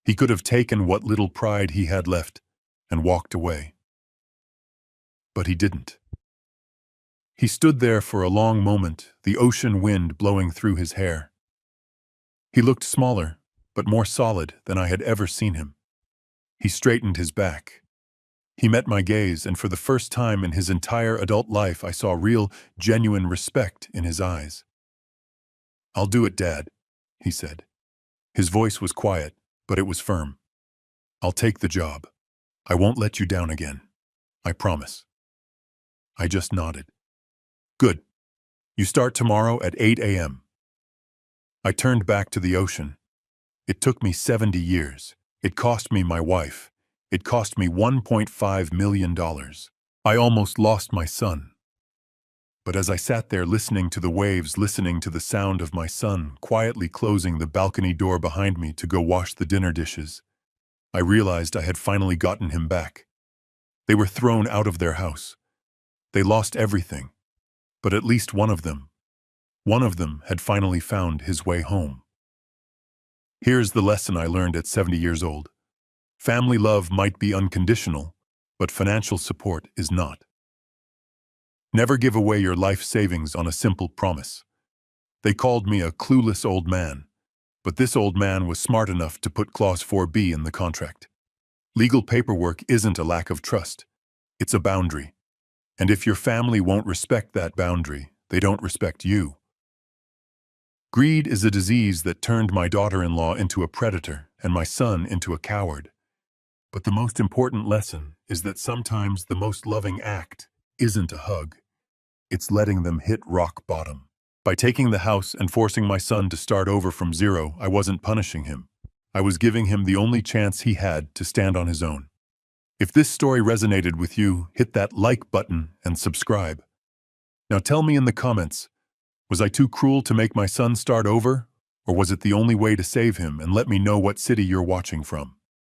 He could have taken what little pride he had left and walked away. But he didn't. He stood there for a long moment, the ocean wind blowing through his hair. He looked smaller, but more solid than I had ever seen him. He straightened his back. He met my gaze, and for the first time in his entire adult life, I saw real, genuine respect in his eyes. "I'll do it, Dad," he said. His voice was quiet, but it was firm. "I'll take the job. I won't let you down again. I promise." I just nodded. "Good. You start tomorrow at 8 a.m. I turned back to the ocean. It took me 70 years. It cost me my wife. It cost me $1.5 million. I almost lost my son. But as I sat there listening to the waves, listening to the sound of my son quietly closing the balcony door behind me to go wash the dinner dishes, I realized I had finally gotten him back. They were thrown out of their house. They lost everything. But at least one of them had finally found his way home. Here's the lesson I learned at 70 years old. Family love might be unconditional, but financial support is not. Never give away your life savings on a simple promise. They called me a clueless old man, but this old man was smart enough to put Clause 4B in the contract. Legal paperwork isn't a lack of trust. It's a boundary. And if your family won't respect that boundary, they don't respect you. Greed is a disease that turned my daughter-in-law into a predator and my son into a coward. But the most important lesson is that sometimes the most loving act isn't a hug. It's letting them hit rock bottom. By taking the house and forcing my son to start over from zero, I wasn't punishing him. I was giving him the only chance he had to stand on his own. If this story resonated with you, hit that like button and subscribe. Now tell me in the comments, was I too cruel to make my son start over? Or was it the only way to save him? And let me know what city you're watching from.